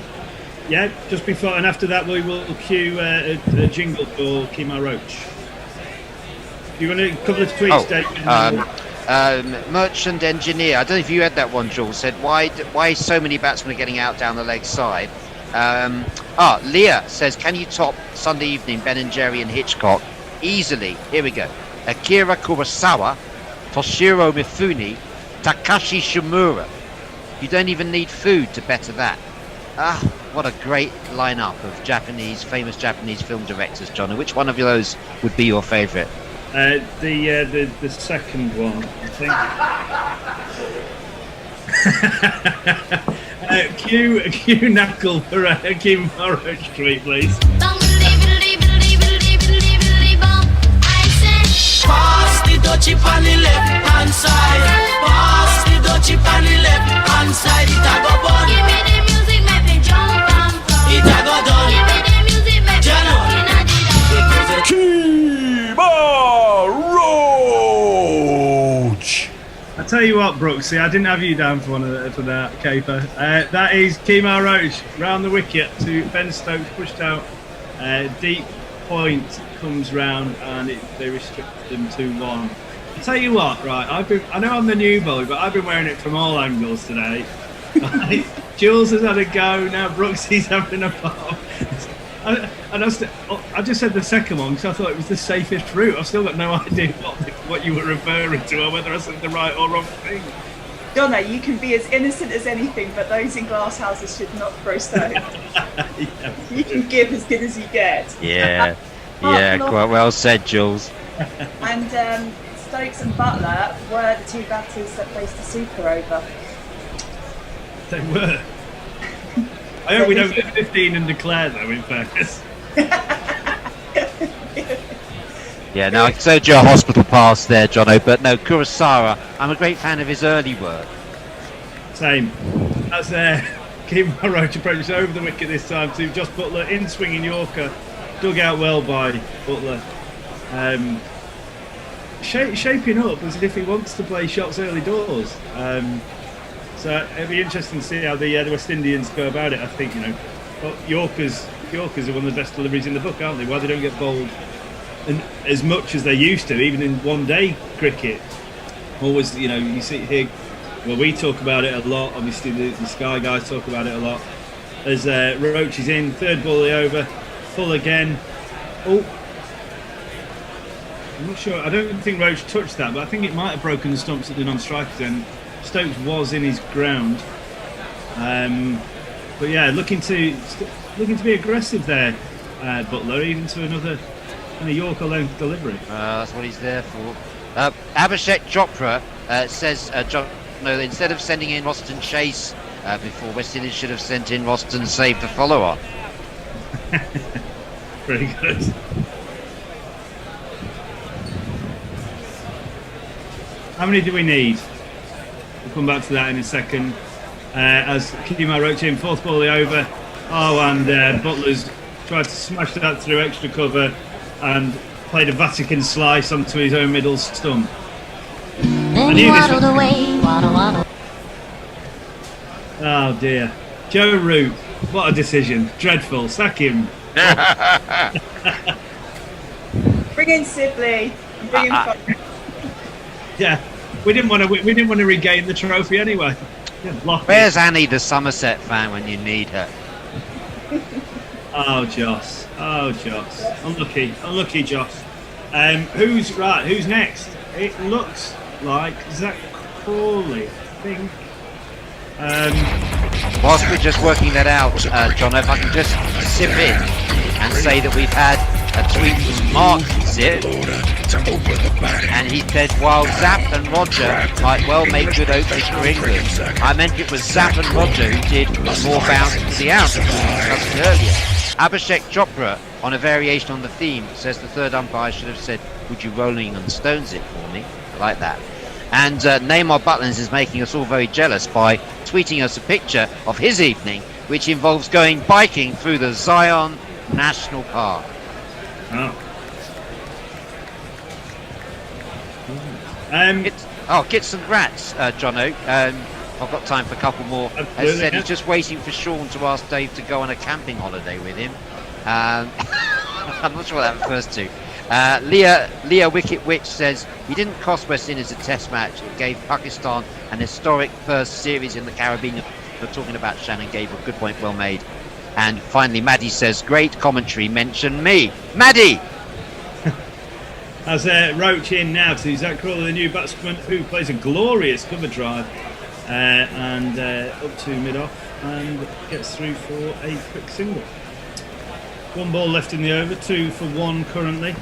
Yeah, just before and after that, we will cue a jingle for Kemar Roach. Do you want to cover the tweets, Dave? Merchant Engineer. I don't know if you had that one, Jules. Said why so many batsmen are getting out down the leg side. Leah says, can you top Sunday evening Ben and Jerry and Hitchcock easily? Here we go. Akira Kurosawa, Toshiro Mifune, Takashi Shimura. You don't even need food to better that. What a great lineup of famous Japanese film directors, John. Which one of those would be your favourite? The second one, I think. Cue Knuckle for a Kim Roach tweet, please. Pass the dutchie on the left hand side. Pass the dutchie on the left hand side. It a go bun. Give me the music, make me jump and fun. It a go done. Give me the music, make me jump and Roach. I tell you what, Brooksy, I didn't have you down for that caper. That is Kemar Roach round the wicket to Ben Stokes, pushed out. Deep point comes round and they restrict them to 1. I tell you what, right? I know I'm the new boy, but I've been wearing it from all angles today. Right? Jules has had a go. Now Brooksy's having a pop. I just said the second one because I thought it was the safest route. I've still got no idea what you were referring to or whether I said the right or wrong thing. Donna, you can be as innocent as anything, but those in glass houses should not throw stones. You can give as good as you get. Yeah, quite well said, Jules. And Stokes and Butler were the two batters that placed the super over. They were. I hope we don't get 15 and declare, though, in fairness. Yeah, no, I sold you a hospital pass there, Jono, but no, Kurosawa, I'm a great fan of his early work. Same. That's Kemar Roach approaches over the wicket this time to Josh Butler, in swinging Yorker, dug out well by Butler. Shaping up as if he wants to play shots early doors. So it'll be interesting to see how the West Indians go about it. I think, Yorkers are one of the best deliveries in the book, aren't they? Why they don't get bowled and as much as they used to, even in one-day cricket. Always, you see here, well, we talk about it a lot. Obviously, the Sky guys talk about it a lot. As Roach is in, third ball of the over, full again. Oh, I'm not sure. I don't think Roach touched that, but I think it might have broken the stumps at the non-strikers end. Stokes was in his ground. But yeah, looking to be aggressive there, Butler, even to another kind of Yorker length delivery. That's what he's there for. Abhishek Chopra says, instead of sending in Roston Chase before, West Indies should have sent in Roston Save the follower. Very good. How many do we need? come back to that in a second. As Kimo wrote in, fourth ball of the over. Oh, and Butler's tried to smash that through extra cover and played a Vatican slice onto his own middle stump. I knew this was... Oh dear. Joe Root, what a decision. Dreadful. Sack him. Bring in Sibley. Bring in Yeah. We didn't want to regain the trophy anyway. Where's Annie, the Somerset fan, when you need her? Oh, Joss. Unlucky, Joss. Who's next? It looks like Zach Crawley, I think. Whilst we're just working that out, John, if I can just zip in and say that we've had a tweet from Mark Zip, and he said, while Zap and Roger might well make good openers for England, I meant it was Zap and Roger who did more bounce to the out earlier. Abhishek Chopra, on a variation on the theme, says the third umpire should have said, would you Rolling and Stones it for me? I like that. And Neymar Butlins is making us all very jealous by tweeting us a picture of his evening, which involves going biking through the Zion National Park. Oh. Get some grats, Jono. I've got time for a couple more. As I said, he's just waiting for Sean to ask Dave to go on a camping holiday with him. I'm not sure what that refers to. Leah Wicket Witch says he didn't cost West Indies a test match. It gave Pakistan an historic first series in the Caribbean. We're talking about Shannon Gable. Good point, well made. And finally, Maddie says, great commentary, mention me. Maddie! As Roach in now to Zach Crawley, the new batsman who plays a glorious cover drive and up to mid-off and gets through for a quick single. One ball left in the over, 2 for 1 currently.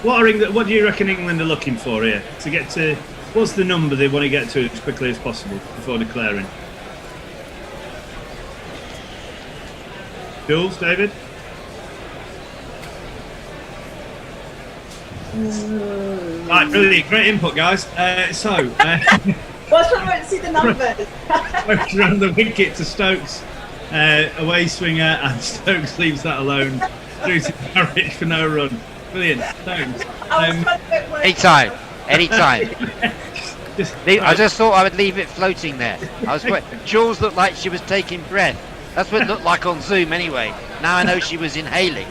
What do you reckon England are looking for here? To get to, what's the number they want to get to as quickly as possible before declaring? Jules, David? Right, brilliant. Great input, guys. What's wrong to see the numbers? Around the wicket to Stokes. Away swinger, and Stokes leaves that alone. Through to Harwich for no run. Brilliant. Thanks. Anytime. I just thought I would leave it floating there. Jules looked like she was taking breath. That's what it looked like on Zoom anyway. Now I know she was inhaling.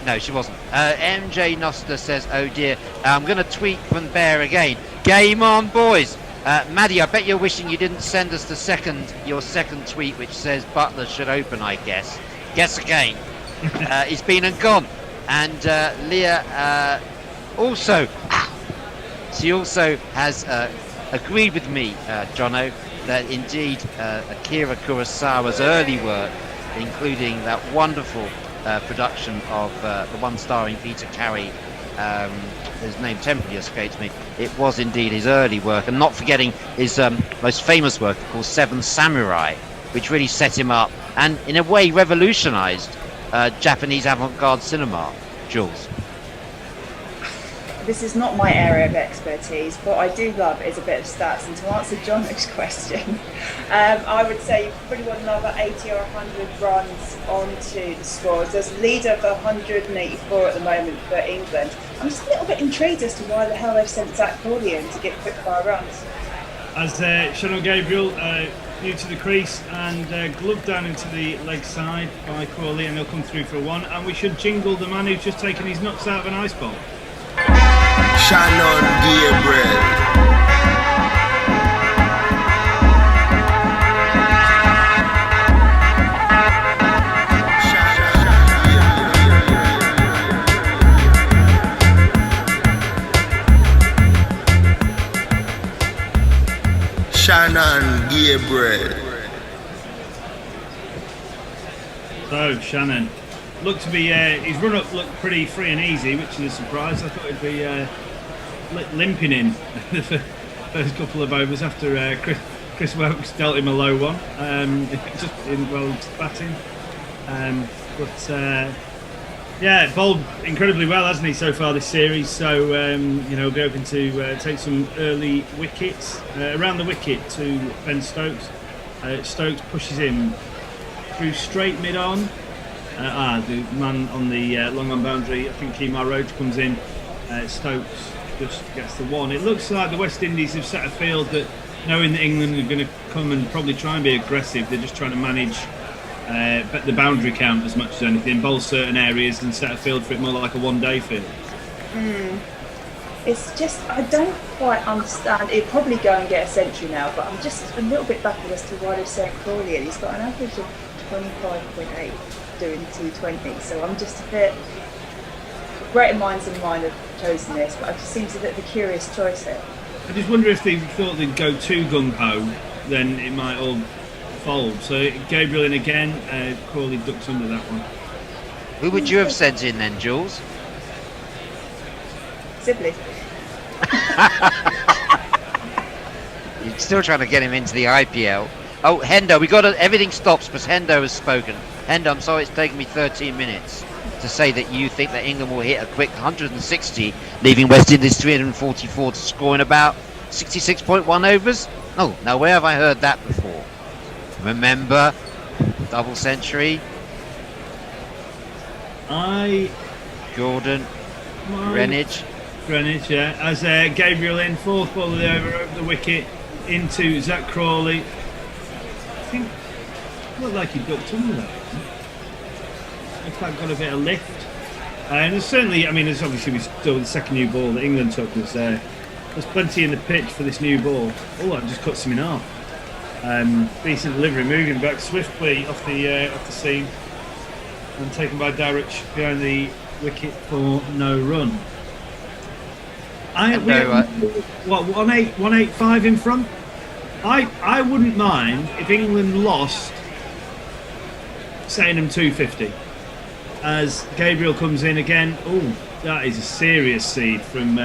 No, she wasn't. MJ Noster says, oh dear, I'm going to tweet from Bear again. Game on, boys. Maddie, I bet you're wishing you didn't send us your second tweet, which says Butler should open, I guess. Guess again. He's been and gone. And Leah she also has agreed with me, Jono, that indeed Akira Kurosawa's early work, including that wonderful production of the one starring Peter Carey, his name temporarily escapes me, it was indeed his early work, and not forgetting his most famous work called Seven Samurai, which really set him up and in a way revolutionized Japanese avant-garde cinema. Jules. This is not my area of expertise. What I do love is a bit of stats, and to answer John's question, I would say you probably want another 80 or 100 runs onto the scores. There's a leader for 184 at the moment for England. I'm just a little bit intrigued as to why the hell they've sent Zach Crawley in to get quick fire runs. As Shannon Gabriel new to the crease and gloved down into the leg side by Crawley, and they'll come through for 1. And we should jingle the man who's just taken his nuts out of an ice bowl. Shannon Gabriel. Shannon Gabriel. So Shannon looked to be his run up looked pretty free and easy, which is a surprise. I thought it'd be limping in the first couple of overs after Chris Welks dealt him a low one, just in well batting. But Yeah, bowled incredibly well, hasn't he, so far this series? So, we'll be hoping to take some early wickets. Around the wicket to Ben Stokes. Stokes pushes him through straight mid-on. The man on the long-on boundary, I think Kemar Roach comes in. Stokes just gets the one. It looks like the West Indies have set a field that, knowing that England are going to come and probably try and be aggressive, they're just trying to manage the boundary count as much as anything, bowl certain areas and set a field for it more like a one-day field. It's just, I don't quite understand. He'll probably go and get a century now, but I'm just a little bit baffled as to why they've sent Crawley in. He's got an average of 25.8 doing T20, so I'm just a bit... Greater minds than mine have chosen this, but it just seems a bit of a curious choice here. I just wonder if they thought they'd go too gung-ho, then it might all fold. So Gabriel in again, Crawley ducks under that one. Who would you have sent in then, Jules? Sibley. You're still trying to get him into the IPL. Oh, Hendo, everything stops because Hendo has spoken. Hendo, I'm sorry it's taken me 13 minutes to say that you think that England will hit a quick 160, leaving West Indies 344 to score in about 66.1 overs? Oh, now where have I heard that before? Remember, double century. Jordan, Greenwich, yeah. As Gabriel in, fourth ball of the over the wicket into Zach Crawley. I think it looked like he ducked under that. Looks like got a bit of lift. And there's certainly, there's obviously still the second new ball that England took. There's plenty in the pitch for this new ball. Oh, that just cuts him in half. Decent delivery, moving back swiftly off the seam and taken by Darich behind the wicket for no run. What, 185 in front? I wouldn't mind if England lost Sainham 250 as Gabriel comes in again. Oh, that is a serious seed from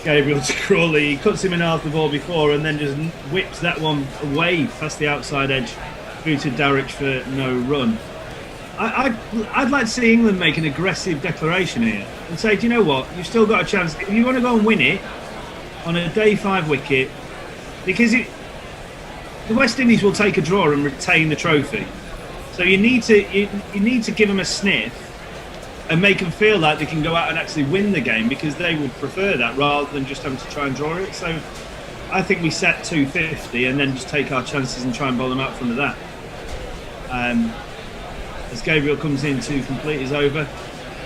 Gabriel to Crawley. He cuts him in half the ball before and then just whips that one away past the outside edge through to Darich for no run. I'd like to see England make an aggressive declaration here and say, do you know what, you've still got a chance if you want to go and win it on a day 5 wicket, because the West Indies will take a draw and retain the trophy. So you need to give them a sniff and make them feel like they can go out and actually win the game, because they would prefer that rather than just having to try and draw it. So I think we set 250 and then just take our chances and try and bowl them out from under that. As Gabriel comes in to complete his over,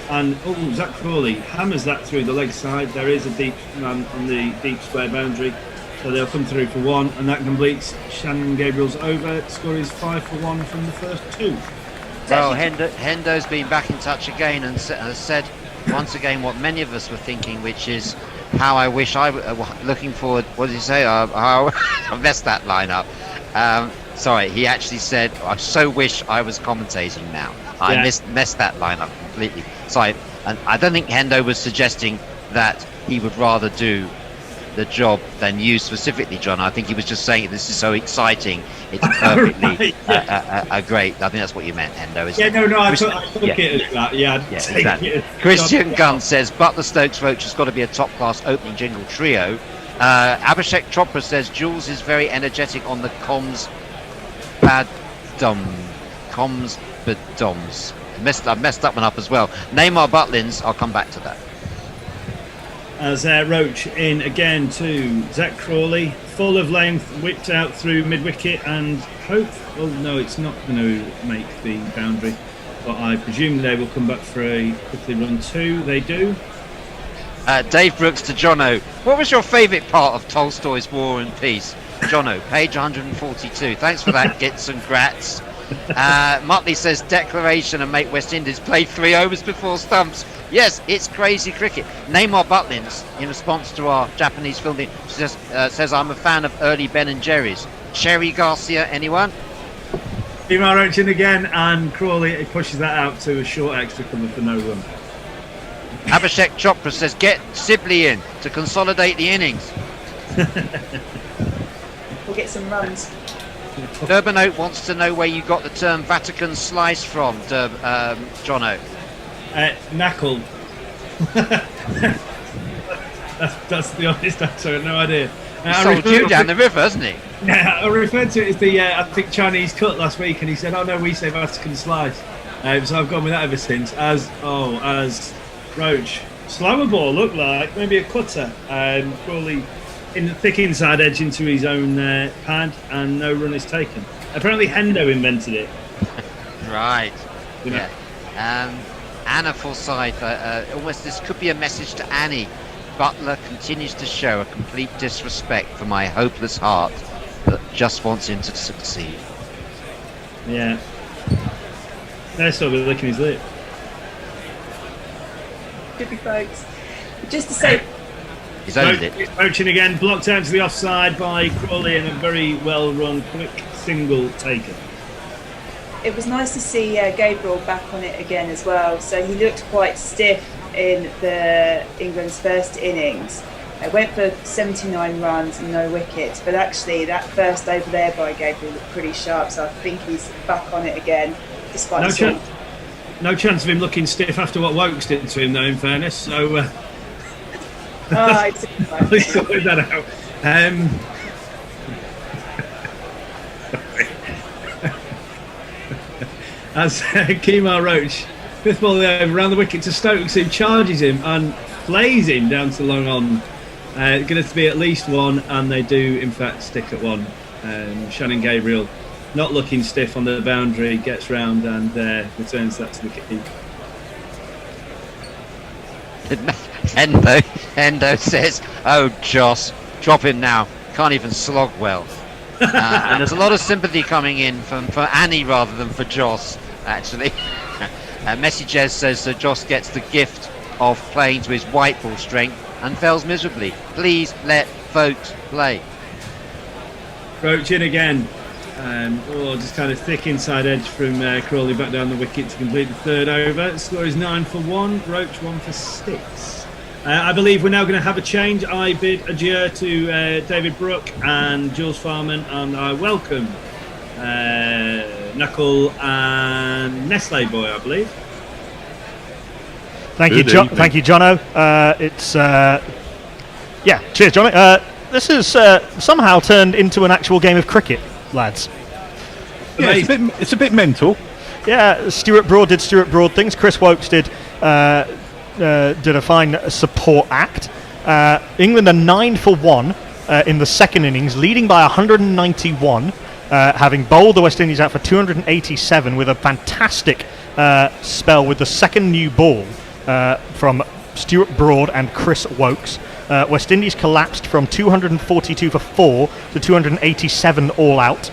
and Zach Crawley hammers that through the leg side. There is a deep man on the deep square boundary, so they'll come through for one, and that completes Shannon Gabriel's over. Score is 5 for 1 from the first 2. Well, Hendo's been back in touch again and has said once again what many of us were thinking, which is how I wish looking forward. What did he say? How I messed that line up. Sorry, he actually said, I so wish I was commentating now. I messed that line up completely. Sorry, and I don't think Hendo was suggesting that he would rather do the job than you specifically, John. I think he was just saying this is so exciting. It's perfectly great. I think that's what you meant, Hendo. I took it as that. Exactly. Christian Gunn says Butler Stokes Roach has got to be a top-class opening jingle trio. Abhishek Chopra says Jules is very energetic on the comms badoms. I've messed that one up as well. Neymar Butlins, I'll come back to that. As Roach in again to Zach Crawley, full of length, whipped out through mid-wicket and it's not going to make the boundary, but I presume they will come back for a quickly run 2. They do. Dave Brooks to Jono. What was your favourite part of Tolstoy's War and Peace? Jono, page 142. Thanks for that, Gits and Grats. Muttley says declaration and make West Indies play 3 overs before stumps. Yes, it's crazy cricket. Neymar Butlins, in response to our Japanese film, says I'm a fan of early Ben and Jerry's. Cherry Garcia, anyone? Neymar Roach in again, and Crawley pushes that out to a short extra cover for no run. Abhishek Chopra says get Sibley in to consolidate the innings. We'll get some runs. Durbanote wants to know where you got the term Vatican slice from, Jono. Knuckle. that's the honest answer. I have no idea. He sold you down the river, hasn't he? Yeah, I referred to it as the I think Chinese cut last week, and he said, "Oh no, we say Vatican slice." So I've gone with that ever since. As Roach, slower ball looked like maybe a cutter, Crawley in the thick inside edge into his own pad, and no run is taken. Apparently, Hendo invented it. Right. You know? Yeah. Anna Forsyth, almost this could be a message to Annie. Butler continues to show a complete disrespect for my hopeless heart that just wants him to succeed. Yeah. They're still licking his lip. Could be folks. Just to say, He's owned it. Poaching again, blocked out to the offside by Crawley, and a very well run, quick single taken. it was nice to see Gabriel back on it again as well. So he looked quite stiff in the England's first innings. It went for 79 runs and no wickets, but actually that first over there by Gabriel looked pretty sharp, so I think he's back on it again, despite no chance of him looking stiff after what Wokes did to him, though, in fairness. So I let's sort that out. As Kemar Roach, fifth ball over, around the wicket to Stokes, who charges him and flays him down to long on. Going to be at least one, and they do in fact stick at one. Shannon Gabriel, not looking stiff on the boundary, gets round and returns that to the keeper. Endo says, "Oh, Joss, drop him now. Can't even slog well." And there's a lot of sympathy coming in for Annie rather than for Joss, actually. Message says that Joss gets the gift of playing to his white ball strength and fails miserably. Please let folks play. Roach in again. Just kind of thick inside edge from Crawley back down the wicket to complete the third over. The score is 9 for 1. Roach 1 for 6. I believe we're now going to have a change. I bid adieu to David Brooke and Jules Farman, and I welcome Knuckle and Nestle Boy, I believe. Thank you, Jono. Cheers, Johnny. This has somehow turned into an actual game of cricket, lads. Yeah, it's a bit mental. Yeah, Stuart Broad did Stuart Broad things. Chris Wokes did a fine support act. England are 9 for 1 in the second innings, leading by 191, having bowled the West Indies out for 287 with a fantastic spell with the second new ball from Stuart Broad and Chris Wokes. West Indies collapsed from 242 for 4 to 287 all out.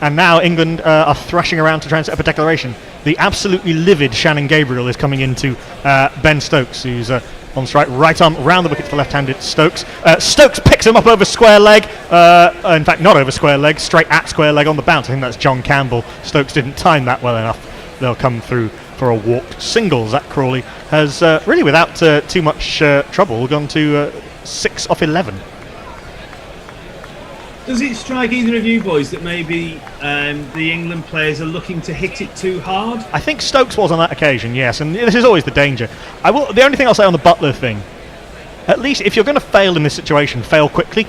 And now England are thrashing around to try and set up a declaration. The absolutely livid Shannon Gabriel is coming into Ben Stokes, who's on strike, right arm round the wicket for left-handed Stokes. Stokes picks him up over square leg. In fact, not over square leg, straight at square leg on the bounce. I think that's John Campbell. Stokes didn't time that well enough. They'll come through for a walked single. Zach Crawley has really, without too much trouble, gone to 6 off 11. Does it strike either of you boys that maybe the England players are looking to hit it too hard? I think Stokes was on that occasion, yes, and this is always the danger. The only thing I'll say on the Butler thing, at least if you're going to fail in this situation, fail quickly.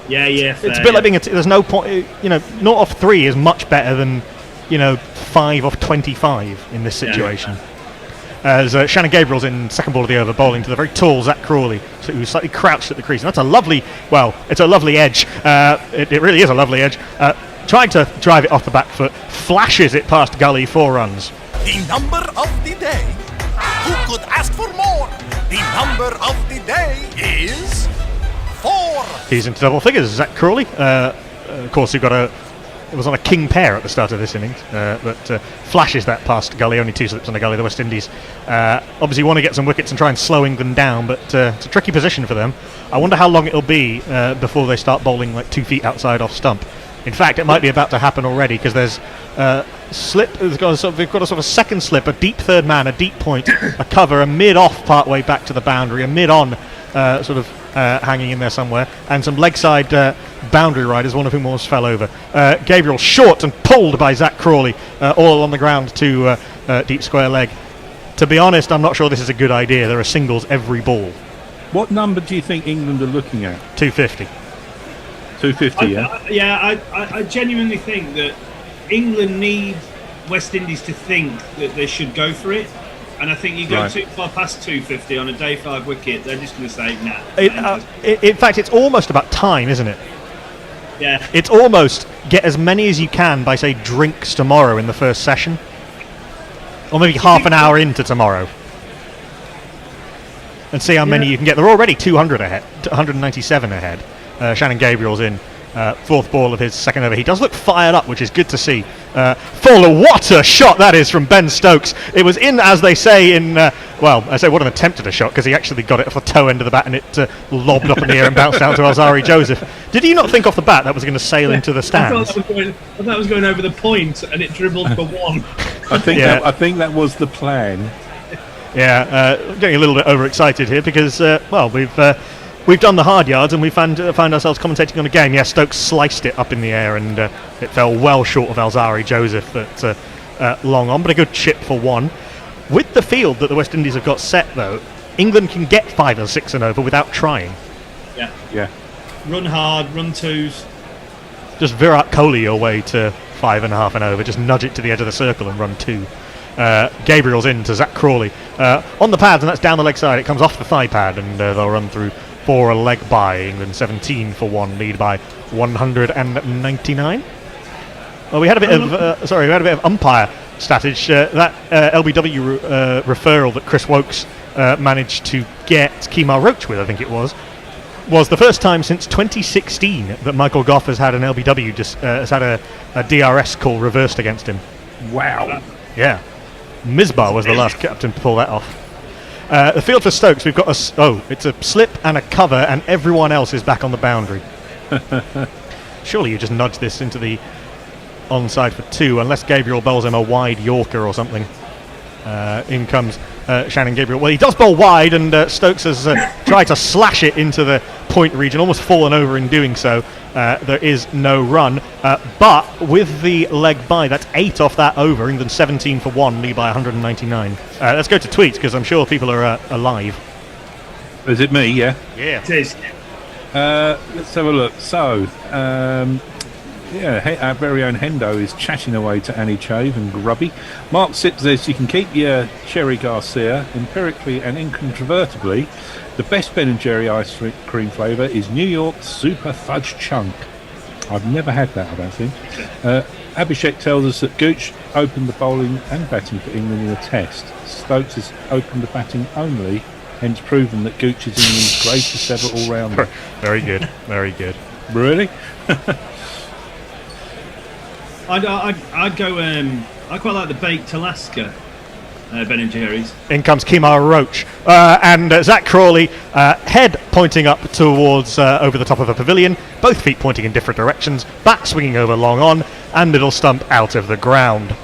Yeah, fair, it's a bit like being there's no point, 0 off 3 is much better than 5 off 25 in this situation. Yeah. As Shannon Gabriel's in second ball of the over, bowling to the very tall Zach Crawley, who's slightly crouched at the crease. And that's it's a lovely edge. It really is a lovely edge. Trying to drive it off the back foot, flashes it past Gully, 4 runs. The number of the day. Who could ask for more? The number of the day is 4. He's into double figures, Zach Crawley. Of course, it was on a king pair at the start of this innings, but flashes that past Gully, only 2 slips on the Gully. The West Indies obviously want to get some wickets and try and slow England down, but it's a tricky position for them. I wonder how long it'll be before they start bowling like 2 feet outside off stump. In fact, it might be about to happen already, because there's slip. They've got a sort of a second slip, a deep third man, a deep point, a cover, a mid-off part way back to the boundary, a mid-on hanging in there somewhere, and some leg side boundary riders, one of whom almost fell over. Gabriel short and pulled by Zach Crawley all along the ground to deep square leg. To be honest, I'm not sure this is a good idea. There are singles every ball. What number do you think England are looking at? 250. 250, yeah? I genuinely think that England need West Indies to think that they should go for it. And I think you go too far past 250 on a day 5 wicket, they're just going to say, nah. In fact, it's almost about time, isn't it? Yeah. It's almost get as many as you can by, say, drinks tomorrow in the first session. Or maybe half an hour into tomorrow. And see how many you can get. They're already 200 ahead, 197 ahead. Shannon Gabriel's in. Fourth ball of his second over. He does look fired up, which is good to see. Fuller, what a shot that is from Ben Stokes. It was in, as they say, what an attempt at a shot, because he actually got it off the toe end of the bat and it lobbed up in the air and bounced down to Alzari Joseph. Did you not think off the bat that was going to sail into the stands? I thought that was going over the point and it dribbled for one. I think that was the plan. Yeah, getting a little bit overexcited here because, we've done the hard yards and we found ourselves commentating on a game. Yeah, Stokes sliced it up in the air and it fell well short of Alzari Joseph at long on, but a good chip for one. With the field that the West Indies have got set, though, England can get 5 or 6 and over without trying. Yeah. Run hard, run twos. Just Virat Kohli your way to 5.5 and over. Just nudge it to the edge of the circle and run 2. Gabriel's in to Zach Crawley on the pads, and that's down the leg side. It comes off the thigh pad, and they'll run through for a leg by. England 17 for 1, lead by 199. Well, we had a bit of umpire statage. That LBW referral that Chris Wokes managed to get Kemar Roach with, I think it was the first time since 2016 that Michael Goff has had an LBW has had a DRS call reversed against him. Wow. Yeah. Misbah was the last captain to pull that off. The field for Stokes, we've got it's a slip and a cover, and everyone else is back on the boundary. Surely you just nudge this into the onside for 2, unless Gabriel bowls him a wide Yorker or something. In comes Shannon Gabriel. Well, he does bowl wide, and Stokes has tried to slash it into the point region, almost fallen over in doing so. There is no run, but with the leg by, that's 8 off that over. England 17 for 1, lead by 199. Let's go to tweets, because I'm sure people are alive. Is it me? Yeah. Yeah. It is. Let's have a look. So, our very own Hendo is chatting away to Annie Chave and Grubby. Mark Sipp says you can keep your Cherry Garcia. Empirically and incontrovertibly, the best Ben & Jerry ice cream flavour is New York Super Fudge Chunk. I've never had that, I don't think. Abhishek tells us that Gooch opened the bowling and batting for England in a test. Stokes has opened the batting only, hence proven that Gooch is England's greatest ever all-rounder. Very good, very good. Really? I'd go. I quite like the baked Alaska Ben & Jerry's. In comes Kemar Roach and Zach Crawley, head pointing up towards over the top of the pavilion, both feet pointing in different directions, bat swinging over long on, and middle stump out of the ground.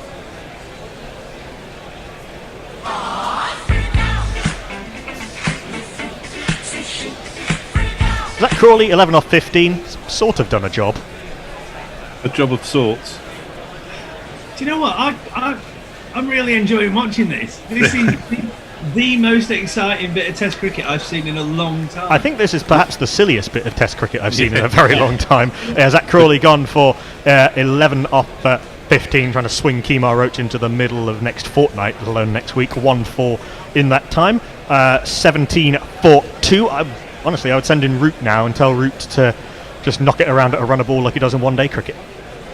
Zach Crawley 11 off 15, sort of done a job. A job of sorts. Do you know what? I'm really enjoying watching this. This is the most exciting bit of Test cricket I've seen in a long time. I think this is perhaps the silliest bit of Test cricket I've seen in a very long time. Zach Crawley gone for 11 off 15, trying to swing Kemar Roach into the middle of next fortnight, let alone next week. 1-4 in that time. 17 for 2. Honestly, I would send in Root now and tell Root to just knock it around at a run of ball like he does in one-day cricket.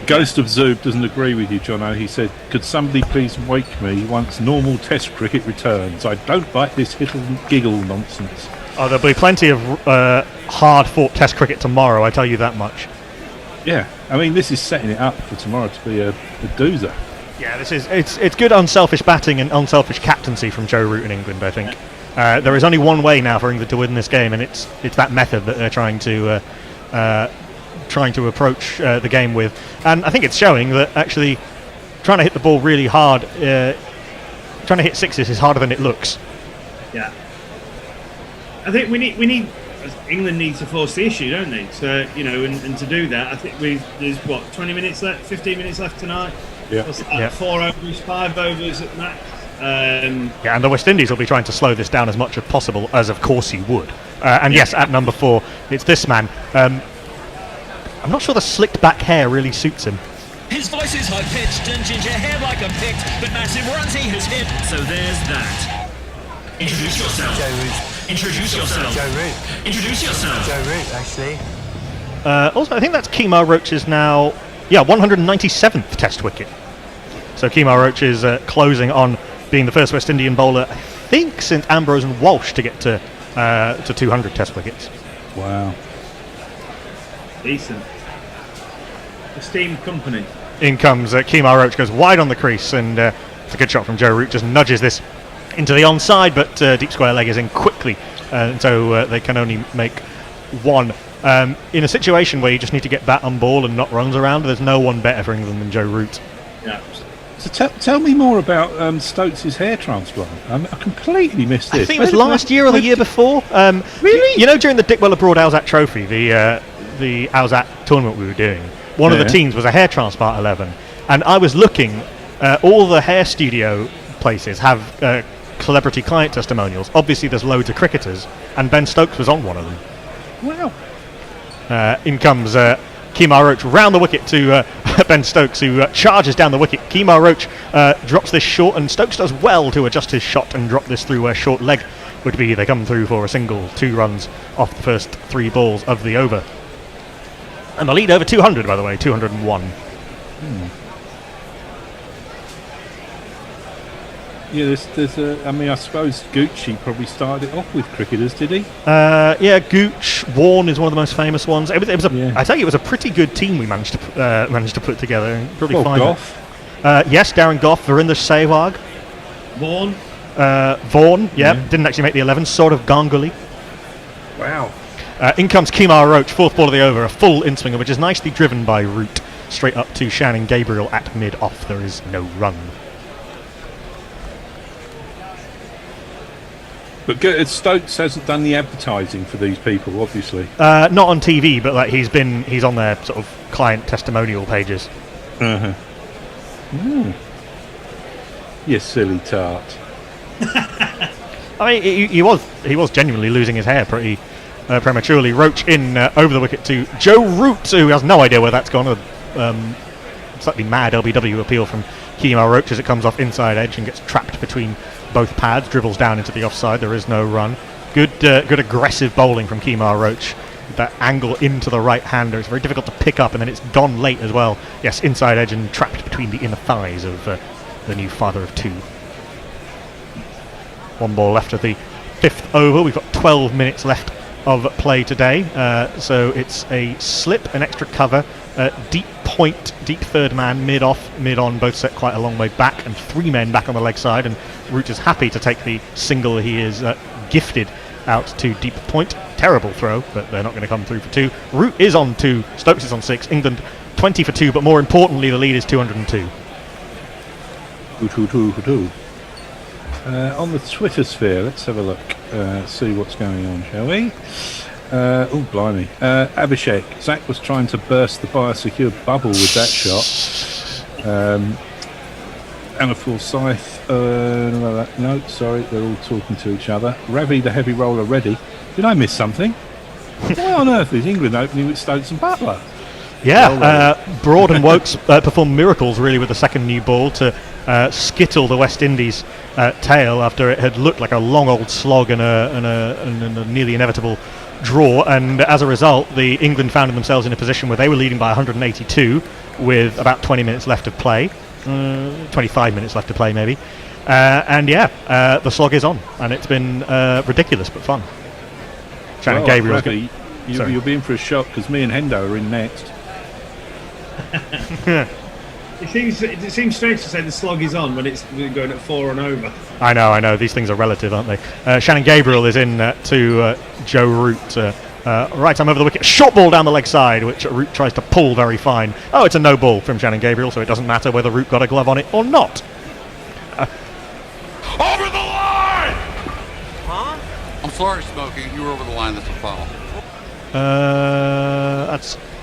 Ghost of Zoob doesn't agree with you, Jono. He said, could somebody please wake me once normal Test cricket returns? I don't like this giggle nonsense. Oh, there'll be plenty of hard-fought Test cricket tomorrow, I tell you that much. Yeah, I mean, this is setting it up for tomorrow to be a doozer. Yeah, it's good unselfish batting and unselfish captaincy from Joe Root in England, I think. There is only one way now for England to win this game, and it's that method that they're trying to approach the game with. And I think it's showing that actually trying to hit the ball really hard, trying to hit sixes is harder than it looks. Yeah. I think we need England needs to force the issue, don't they? So, and to do that, I think there's 20 minutes left, 15 minutes left tonight? Yeah. 4 overs, 5 overs at max. Yeah, and the West Indies will be trying to slow this down as much as possible, as of course you would. And yes, at number 4, it's this man. I'm not sure the slicked back hair really suits him. His voice is high-pitched and ginger hair like a picked, but massive runs he has hit, so there's that. Introduce yourself. Joe Root. Introduce yourself. Joe Root. Introduce yourself. Joe Root, actually. Also, I think that's Kemar Roach's now, 197th Test wicket. So Kemar Roach is closing on being the first West Indian bowler, I think, since Ambrose and Walsh to get to 200 Test wickets. Wow. Decent. Esteemed company. In comes Kemar Roach, goes wide on the crease, and it's a good shot from Joe Root, just nudges this into the onside, but deep square leg is in quickly, so they can only make one. In a situation where you just need to get bat on ball and not runs around, there's no one better for England than Joe Root. Yeah. So tell me more about Stokes' hair transplant. I completely missed this. I think it was last year or the year before. Really? You know, during the Dick Weller-Broad Alzat Trophy, the Alzat tournament we were doing, one of the teams was a hair transplant 11, and I was looking. All the hair studio places have celebrity client testimonials. Obviously, there's loads of cricketers, and Ben Stokes was on one of them. Wow. In comes Kemar Roach round the wicket to Ben Stokes, who charges down the wicket. Kemar Roach drops this short, and Stokes does well to adjust his shot and drop this through where short leg would be. They come through for a single, 2 runs off the first 3 balls of the over. And the lead over 200, by the way, 201. Yeah, there's I mean, I suppose Gucci probably started it off with cricketers, did he? Yeah, Gooch, Warne is one of the most famous ones. It was I tell you, it was a pretty good team we managed to put together. And probably find Goff. Yes, Darren Goff, Verinder Sehwag. Vaughan. Vaughan, didn't actually make the 11. Sort of Ganguly. Wow. In comes Kemar Roach, 4th ball of the over, a full in-swinger, which is nicely driven by Root, straight up to Shannon Gabriel at mid-off. There is no run. But Stokes hasn't done the advertising for these people, obviously. Not on TV, but like he's on their sort of client testimonial pages. Uh-huh. You silly tart. I mean, he was genuinely losing his hair pretty prematurely. Roach in over the wicket to Joe Root, who has no idea where that's gone. A slightly mad LBW appeal from Kemar Roach as it comes off inside edge and gets trapped between both pads, dribbles down into the offside. There is no run. Good aggressive bowling from Kemar Roach. That angle into the right-hander, it's very difficult to pick up, and then it's gone late as well. Yes, inside edge and trapped between the inner thighs of the new father of 2. 1 ball left of the 5th over. We've got 12 minutes left of play today, so it's a slip, an extra cover, deep point, deep third man, mid-off, mid-on, both set quite a long way back, and 3 men back on the leg side, and Root is happy to take the single he is gifted out to deep point. Terrible throw, but they're not going to come through for 2. Root is on 2, Stokes is on 6, England 20 for 2, but more importantly the lead is 202. On the Twitter sphere, let's have a look, see what's going on, shall we? Oh, blimey. Abhishek, Zach was trying to burst the biosecure bubble with that shot. Anna Forsyth, no, sorry, they're all talking to each other. Ravi, the heavy roller, ready. Did I miss something? Why on earth is England opening with Stokes and Butler? Yeah, Broad and Wokes performed miracles really with the second new ball to skittle the West Indies tail after it had looked like a long old slog and a nearly inevitable draw, and as a result the England found themselves in a position where they were leading by 182 with about 20 minutes left of play, 25 minutes left to play maybe, and the slog is on, and it's been ridiculous but fun. Shannon Gabriel's you'll be in for a shock because me and Hendo are in next. It seems strange to say the slog is on when it's going at 4 and over. I know. These things are relative, aren't they? Shannon Gabriel is in to Joe Root. Right arm over the wicket. Short ball down the leg side, which Root tries to pull very fine. Oh, it's a no ball from Shannon Gabriel, so it doesn't matter whether Root got a glove on it or not. Over the line! Huh? I'm sorry, Smokey. You were over the line. That's a foul.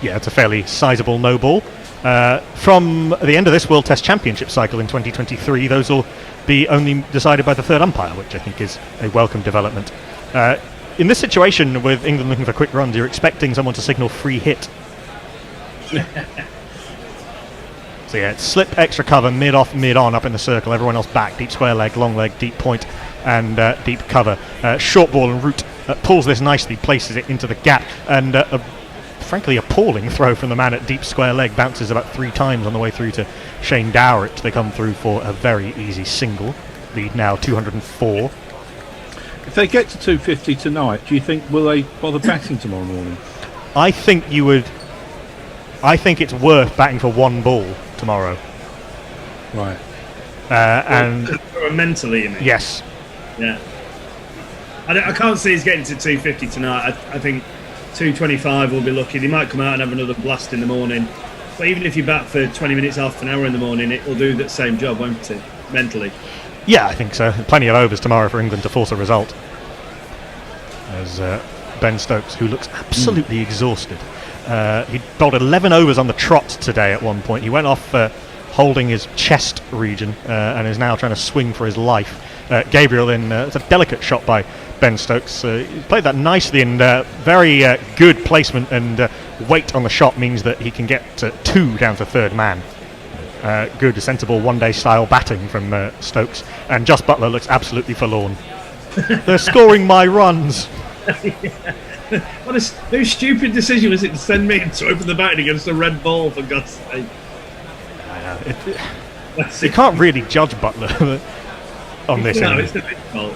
It's a fairly sizable no ball. From the end of this World Test Championship cycle in 2023, those will be only decided by the third umpire, which I think is a welcome development. In this situation, with England looking for quick runs, you're expecting someone to signal free hit. So yeah, it's slip, extra cover, mid off, mid on, up in the circle. Everyone else back, deep square leg, long leg, deep point, and deep cover. Short ball and root pulls this nicely, places it into the gap, and a frankly appalling throw from the man at deep square leg, bounces about 3 times on the way through to Shane Dowrett. They come through for a very easy single. Lead now 204. If they get to 250 tonight, do you think will they bother batting tomorrow morning? I think you would. I think it's worth batting for 1 ball tomorrow. Right. And mentally, you mean? Yes. Yeah. I can't see he's getting to 250 tonight. I think 225 will be lucky. They might come out and have another blast in the morning. But even if you bat for 20 minutes, half an hour in the morning, it will do that same job, won't it? Mentally. Yeah, I think so. Plenty of overs tomorrow for England to force a result. As Ben Stokes, who looks absolutely exhausted. He bowled 11 overs on the trot today at one point. He went off holding his chest region and is now trying to swing for his life. Gabriel it's a delicate shot by Ben Stokes. He played that nicely, and very good placement and weight on the shot means that he can get 2 down to third man. Good, sensible one-day style batting from Stokes, and Just Buttler looks absolutely forlorn. They're scoring my runs. Whose stupid decision was it to send me to open the batting against a red ball, for God's sake? You can't really judge Butler on this. No, it's not his fault.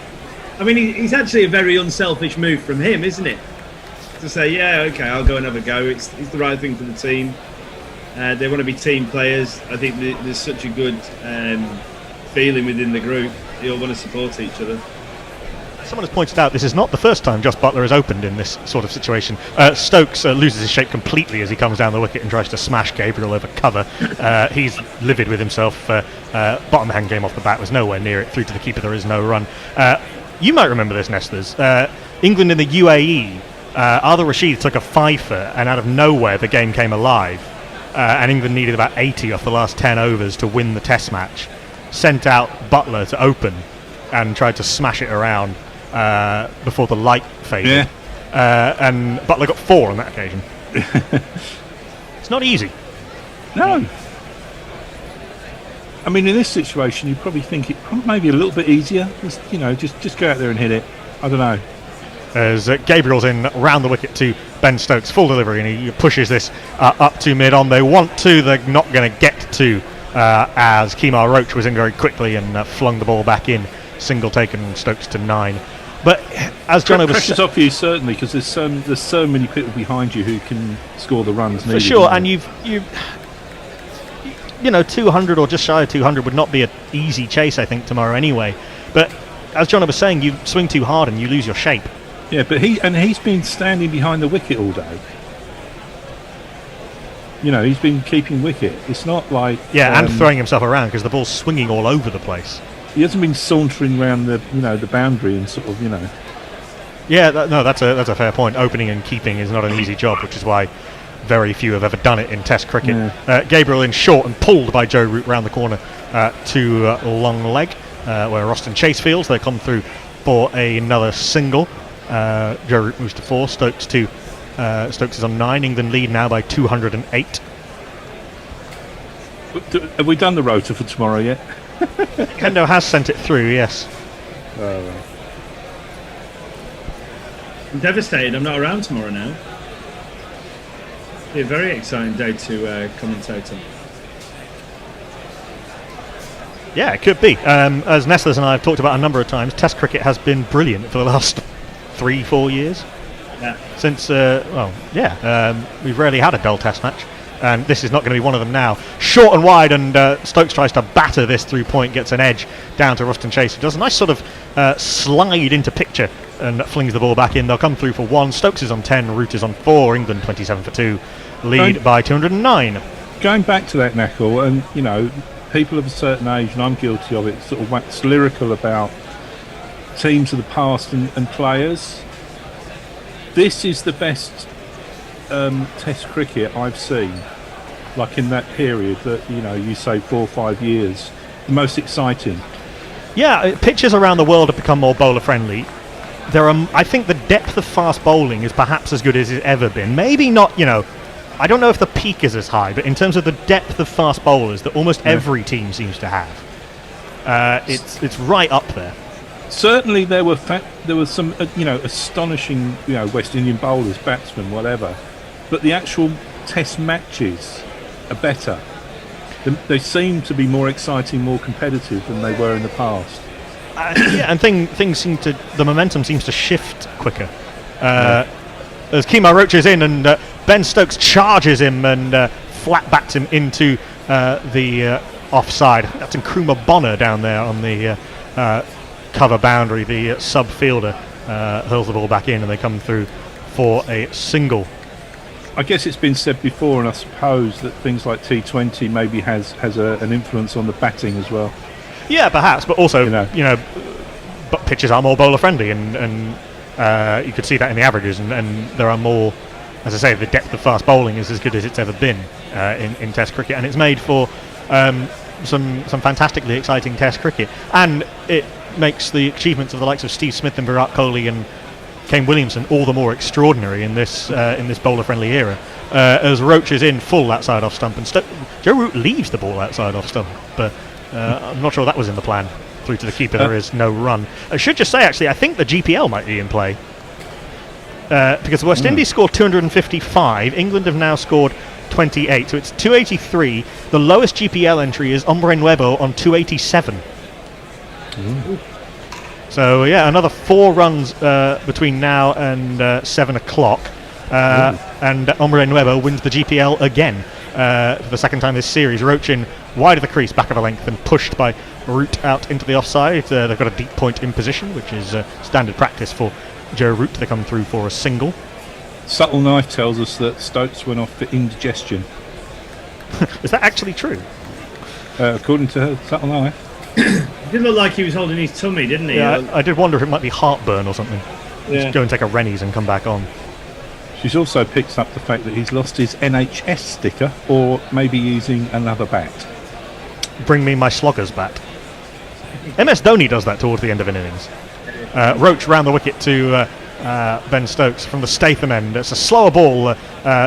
I mean, he's actually a very unselfish move from him, isn't it? To say, yeah, okay, I'll go and have a go. It's the right thing for the team. They want to be team players. I think there's such a good feeling within the group. They all want to support each other. Someone has pointed out this is not the first time Just Buttler has opened in this sort of situation. Stokes loses his shape completely as he comes down the wicket and tries to smash Gabriel over cover. He's livid with himself. Bottom hand game off the bat was nowhere near it. Through to the keeper, there is no run. You might remember this, Nestlers. England in the UAE, Adil Rashid took a fifer, and out of nowhere the game came alive. And England needed about 80 off the last 10 overs to win the test match. Sent out Buttler to open and tried to smash it around before the light faded. And Buttler got 4 on that occasion. It's not easy. No. I mean, in this situation, you probably think it maybe a little bit easier. Just go out there and hit it. I don't know. As Gabriel's in round the wicket to Ben Stokes, full delivery, and he pushes this up to mid-on. They want to, they're not going to get to, as Kemar Roach was in very quickly and flung the ball back in. Single taken Stokes to 9. But as John was pressure's off you, certainly, because there's so many people behind you who can score the runs needed. For sure, and you 200 or just shy of 200 would not be an easy chase, I think, tomorrow anyway. But as John was saying, you swing too hard and you lose your shape. Yeah, but he's been standing behind the wicket all day. He's been keeping wicket. It's not like and throwing himself around because the ball's swinging all over the place. He hasn't been sauntering around the boundary and sort of Yeah, that's a fair point. Opening and keeping is not an easy job, which is why very few have ever done it in Test cricket. Yeah. Gabriel in short and pulled by Joe Root round the corner to long leg, where Roston Chase fields. They come through for another single. Joe Root moves to 4. Stokes is on 9. England lead now by 208. Have we done the rota for tomorrow yet? Kendo has sent it through, yes. Oh, right. I'm devastated I'm not around tomorrow now. It'll be a very exciting day to commentate on. Yeah, it could be. As Nestlers and I have talked about a number of times, Test cricket has been brilliant for the last 3-4 years. Yeah. Since, we've rarely had a dull Test match. And this is not going to be one of them now. Short and wide, and Stokes tries to batter this through point, gets an edge down to Roston Chase, who does a nice sort of slide into picture and flings the ball back in. They'll come through for 1. Stokes is on 10, Root is on 4. England 27 for 2. Lead by 209. Going back to that, Knackle, and people of a certain age, and I'm guilty of it, sort of wax lyrical about teams of the past and players. This is the best Test cricket I've seen like in that period that you say 4 or 5 years, the most exciting? Yeah, pitches around the world have become more bowler friendly. I think the depth of fast bowling is perhaps as good as it's ever been. Maybe not, I don't know if the peak is as high, but in terms of the depth of fast bowlers that almost every team seems to have, it's right up there. Certainly, there were some astonishing West Indian bowlers, batsmen, whatever, but the actual Test matches are better. They seem to be more exciting, more competitive than they were in the past. And things seem to, the momentum seems to shift quicker. As Kemar Roach is in, and Ben Stokes charges him and flat bats him into the offside. That's Nkrumah Bonner down there on the cover boundary. The sub fielder hurls the ball back in, and they come through for a single. I guess it's been said before, and I suppose that things like T20 maybe has an influence on the batting as well. Yeah, perhaps, but also but pitches are more bowler friendly, and you could see that in the averages, and there are more. As I say, the depth of fast bowling is as good as it's ever been in Test cricket, and it's made for some fantastically exciting Test cricket, and it makes the achievements of the likes of Steve Smith and Virat Kohli and Kane Williamson all the more extraordinary in this bowler-friendly era. As Roach is in full outside off stump, and Joe Root leaves the ball outside off stump, but I'm not sure that was in the plan. Through to the keeper, there is no run. I should just say, actually, I think the GPL might be in play. Because West Indies scored 255, England have now scored 28, so it's 283. The lowest GPL entry is Ombre Nuevo on 287. So yeah, another 4 runs between now and 7 o'clock, and Ombre Nuevo wins the GPL again for the second time this series. Roach in wide of the crease, back of a length, and pushed by Root out into the offside. They've got a deep point in position, which is standard practice for Joe Root. They come through for a single. Subtle Knife tells us that Stokes went off for indigestion. Is that actually true? According to Subtle Knife. It did look like he was holding his tummy, didn't he? Yeah, I did wonder if it might be heartburn or something. Yeah. Just go and take a Rennies and come back on. She's also picked up the fact that he's lost his NHS sticker, or maybe using another bat. Bring me my Sloggers bat. MS Dhoni does that towards the end of an innings. Roach round the wicket to Ben Stokes from the Statham end. It's a slower ball.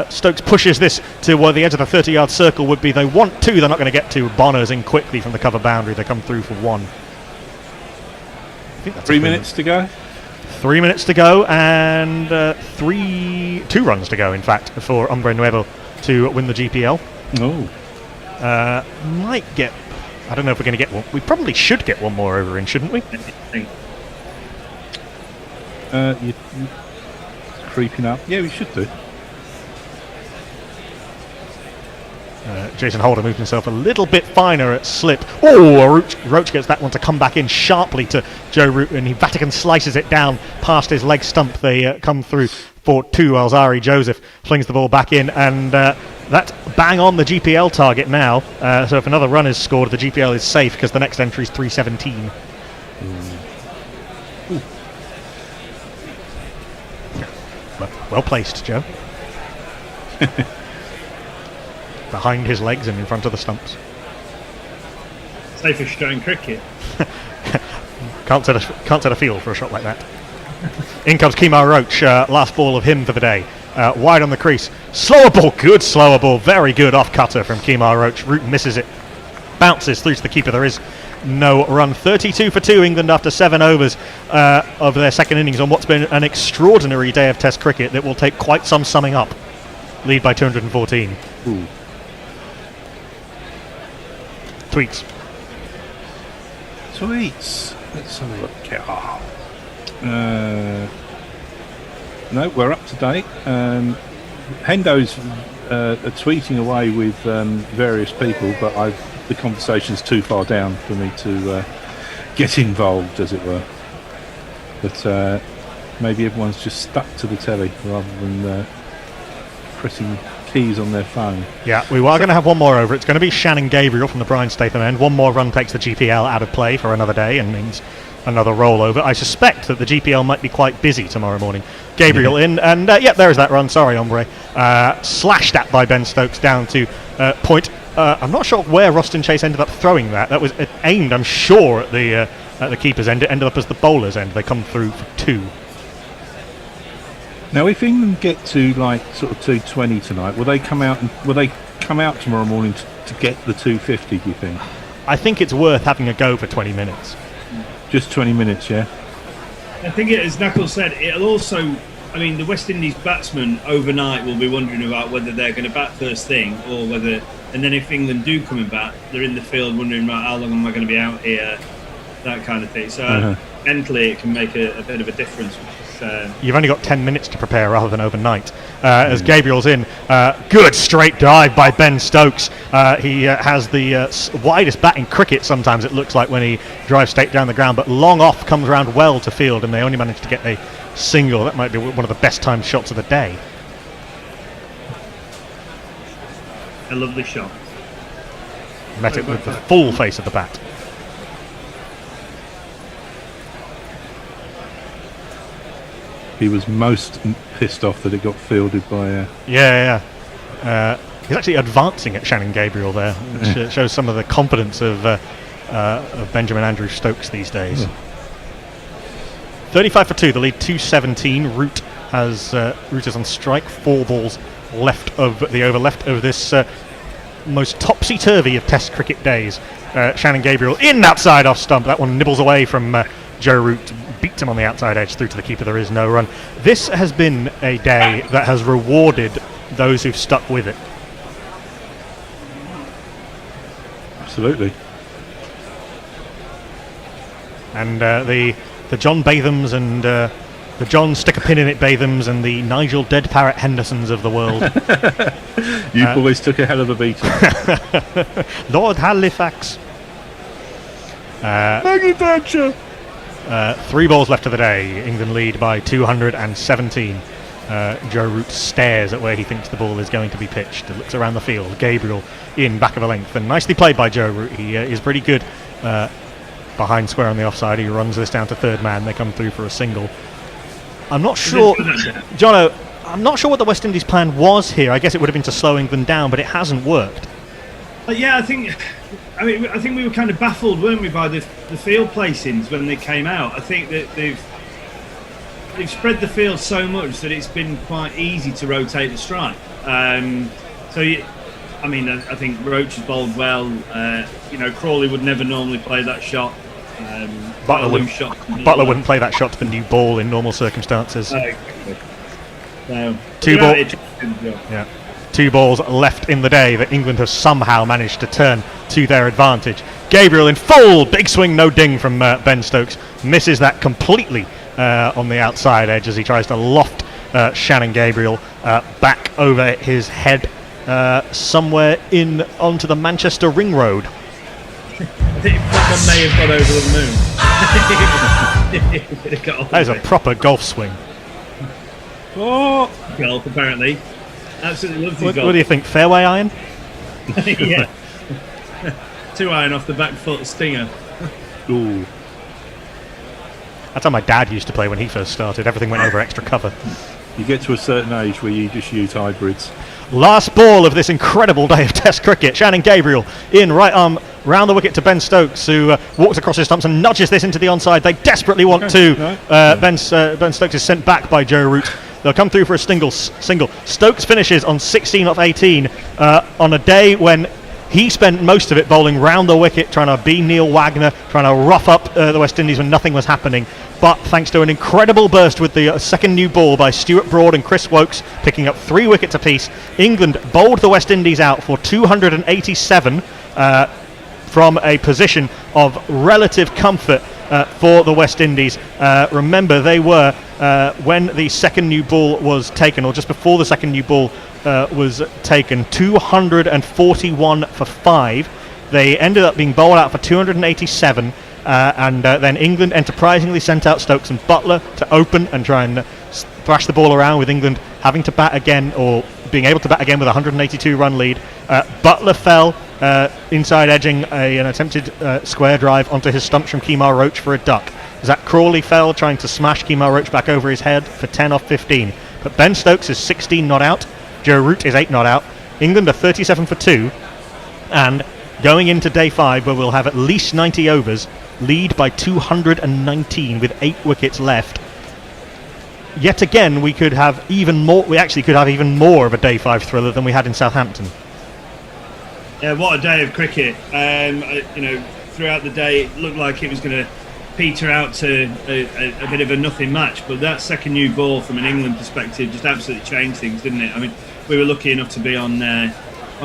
Stokes pushes this to where the edge of the 30-yard circle would be. They want 2, they're not going to get to. Bonner's in quickly from the cover boundary. They come through for 1. I think that's 3 minutes to go. 3 minutes to go, and 2 runs to go, in fact, for Ombre Nuevo to win the GPL. Might get. I don't know if we're going to get one. We probably should get one more over in, shouldn't we? You're creeping up. Yeah, we should do. Jason Holder moved himself a little bit finer at slip. Oh, Roach gets that one to come back in sharply to Joe Root, and Vatican slices it down past his leg stump. They come through for 2. Alzari Joseph flings the ball back in, and that's bang on the GPL target now. So if another run is scored, the GPL is safe because the next entry is 317. Well placed, Joe. Behind his legs and in front of the stumps. Safe as Australian cricket. Can't set a field for a shot like that. In comes Kemar Roach, last ball of him for the day. Wide on the crease. Slower ball, good slower ball. Very good off cutter from Kemar Roach. Root misses it. Bounces through to the keeper. There is no run. 32 for 2 England after 7 overs of their second innings on what's been an extraordinary day of Test cricket that will take quite some summing up. Lead by 214. Ooh. Tweets. Let's have a look. No, we're up to date. Hendo's tweeting away with various people, but the conversation's too far down for me to get involved, as it were. But maybe everyone's just stuck to the telly rather than pressing keys on their phone. Yeah, we are going to have one more over. It's going to be Shannon Gabriel from the Brian Statham end. One more run takes the GPL out of play for another day and means another rollover. I suspect that the GPL might be quite busy tomorrow morning. Gabriel in, and there's that run. Sorry, hombre. Slashed at by Ben Stokes down to point. I'm not sure where Roston Chase ended up throwing that. That was aimed, I'm sure, at the keeper's end. It ended up as the bowler's end. They come through for 2. Now, if England get to like sort of 220 tonight, will they come out tomorrow morning to get the 250? Do you think? I think it's worth having a go for 20 minutes. Just 20 minutes, yeah. I think, as Knuckles said, it'll also. I mean, the West Indies batsmen overnight will be wondering about whether they're going to bat first thing or whether. And then if England do come and bat, they're in the field wondering about how long am I going to be out here, that kind of thing. So mentally, it can make a bit of a difference. You've only got 10 minutes to prepare rather than overnight. As Gabriel's in, good straight dive by Ben Stokes. He has the widest bat in cricket, sometimes it looks like, when he drives straight down the ground, but long off comes around well to field, and they only managed to get a single. That might be one of the best timed shots of the day. A lovely shot. Met it with the full face of the bat. He was most pissed off that it got fielded by... He's actually advancing at Shannon Gabriel there, which shows some of the confidence of Benjamin Andrew Stokes these days. 35 for 2, the lead 217. Root is on strike. 4 balls left of the over, left of this most topsy-turvy of Test cricket days. Shannon Gabriel in outside off stump. That one nibbles away from Joe Root, beats him on the outside edge through to the keeper. There is no run. This has been a day that has rewarded those who've stuck with it. Absolutely. And the John Bathams and the John Stick-a-Pin-in-it Bathams and the Nigel Dead Parrot Hendersons of the world. You boys took a hell of a beating. Lord Halifax. Maggie Thatcher. 3 balls left of the day. England lead by 217. Joe Root stares at where he thinks the ball is going to be pitched. It looks around the field. Gabriel in back of a length, and nicely played by Joe Root. He is pretty good behind square on the offside. He runs this down to third man. They come through for a single. I'm not sure, Jono, I'm not sure what the West Indies plan was here. I guess it would have been to slow England down, but it hasn't worked. I think we were kind of baffled, weren't we, by the field placings when they came out. I think that they've spread the field so much that it's been quite easy to rotate the strike. I think Roach has bowled well. Crawley would never normally play that shot. Butler wouldn't play that shot to the new ball in normal circumstances. So, 2 balls left in the day that England have somehow managed to turn to their advantage. Gabriel in full, big swing, no ding from Ben Stokes. Misses that completely on the outside edge as he tries to loft Shannon Gabriel back over his head somewhere in onto the Manchester Ring Road. I think that one may have got over the moon. That is a proper golf swing. Oh, golf apparently. Absolutely loves his golf. What do you think? Fairway iron? Yeah. 2 iron off the back foot stinger. Ooh. That's how my dad used to play when he first started. Everything went over extra cover. You get to a certain age where you just use hybrids. Last ball of this incredible day of Test cricket. Shannon Gabriel in right arm round the wicket to Ben Stokes, who walks across his stumps and nudges this into the onside. They desperately want to. Ben Stokes is sent back by Joe Root. They'll come through for a single. Stokes finishes on 16 off 18 on a day when he spent most of it bowling round the wicket, trying to be Neil Wagner, trying to rough up the West Indies when nothing was happening. But thanks to an incredible burst with the second new ball by Stuart Broad and Chris Wokes, picking up 3 wickets apiece, England bowled the West Indies out for 287 from a position of relative comfort for the West Indies. Remember, they were, when the second new ball was taken, or just before the second new ball was taken, 241 for 5. They ended up being bowled out for 287, and then England enterprisingly sent out Stokes and Butler to open and try and thrash the ball around, with England having to bat again, or being able to bat again with a 182 run lead. Butler fell inside edging an attempted square drive onto his stumps from Kemar Roach for a duck. Zach Crawley fell trying to smash Kemar Roach back over his head for 10 off 15. But Ben Stokes is 16 not out. Joe Root is 8 not out. England are 37 for 2. And going into day 5, where we'll have at least 90 overs, lead by 219 with 8 wickets left. Yet again, we could have even more. We actually could have even more of a day 5 thriller than we had in Southampton. Yeah, what a day of cricket. Throughout the day, it looked like it was going to peter out to a bit of a nothing match, but that second new ball from an England perspective just absolutely changed things, didn't it? I mean, we were lucky enough to be on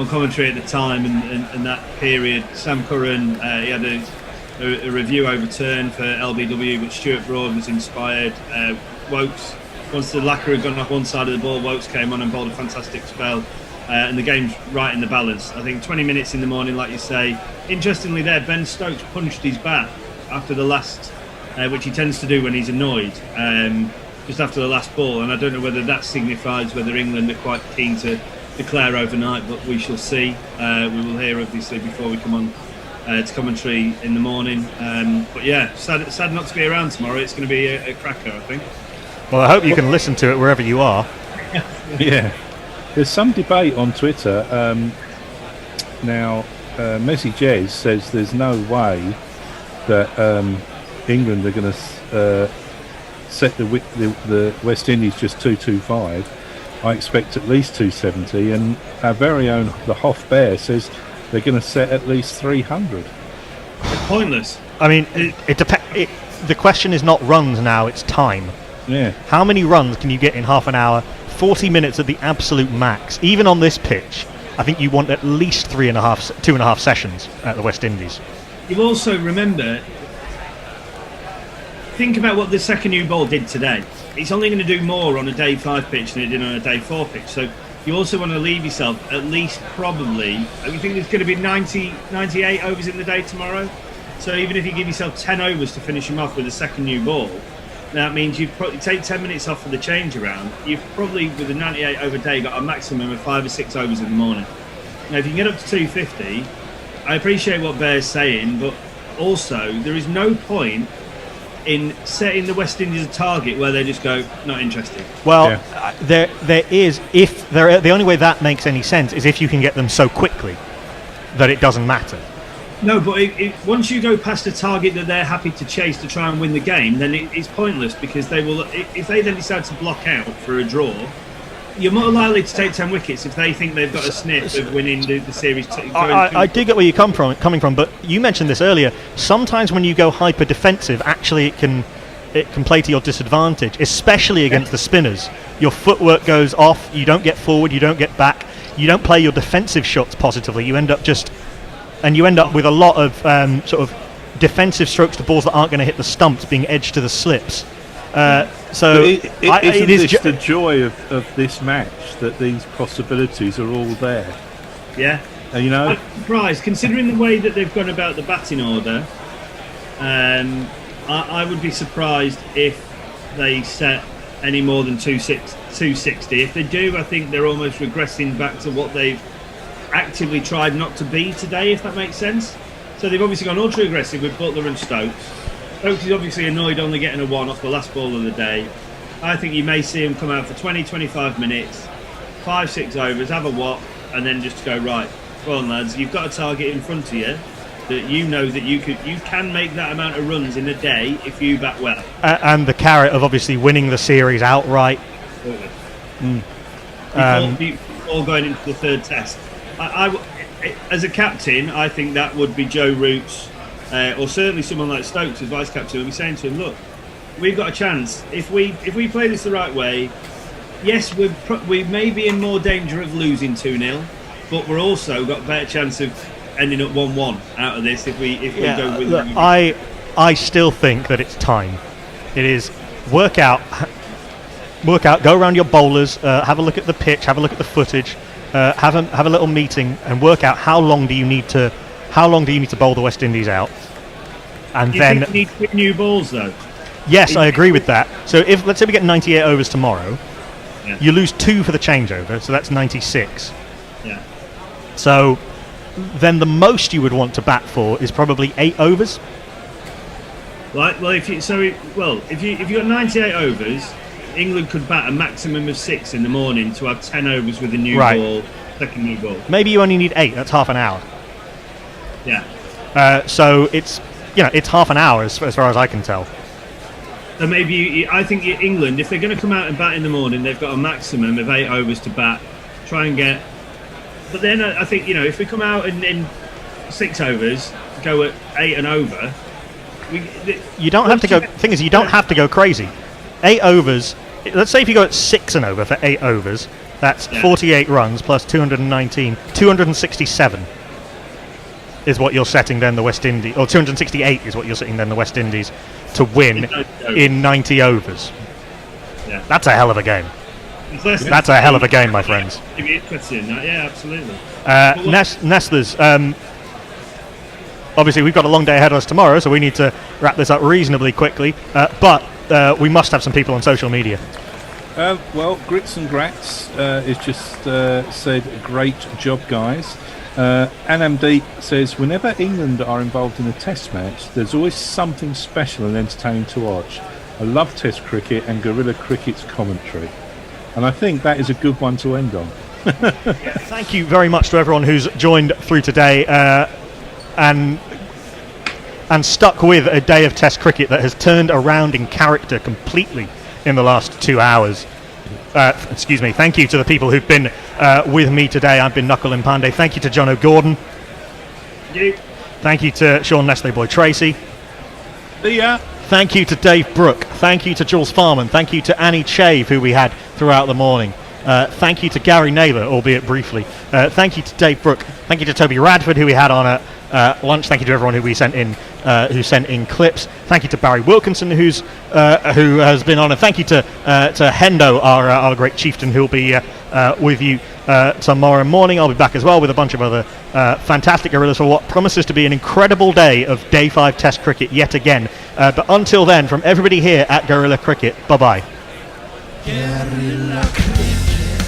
commentary at the time, and that period. Sam Curran, he had a review overturned for LBW, but Stuart Broad was inspired. Wokes, once the lacquer had gone off one side of the ball, Wokes came on and bowled a fantastic spell. And the game's right in the balance. I think 20 minutes in the morning, like you say. Interestingly there, Ben Stokes punched his bat after the last, which he tends to do when he's annoyed, just after the last ball. And I don't know whether that signifies whether England are quite keen to declare overnight, but we shall see. We will hear, obviously, before we come on to commentary in the morning. But yeah, sad not to be around tomorrow. It's going to be a cracker, I think. Well, I hope you can listen to it wherever you are. Yeah. There's some debate on Twitter now. Messi Jez says there's no way that England are going to set the West Indies just 225. I expect at least 270, and our very own the Hoff Bear says they're going to set at least 300. It's pointless. I mean, it depends. The question is not runs now; it's time. Yeah. How many runs can you get in half an hour? 40 minutes at the absolute max. Even on this pitch, I think you want at least 2.5 sessions at the West Indies. You also think about what the second new ball did today. It's only going to do more on a day 5 pitch than it did on a day 4 pitch. So you also want to leave yourself at least probably, you think there's going to be 98 overs in the day tomorrow? So even if you give yourself 10 overs to finish them off with a second new ball, that means you take 10 minutes off for the change around. You've probably, with a 98 over day, got a maximum of 5 or 6 overs in the morning. Now, if you can get up to 250, I appreciate what Bear's saying, but also there is no point in setting the West Indies a target where they just go, not interested. Well, yeah. There is. The only way that makes any sense is if you can get them so quickly that it doesn't matter. No, but once you go past a target that they're happy to chase to try and win the game, then it's pointless, because they will. If they then decide to block out for a draw, you're more likely to take 10 wickets if they think they've got a sniff of winning the series. I do get where you're coming from, but you mentioned this earlier. Sometimes when you go hyper defensive, actually it can play to your disadvantage, especially against the spinners. Your footwork goes off. You don't get forward. You don't get back. You don't play your defensive shots positively. You end up with a lot of sort of defensive strokes to balls that aren't going to hit the stumps being edged to the slips. It is the joy of this match that these possibilities are all there. Yeah. You know, I'm surprised, considering the way that they've gone about the batting order. I would be surprised if they set any more than 260. If they do, I think they're almost regressing back to what they've actively tried not to be today, if that makes sense. So they've obviously gone ultra aggressive with Butler and Stokes. Stokes is obviously annoyed only getting a 1 off the last ball of the day. I think you may see him come out for 20-25 minutes, 5-6 overs, have a whop, and then just go, right, well on lads, you've got a target in front of you that you know that you can make that amount of runs in a day if you bat well. And the carrot of obviously winning the series outright. Before going into the third test. I, as a captain, I think that would be Joe Root's, or certainly someone like Stokes as vice captain, will be saying to him, look, we've got a chance. If we play this the right way, yes, we may be in more danger of losing 2-0, but we're also got a better chance of ending up 1-1 out of this if we go with. Look, I still think that it's time. It is work out, go around your bowlers, have a look at the pitch, have a look at the footage. Have a little meeting and work out how long do you need to bowl the West Indies out, and then think you need 3 new balls though. Yes, I agree with that. So if let's say we get 98 overs tomorrow, you lose 2 for the changeover, so that's 96. Yeah. So then the most you would want to bat for is probably 8 overs. Right. Well, if you got 98 overs, England could bat a maximum of 6 in the morning to have 10 overs with a new ball, second new ball. Maybe you only need 8. That's half an hour. Yeah. So it's half an hour as far as I can tell. So maybe I think England, if they're going to come out and bat in the morning, they've got a maximum of 8 overs to bat. Try and get. But then I think if we come out and in 6 overs, go at 8 and over. You don't have to go. Thing is, you don't have to go crazy. 8 overs. Let's say if you go at 6 and over for 8 overs, that's 48 runs plus 219, 267 is what you're setting then the West Indies, or 268 is what you're setting then the West Indies to win in 90 overs. Yeah. That's a hell of a game. That's a hell of a game, my friends. Yeah, absolutely. Nestlers. Obviously, we've got a long day ahead of us tomorrow, so we need to wrap this up reasonably quickly. But we must have some people on social media. Well, Grits and Grats has just said, great job, guys. Anamdeep says, whenever England are involved in a test match, there's always something special and entertaining to watch. I love test cricket and guerrilla cricket's commentary. And I think that is a good one to end on. Thank you very much to everyone who's joined through today and stuck with a day of test cricket that has turned around in character completely in the last 2 hours. Excuse me. Thank you to the people who've been with me today. I've been Knuckle Impande. Thank you to John O'Gordon. Thank you to Sean Nestle Boy Tracy. Thank you to Dave Brooke. Thank you to Jules Farman. Thank you to Annie Chave, who we had throughout the morning. Thank you to Gary Naylor, albeit briefly. Thank you to Dave Brooke. Thank you to Toby Radford, who we had on at lunch. Thank you to everyone who sent in clips. Thank you to Barry Wilkinson, who has been on, and thank you to Hendo, our great chieftain, who'll be with you tomorrow morning. I'll be back as well with a bunch of other fantastic gorillas for what promises to be an incredible day of Day 5 Test cricket yet again. But until then, from everybody here at Gorilla Cricket, bye bye.